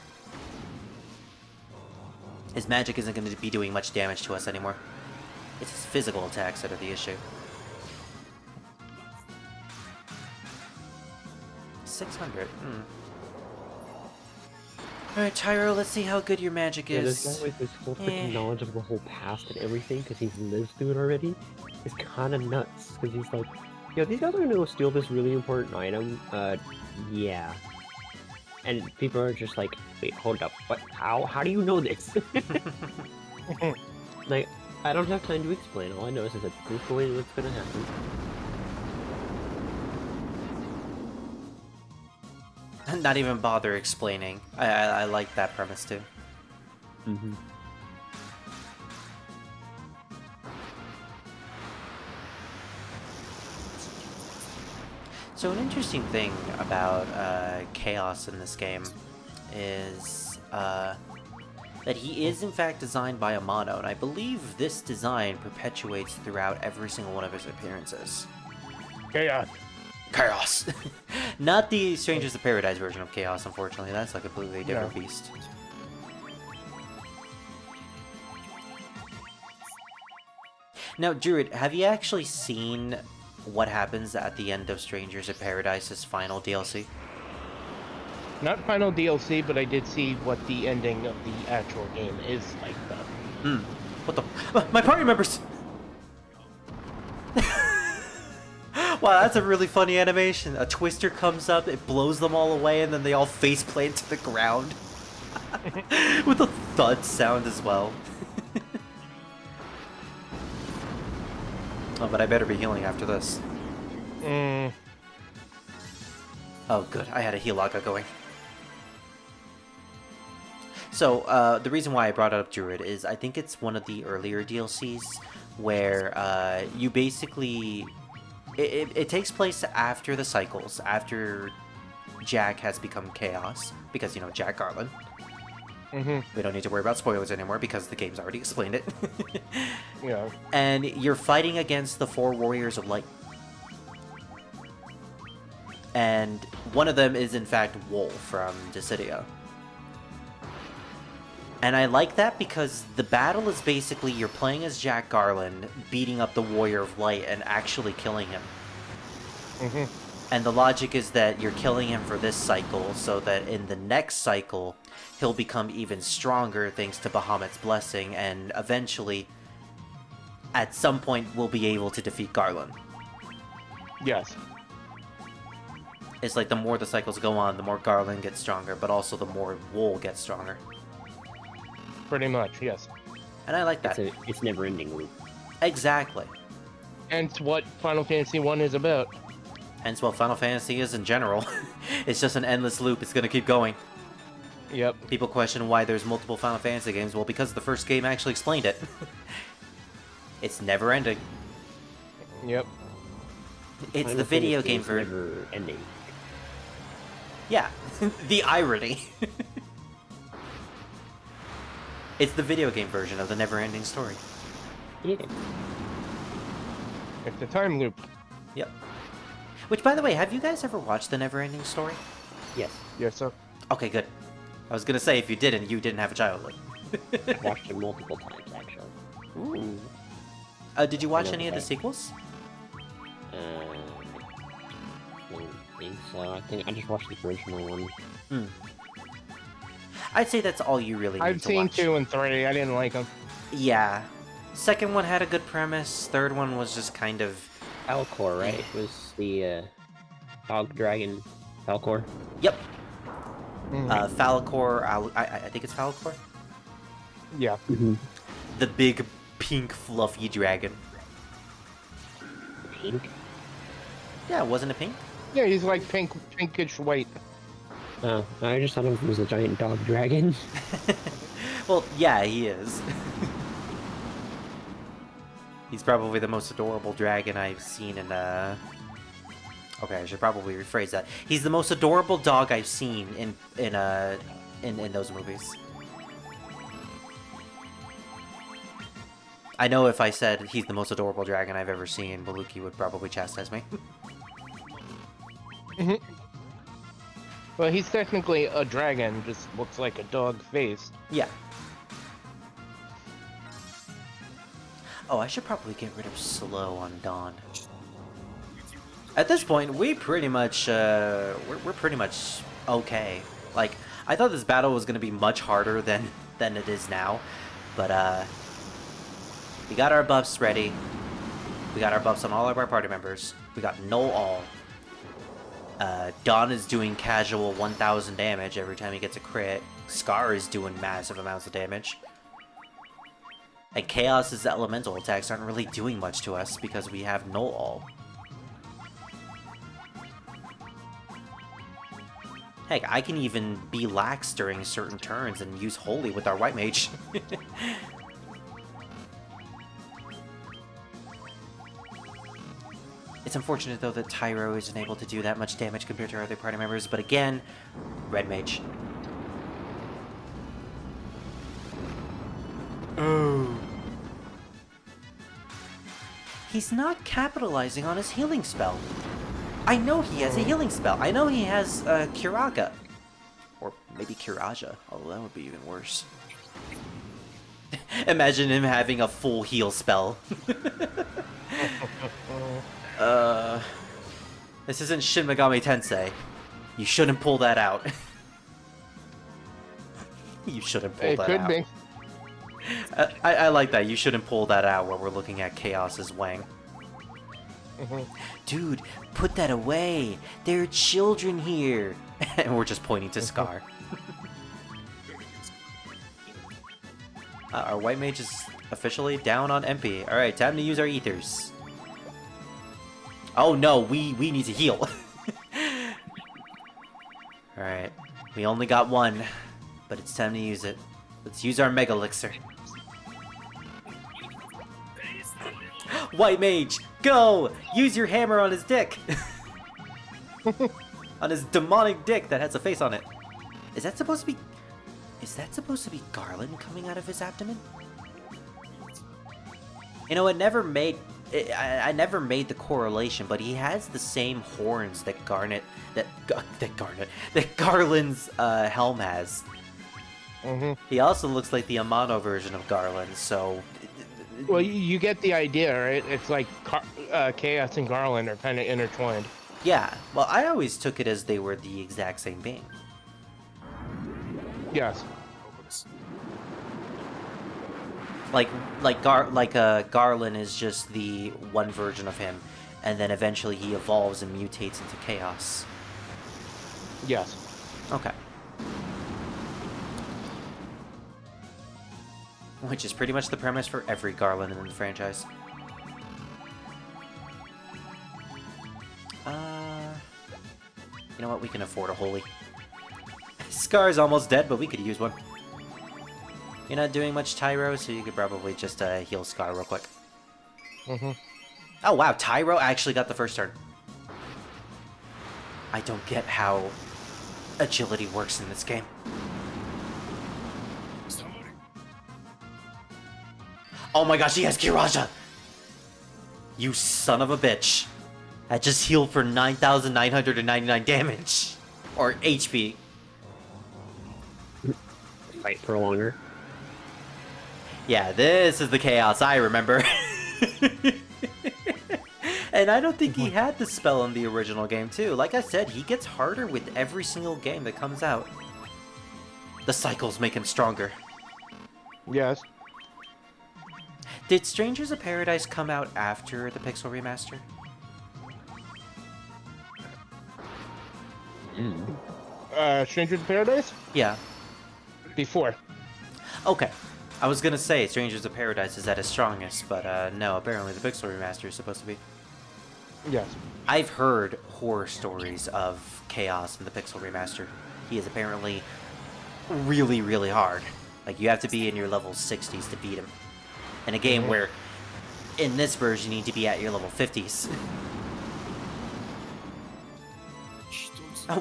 His magic isn't going to be doing much damage to us anymore. It's his physical attacks that are the issue. 600. Alright, Tyro, let's see how good your magic Yeah, is. this guy with this whole freaking knowledge of the whole past and everything, because he's lived through it already, is kind of nuts. Because he's like, yo, these guys are gonna go steal this really important item. Yeah. And people are just like, wait, hold up, what? How do you know this? Like, I don't have time to explain. All I know is that this is the way what's gonna happen. Not even bother explaining. I like that premise too. Mm-hmm. So an interesting thing about Chaos in this game is that he is in fact designed by Amano, and I believe this design perpetuates throughout every single one of his appearances. Chaos. Chaos! Not the Strangers of Paradise version of Chaos, unfortunately. That's a completely different beast. Now, Druid, have you actually seen what happens at the end of Strangers of Paradise's final DLC? Not final DLC, but I did see what the ending of the actual game is like, though. What the? My party members! Wow, that's a really funny animation. A twister comes up, it blows them all away, and then they all faceplant to the ground. With a thud sound as well. Oh, but I better be healing after this. Oh, good. I had a Healaga going. So, the reason why I brought up Druid is I think it's one of the earlier DLCs where you basically... It takes place after the cycles, after Jack has become Chaos, because, you know, Jack Garland. We don't need to worry about spoilers anymore because the game's already explained it. Yeah. And you're fighting against the 4 Warriors of Light. And one of them is, in fact, Wool from Dissidia. And I like that because the battle is basically you're playing as Jack Garland, beating up the Warrior of Light and actually killing him. And the logic is that you're killing him for this cycle so that in the next cycle, he'll become even stronger thanks to Bahamut's blessing, and eventually, at some point, we'll be able to defeat Garland. Yes. It's like the more the cycles go on, the more Garland gets stronger, but also the more Wool gets stronger. Pretty much, yes. And I like that. It's never-ending loop. Exactly. And it's what Final Fantasy 1 is about. Hence what Final Fantasy is in general. It's just an endless loop. It's gonna keep going. Yep. People question why there's multiple Final Fantasy games. Well, because the first game actually explained it. It's never ending. Yep. It's the video game version. Never ending. Yeah, the irony. It's the video game version of the never-ending story. Yeah. It's a time loop. Yep. Which, by the way, have you guys ever watched the never-ending story? Yes. Yes, sir. Okay, good. I was gonna say, if you didn't, you didn't have a childhood. I've watched it multiple times, actually. Ooh. Did you watch know any of the that. sequels? I don't think so. I think I just watched the original one. I'd say that's all you really need I've to seen watch. 2 and 3. I didn't like them. Yeah. Second one had a good premise. Third one was just kind of... Falcor, right? Was the dog dragon Falcor? Yep. Mhm. Falcor, I think it's Falcor? Yeah. The big, pink, fluffy dragon. Pink? Yeah, wasn't it pink? Yeah, he's like pinkish white. Oh, I just thought of him as a giant dog dragon. Well, yeah, he is. He's probably the most adorable dragon I've seen in, Okay, I should probably rephrase that. He's the most adorable dog I've seen in those movies. I know if I said he's the most adorable dragon I've ever seen, Baluki would probably chastise me. Well, he's technically a dragon, just looks like a dog face. Yeah. Oh, I should probably get rid of slow on Dawn. At this point, we pretty much, we're pretty much okay. Like, I thought this battle was gonna be much harder than it is now, but we got our buffs ready. We got our buffs on all of our party members. We got no all. Dawn is doing casual 1,000 damage every time he gets a crit. Scar is doing massive amounts of damage. And Chaos's elemental attacks aren't really doing much to us because we have no all. Heck, I can even be lax during certain turns and use Holy with our White Mage. It's unfortunate, though, that Tyro isn't able to do that much damage compared to our other party members, but again, Red Mage. Oh. He's not capitalizing on his healing spell. I know he has a healing spell. I know he has Curaga. Or maybe Curaja, although that would be even worse. Imagine him having a full heal spell. This isn't Shin Megami Tensei. You shouldn't pull that out. You shouldn't pull It that could out. be. I like that. You shouldn't pull that out while we're looking at Chaos's Wang. Dude, put that away. There are children here. And we're just pointing to Scar. Our White Mage is officially down on MP. Alright, time to use our Ethers. Oh no, we need to heal. Alright, we only got one, but it's time to use it. Let's use our Mega Elixir. White Mage, go! Use your hammer on his dick! On his demonic dick that has a face on it. Is that supposed to be... Is that supposed to be Garland coming out of his abdomen? You know, it never made... I never made the correlation, but he has the same horns that that Garland's helm has. He also looks like the Amano version of Garland, so... Well, you get the idea, right? It's like Chaos and Garland are kind of intertwined. Yeah, well, I always took it as they were the exact same being. Yes. Garland is just the one version of him, and then eventually he evolves and mutates into Chaos. Yes. Okay. Which is pretty much the premise for every Garland in the franchise. You know what? We can afford a Holy. Scar's almost dead, but we could use one. You're not doing much Tyro, so you could probably just heal Scar real quick. Oh wow, Tyro actually got the first turn. I don't get how agility works in this game. Oh my gosh, he has Kiraja! You son of a bitch. That just healed for 9,999 damage. Or HP. Fight for longer. Yeah, this is the Chaos I remember. And I don't think he had the spell in the original game, too. Like I said, he gets harder with every single game that comes out. The cycles make him stronger. Yes. Did Strangers of Paradise come out after the Pixel Remaster? Strangers of Paradise? Yeah. Before. Okay. I was gonna say Strangers of Paradise is at its strongest, but no, apparently the Pixel Remaster is supposed to be. Yes. I've heard horror stories of Chaos in the Pixel Remaster. He is apparently really, really hard. Like, you have to be in your level 60s to beat him. In a game where, in this version, you need to be at your level 50s.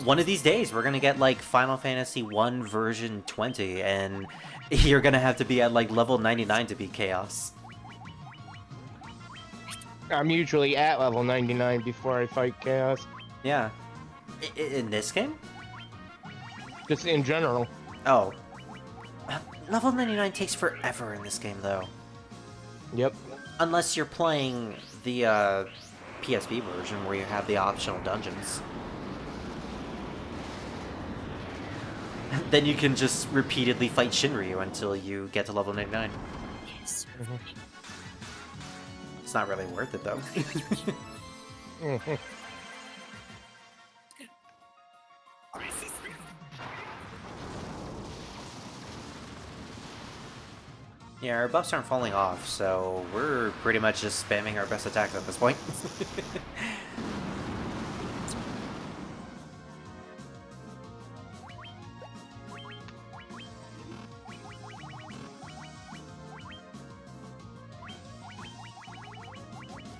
One of these days, we're gonna get, like, Final Fantasy 1 version 20, and you're gonna have to be at, like, level 99 to beat Chaos. I'm usually at level 99 before I fight Chaos. Yeah. In this game? Just in general. Oh. Level 99 takes forever in this game, though. Yep. Unless you're playing the PSP version where you have the optional dungeons. Then you can just repeatedly fight Shinryu until you get to level 99. It's not really worth it, though. Yeah, our buffs aren't falling off, so we're pretty much just spamming our best attacks at this point.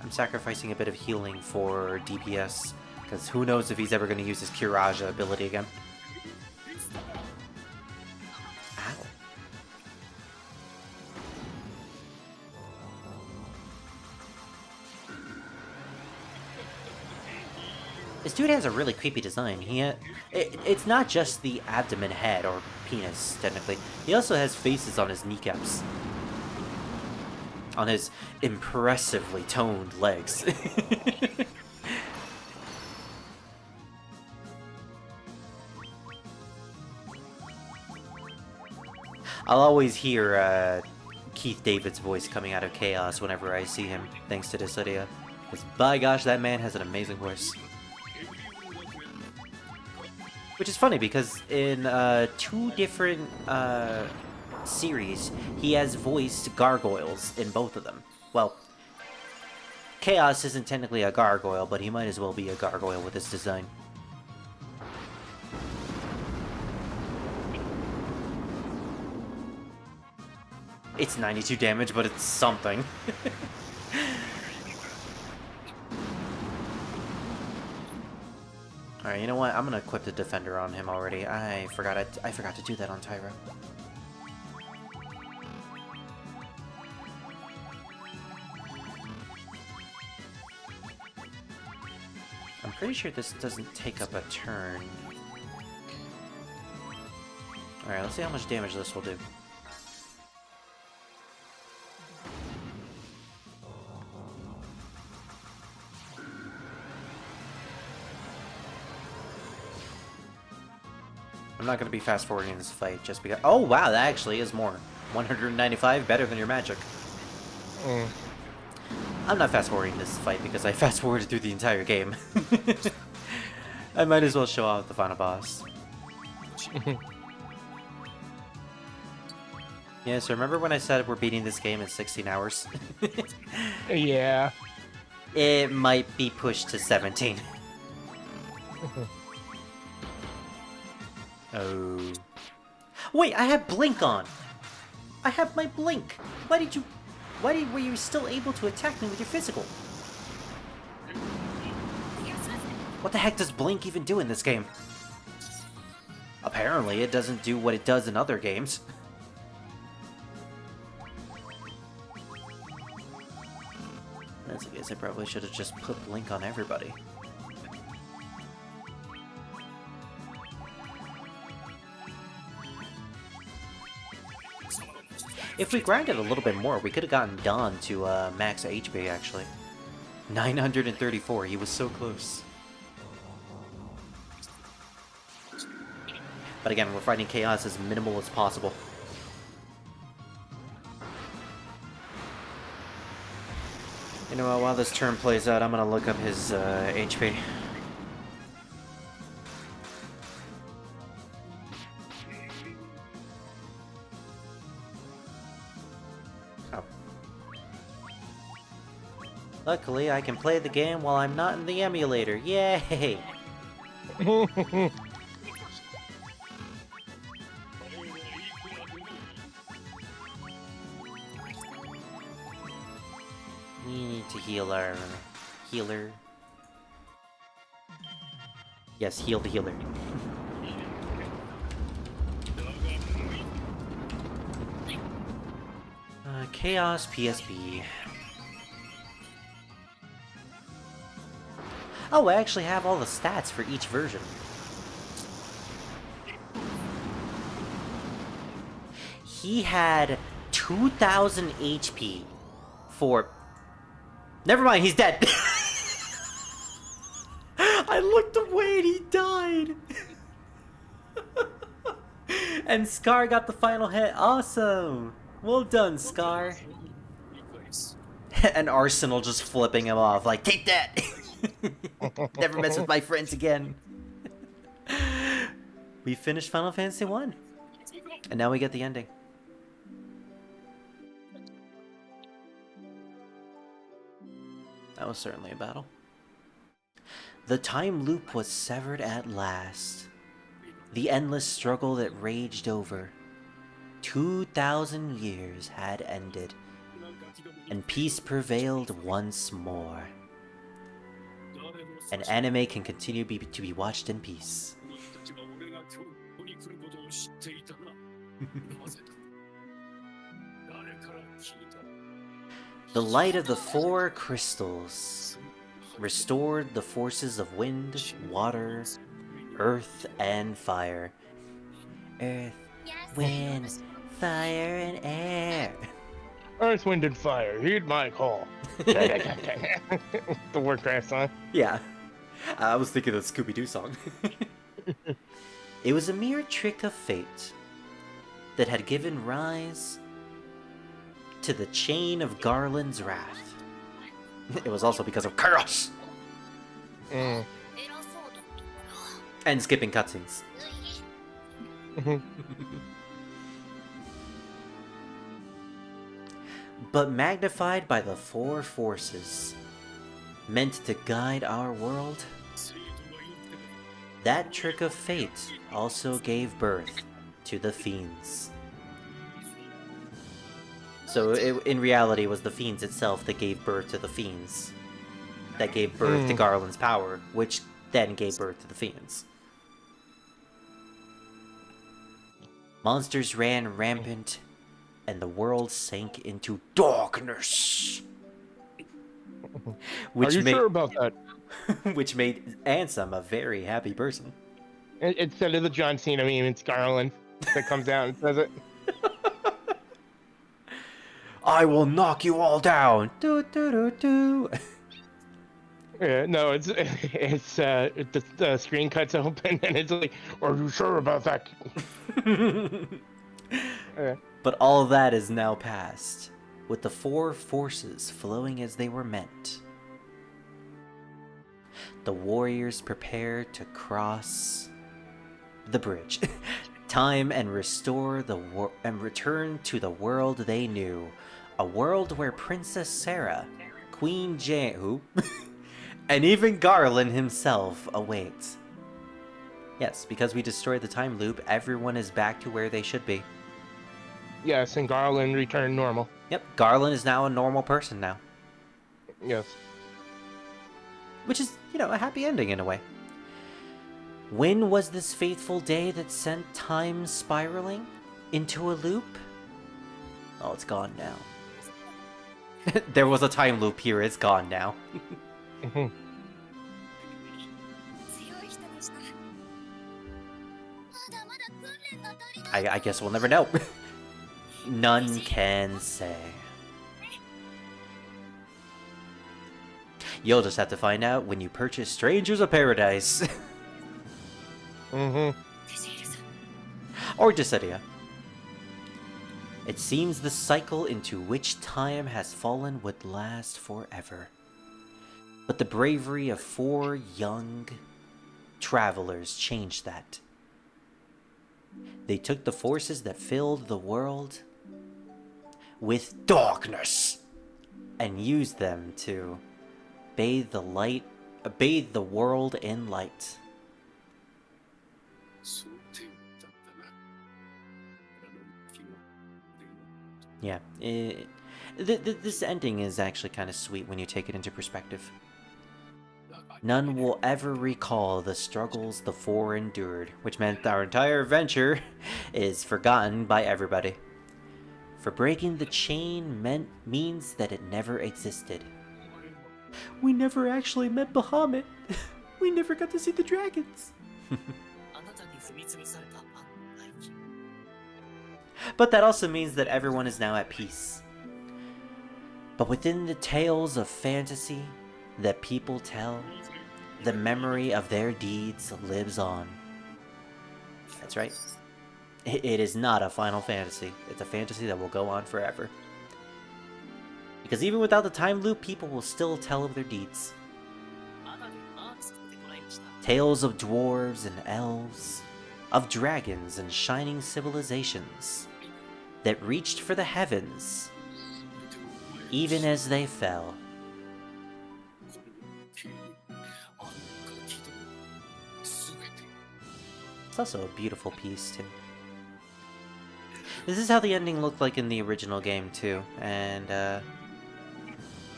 I'm sacrificing a bit of healing for DPS, because who knows if he's ever going to use his Kiraja ability again. Ow. This dude has a really creepy design. It's not just the abdomen head, or penis, technically. He also has faces on his kneecaps. On his impressively toned legs. I'll always hear Keith David's voice coming out of Chaos whenever I see him, thanks to Dissidia. Because by gosh, that man has an amazing voice. Which is funny, because in 2 different series, he has voiced gargoyles in both of them. Well, Chaos isn't technically a gargoyle, but he might as well be a gargoyle with his design. It's 92 damage, but it's something. Alright, you know what? I'm gonna equip the defender on him already. I forgot to do that on Tyra. I'm pretty sure this doesn't take up a turn. Alright, let's see how much damage this will do. I'm not going to be fast-forwarding this fight just because... Oh, wow, that actually is more. 195, better than your magic. I'm not fast-forwarding this fight because I fast-forwarded through the entire game. I might as well show off the final boss. Yeah, so remember when I said we're beating this game in 16 hours? Yeah. It might be pushed to 17. Oh. Wait, I have Blink on! I have my Blink! Were you still able to attack me with your physical? What the heck does Blink even do in this game? Apparently, it doesn't do what it does in other games. That's I guess I probably should have just put Blink on everybody. If we grinded a little bit more, we could have gotten Dawn to max HP, actually. 934, he was so close. But again, we're fighting Chaos as minimal as possible. You know what, while this turn plays out, I'm gonna look up his HP. Oh. Luckily, I can play the game while I'm not in the emulator. Yay! We need to heal our healer. Yes, heal the healer. Chaos PSP. Oh, I actually have all the stats for each version. He had 2,000 HP for... Never mind, he's dead! I looked away and he died! And Scar got the final hit. Awesome! Well done, Scar. And Arsenal just flipping him off, like, take that! Never mess with my friends again. We finished Final Fantasy 1. And now we get the ending. That was certainly a battle. The time loop was severed at last. The endless struggle that raged over 2,000 years had ended, and peace prevailed once more. An anime can continue to be watched in peace. The light of the four crystals restored the forces of wind, water, earth, and fire. Earth, wind, fire, and air. Earth, wind, and fire. Heed my call. The Warcraft song. Yeah. I was thinking of the Scooby-Doo song. It was a mere trick of fate that had given rise to the chain of Garland's wrath. It was also because of chaos! And skipping cutscenes. But magnified by the four forces meant to guide our world, that trick of fate also gave birth to the Fiends. So in reality, it was the Fiends itself that gave birth to the Fiends. That gave birth to Garland's power, which then gave birth to the Fiends. Monsters ran rampant, and the world sank into darkness. Which Are you sure about that? Which made Ansem a very happy person. Instead of the John Cena meme, it's Garland that comes out and says it. I will knock you all down. Do do do do. Yeah, no, it's the screen cuts open and it's like, are you sure about that? But all of that is now past, with the four forces flowing as they were meant. The warriors prepare to cross the bridge, time, and restore and return to the world they knew, a world where Princess Sarah, Queen Jane, and even Garland himself awaits. Yes, because we destroyed the time loop, everyone is back to where they should be. Yes, and Garland returned normal. Yep, Garland is now a normal person now. Yes. Which is, you know, a happy ending in a way. When was this fateful day that sent time spiraling into a loop? Oh, it's gone now. There was a time loop here, it's gone now. I guess we'll never know. None can say. You'll just have to find out when you purchase Strangers of Paradise. Mm-hmm. Or Dissidia. It seems the cycle into which time has fallen would last forever. But the bravery of 4 young travelers changed that. They took the forces that filled the world with darkness and used them to bathe the world in light. Yeah, this ending is actually kind of sweet when you take it into perspective. None will ever recall the struggles the 4 endured, which meant our entire adventure is forgotten by everybody. For breaking the chain means that it never existed. We never actually met Bahamut. We never got to see the dragons. But that also means that everyone is now at peace. But within the tales of fantasy that people tell, the memory of their deeds lives on. That's right. It is not a Final Fantasy. It's a fantasy that will go on forever. Because even without the time loop, people will still tell of their deeds. Tales of dwarves and elves, of dragons and shining civilizations that reached for the heavens, even as they fell. It's also a beautiful piece, too. This is how the ending looked like in the original game, too, and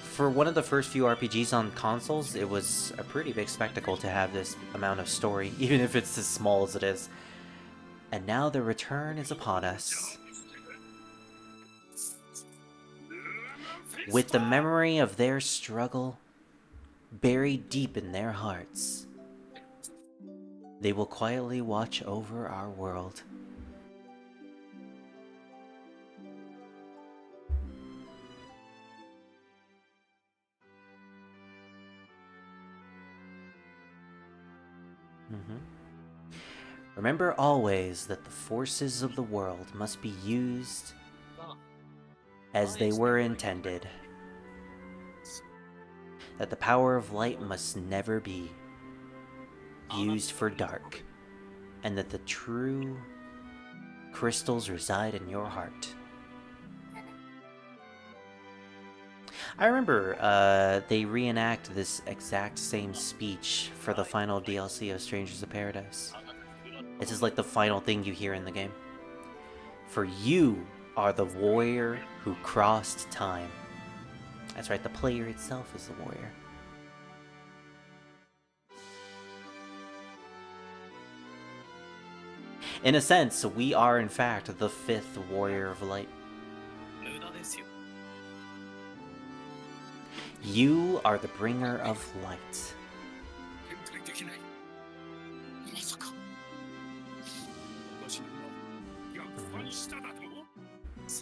for one of the first few RPGs on consoles, it was a pretty big spectacle to have this amount of story, even if it's as small as it is. And now the return is upon us. With the memory of their struggle buried deep in their hearts, they will quietly watch over our world. Remember always that the forces of the world must be used as they were intended. That the power of light must never be used for dark. And that the true crystals reside in your heart. I remember they reenact this exact same speech for the final DLC of Strangers of Paradise. This is like the final thing you hear in the game. For you are the warrior who crossed time. That's right, the player itself is the warrior. In a sense, we are in fact the 5th warrior of light. You are the bringer of light.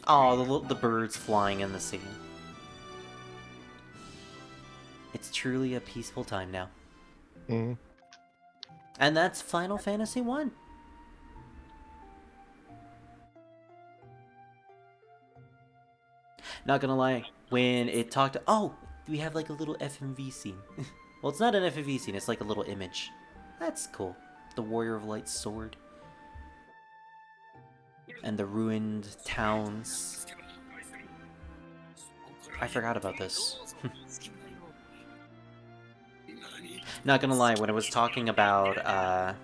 Oh, the birds flying in the sea. It's truly a peaceful time now. Mm. And that's Final Fantasy 1. Not gonna lie, when it talked... Oh, we have like a little FMV scene. Well, it's not an FMV scene, it's like a little image. That's cool. The Warrior of Light's sword. And the ruined towns. I forgot about this. Not gonna lie, when I was talking about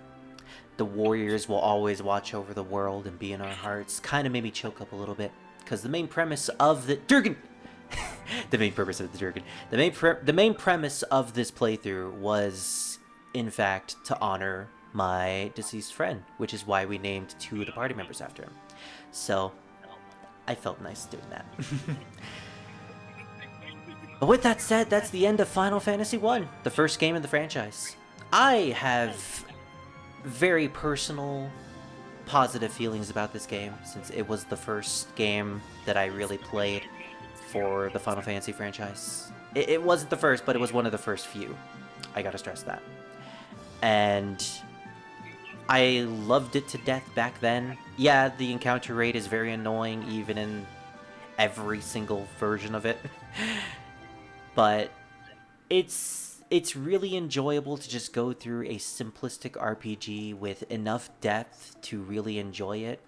the warriors will always watch over the world and be in our hearts, kind of made me choke up a little bit. Because the main premise of the... Durgan! The main purpose of the Durgan. The main premise of this playthrough was, in fact, to honor my deceased friend, which is why we named 2 of the party members after him. So, I felt nice doing that. But with that said, that's the end of Final Fantasy 1, the first game in the franchise. I have very personal, positive feelings about this game, since it was the first game that I really played for the Final Fantasy franchise. It wasn't the first, but it was one of the first few. I gotta stress that. And I loved it to death back then. Yeah, the encounter rate is very annoying, even in every single version of it. But it's really enjoyable to just go through a simplistic RPG with enough depth to really enjoy it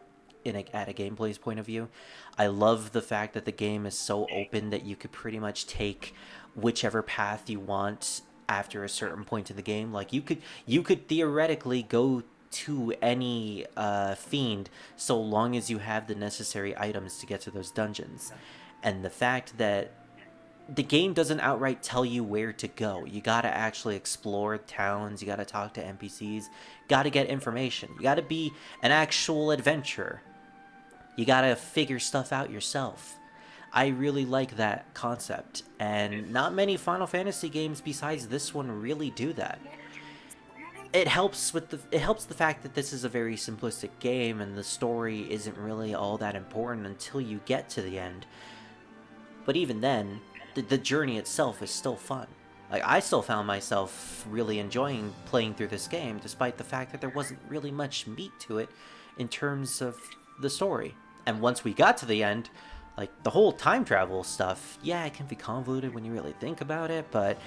at a gameplay's point of view. I love the fact that the game is so open that you could pretty much take whichever path you want after a certain point in the game. Like, you could theoretically go to any fiend so long as you have the necessary items to get to those dungeons. And the fact that the game doesn't outright tell you where to go. You gotta actually explore towns, you gotta talk to NPCs, gotta get information. You gotta be an actual adventurer. You gotta figure stuff out yourself. I really like that concept, and not many Final Fantasy games besides this one really do that. It helps the fact that this is a very simplistic game and the story isn't really all that important until you get to the end. But even then, the journey itself is still fun. Like, I still found myself really enjoying playing through this game, despite the fact that there wasn't really much meat to it in terms of the story. And once we got to the end, like, the whole time travel stuff, yeah, it can be convoluted when you really think about it, but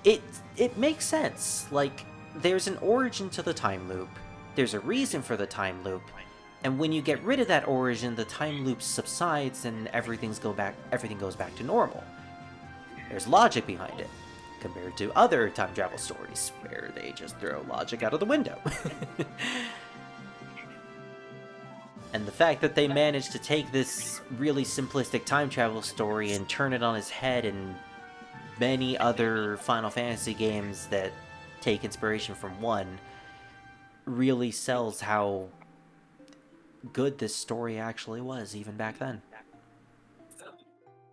it makes sense. Like, there's an origin to the time loop, there's a reason for the time loop, and when you get rid of that origin, the time loop subsides and everything goes back to normal. There's logic behind it, compared to other time travel stories, where they just throw logic out of the window. And the fact that they managed to take this really simplistic time travel story and turn it on its head in many other Final Fantasy games that take inspiration from one really sells how good this story actually was, even back then.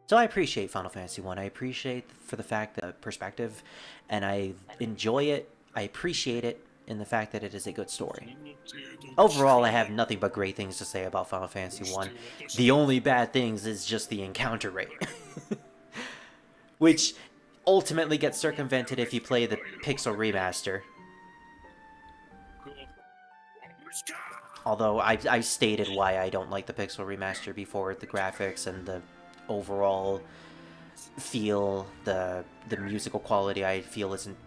So I appreciate Final Fantasy 1. I appreciate for the fact that perspective, and I enjoy it. I appreciate it in the fact that it is a good story. Overall, I have nothing but great things to say about Final Fantasy 1. The only bad things is just the encounter rate. Which ultimately gets circumvented if you play the Pixel Remaster. Although I stated why I don't like the Pixel Remaster before. The graphics and the overall feel, the musical quality, I feel isn't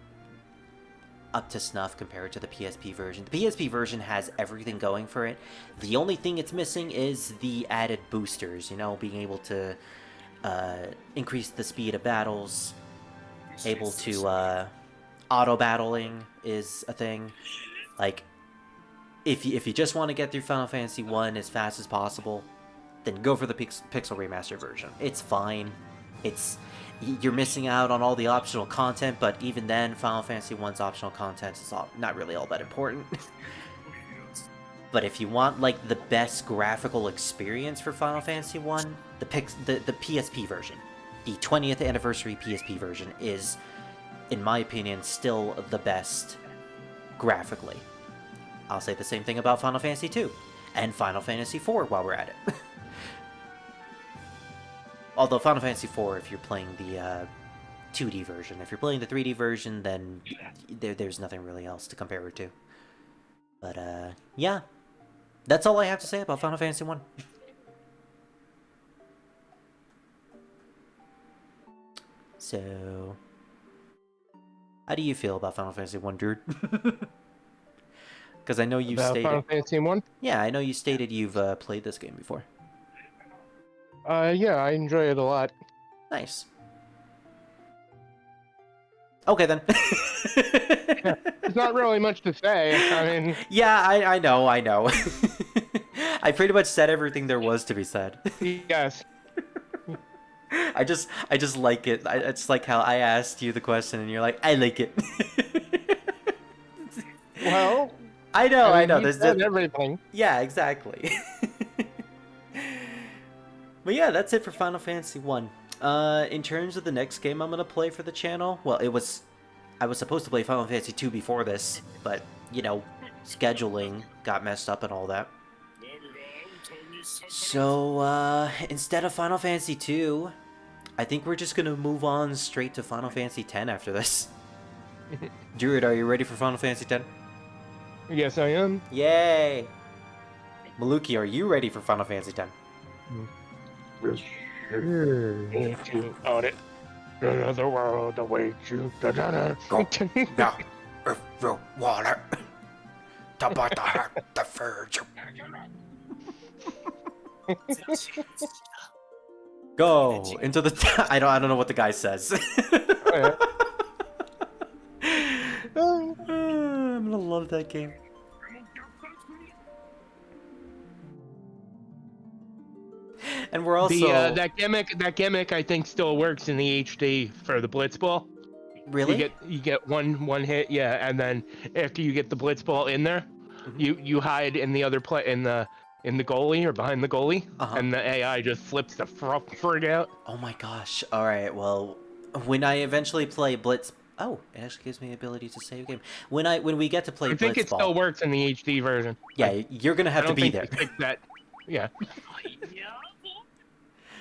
up to snuff compared to the PSP version. The PSP version has everything going for it. The only thing it's missing is the added boosters, you know, being able to increase the speed of battles, able to auto-battling is a thing. Like, if you just want to get through Final Fantasy 1 as fast as possible, then go for the Pixel Remaster version. It's fine. You're missing out on all the optional content, but even then, Final Fantasy 1's optional content is not really all that important. But if you want, like, the best graphical experience for Final Fantasy 1, the PSP version, the 20th anniversary PSP version is, in my opinion, still the best graphically. I'll say the same thing about Final Fantasy 2 and Final Fantasy 4 while we're at it. Although Final Fantasy 4, if you're playing the 2D version, if you're playing the 3D version, then there's nothing really else to compare it to. But yeah, that's all I have to say about Final Fantasy 1. So, how do you feel about Final Fantasy 1, Drew? Because I know you've stated... Final Fantasy 1? Yeah, I know you stated you've played this game before. Yeah, I enjoy it a lot. Nice. Okay, then. There's not really much to say. I mean... Yeah, I know. I pretty much said everything there was to be said. Yes. I just like it. It's like how I asked you the question and you're like, I like it. Well... I know. There's everything. Yeah, exactly. But yeah, that's it for Final Fantasy 1. In terms of the next game I'm gonna play for the channel, well, I was supposed to play Final Fantasy 2 before this, but, you know, scheduling got messed up and all that. So, instead of Final Fantasy 2, I think we're just gonna move on straight to Final Fantasy 10 after this. Druid, are you ready for Final Fantasy 10? Yes, I am. Yay! Maluki, are you ready for Final Fantasy 10? On it. Another world awaits you. Da-da-da. Go now, earth, road, water. The butter, the verge. Go into the. I don't know what the guy says. I'm gonna love that game. And we're also that gimmick I think still works in the HD for the Blitzball. really. You get one hit, yeah, and then after you get the Blitzball in there, you hide in the other in the goalie or behind the goalie, and the AI just flips the frig out. Oh my gosh! All right, well, when I eventually play Blitz, oh, it actually gives me the ability to save a game. When we get to play I think it Blitzball, still works in the HD version. yeah, you're gonna have I to don't be think there. they fixed that. Yeah.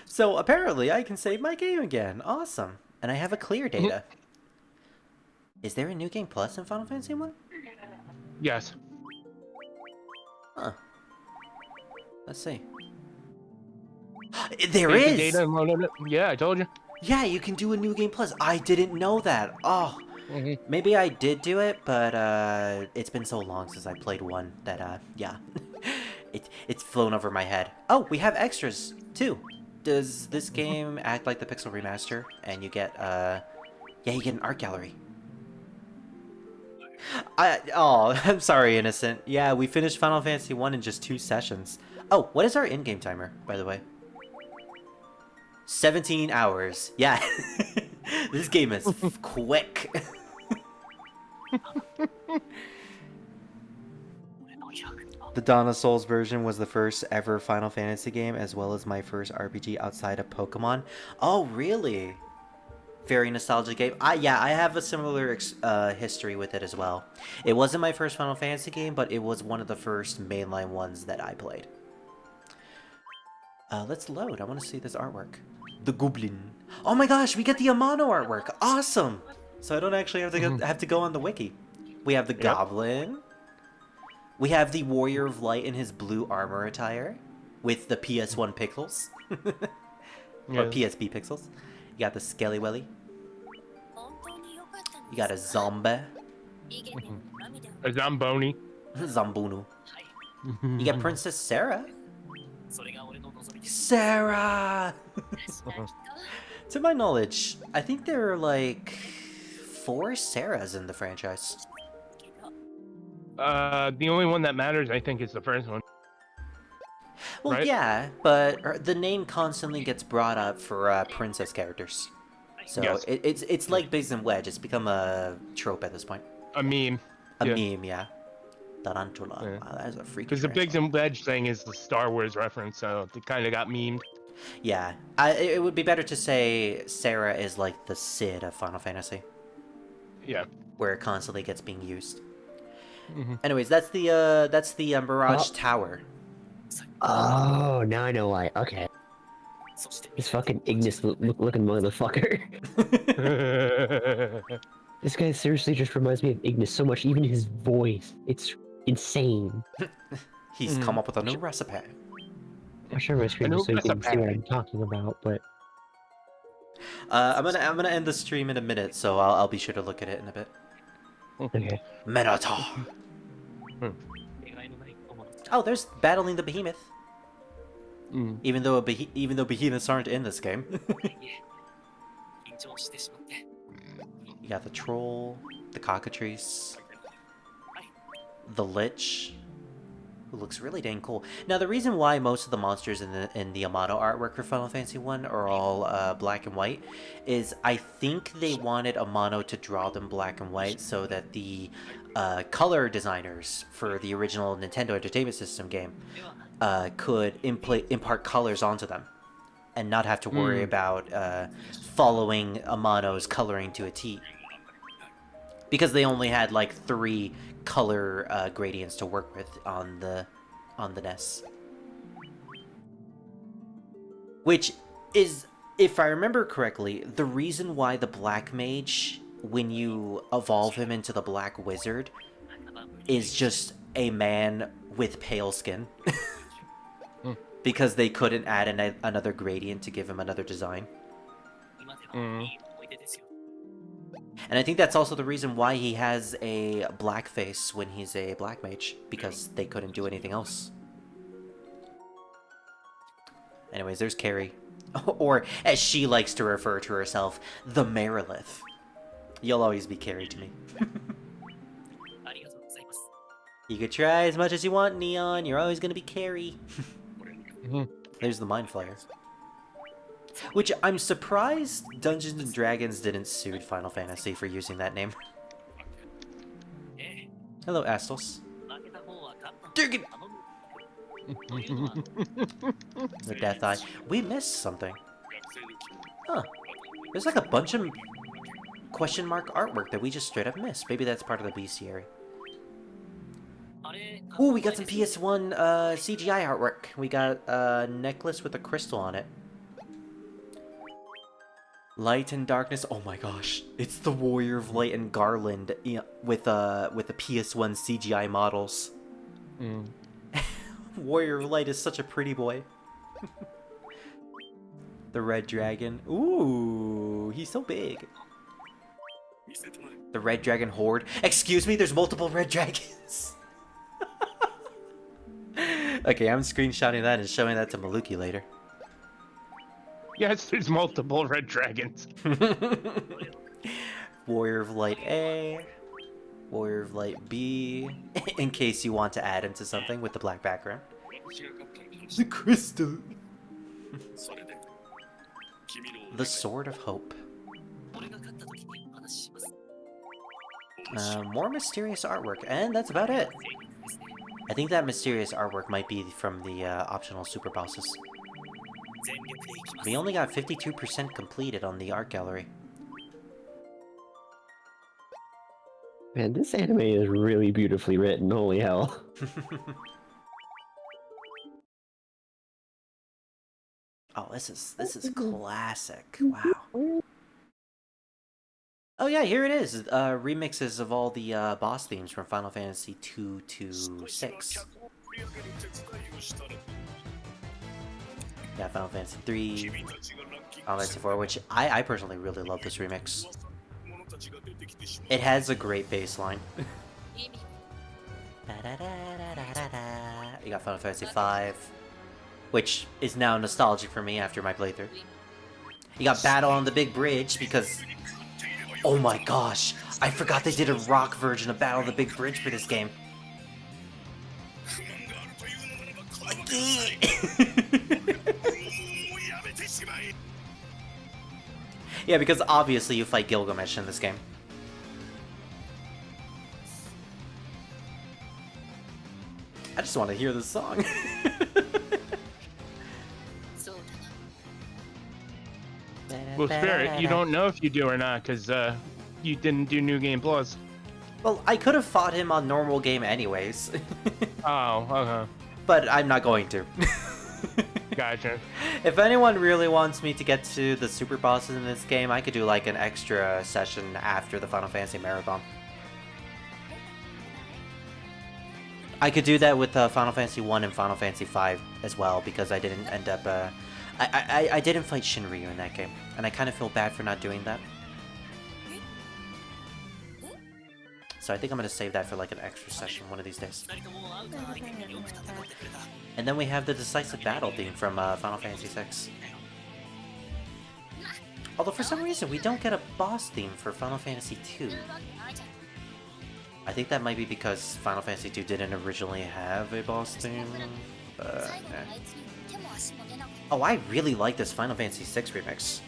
So apparently, I can save my game again. Awesome, and I have a clear data. Is there a new game plus in Final Fantasy 1? Yes. Huh. Let's see. There Take the is. data and load it. Yeah, I told you. Yeah, you can do a new game plus. I didn't know that. Oh, maybe I did do it, but it's been so long since I played one that yeah, it's flown over my head. Oh, we have extras too. Does this game act like the Pixel Remaster? And you get yeah, you get an art gallery. I'm sorry, Innocent. Yeah, we finished Final Fantasy 1 in just 2 sessions. Oh, what is our in-game timer, by the way? 17 hours. Yeah. This game is quick. The Dawn of Souls version was the first ever Final Fantasy game, as well as my first RPG outside of Pokemon. Oh, really? Very nostalgic game. Yeah, I have a similar history with it as well. It wasn't my first Final Fantasy game, but it was one of the first mainline ones that I played. Let's load. I want to see this artwork. The Goblin. Oh my gosh, we get the Amano artwork. Awesome. So I don't actually have to go on the wiki. We have the Goblin. We have the Warrior of Light in his blue armor attire with the PS1 pixels. Or PSP pixels. You got the Skelly Welly. You got a Zombie. A Zamboni. Zambunu. You got Princess Sarah. Sarah! To my knowledge, I think there are like 4 Sarahs in the franchise. The only one that matters, I think, is the first one. Well, right? yeah, but the name constantly gets brought up for princess characters. So Yes. it's like Biggs and Wedge. It's become a trope at this point. A meme. A meme, yeah. Tarantula. Yeah. Wow, that is a freaking. Because the Biggs and Wedge thing is the Star Wars reference, so it kind of got memed. Yeah, it would be better to say Sarah is like the Cid of Final Fantasy, Yeah. where it constantly gets being used. Anyways, that's the Mirage Tower. Oh, now I know why. Okay. This fucking Ignis looking motherfucker. This guy seriously just reminds me of Ignis so much, even his voice. It's insane. He's come up with a new recipe. I'll share my screen so you can see what I'm talking about, but... I'm gonna end the stream in a minute, so I'll be sure to look at it in a bit. Okay. Minotaur. Oh, there's battling the behemoth. Even though behemoths aren't in this game. You got the troll, the cockatrice, the lich, who looks really dang cool. Now, the reason why most of the monsters in the Amano artwork for Final Fantasy 1 are all black and white is I think they wanted Amano to draw them black and white so that the color designers for the original Nintendo Entertainment System game could impart colors onto them and not have to worry about following Amano's coloring to a T. Because they only had like 3 color gradients to work with on the NES. Which is, if I remember correctly, the reason why the Black Mage, when you evolve him into the Black Wizard, is just a man with pale skin. Because they couldn't add another gradient to give him another design. Mm. And I think that's also the reason why he has a black face when he's a Black Mage, because they couldn't do anything else. Anyways, there's Carrie. Or, as she likes to refer to herself, the Merilith. You'll always be Carrie to me. You could try as much as you want, Neon. You're always gonna be Carrie. There's the Mind Flayer. Which, I'm surprised Dungeons & Dragons didn't sue Final Fantasy for using that name. Hello, Astos. Durgan! The Death Eye. We missed something. Huh. There's like a bunch of question mark artwork that we just straight up missed. Maybe that's part of the bestiary. Ooh, we got some PS1 CGI artwork. We got a necklace with a crystal on it. Light and darkness. Oh my gosh, it's the Warrior of Light and Garland with the PS1 CGI models. Warrior of Light is such a pretty boy. The Red Dragon. Ooh, he's so big. The Red Dragon Horde. Excuse me, there's multiple Red Dragons. Okay, I'm screenshotting that and showing that to Maluki later. Yes, there's multiple red dragons. Warrior of Light A, Warrior of Light B, in case you want to add into something with the black background. The crystal. The Sword of Hope. More mysterious artwork, and that's about it. I think that mysterious artwork might be from the optional super bosses. We only got 52% completed on the art gallery. Man, this anime is really beautifully written, holy hell. Oh, this is classic. Wow. Oh yeah, here it is. Remixes of all the boss themes from Final Fantasy 2 to 6. Yeah, Final Fantasy 3, Final Fantasy 4, which I personally really love this remix. It has a great bass line. You got Final Fantasy 5, which is now nostalgic for me after my playthrough. You got Battle on the Big Bridge because... Oh my gosh, I forgot they did a rock version of Battle on the Big Bridge for this game. Yeah, because obviously you fight Gilgamesh in this game. I just want to hear this song. Well, Spirit, you don't know if you do or not, because you didn't do New Game Plus. Well, I could have fought him on normal game anyways. Oh, okay. But I'm not going to. Gotcha. If anyone really wants me to get to the super bosses in this game, I could do like an extra session after the Final Fantasy Marathon. I could do that with Final Fantasy 1 and Final Fantasy 5 as well, because I didn't end up... I didn't fight Shinryu in that game, and I kind of feel bad for not doing that. So I think I'm going to save that for like an extra session one of these days. And then we have the Decisive Battle theme from Final Fantasy VI. Although for some reason we don't get a boss theme for Final Fantasy II. I think that might be because Final Fantasy II didn't originally have a boss theme. Oh, I really like this Final Fantasy VI remix.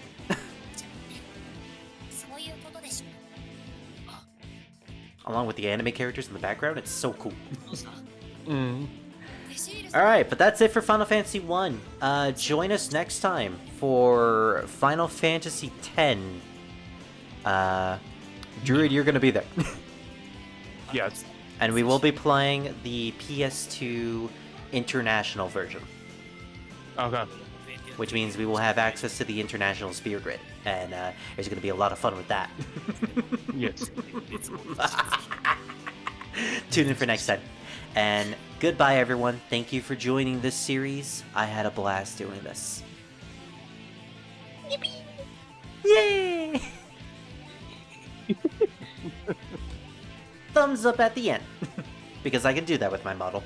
Along with the anime characters in the background, it's so cool. Alright, but that's it for Final Fantasy 1. Join us next time for Final Fantasy X. Druid, you're gonna be there. Yes. And we will be playing the PS2 international version. Okay. which means we will have access to the International Spear Grid, and there's going to be a lot of fun with that. Yes. Tune in for next time. And goodbye, everyone. Thank you for joining this series. I had a blast doing this. Yippee! Yay! Thumbs up at the end, because I can do that with my model.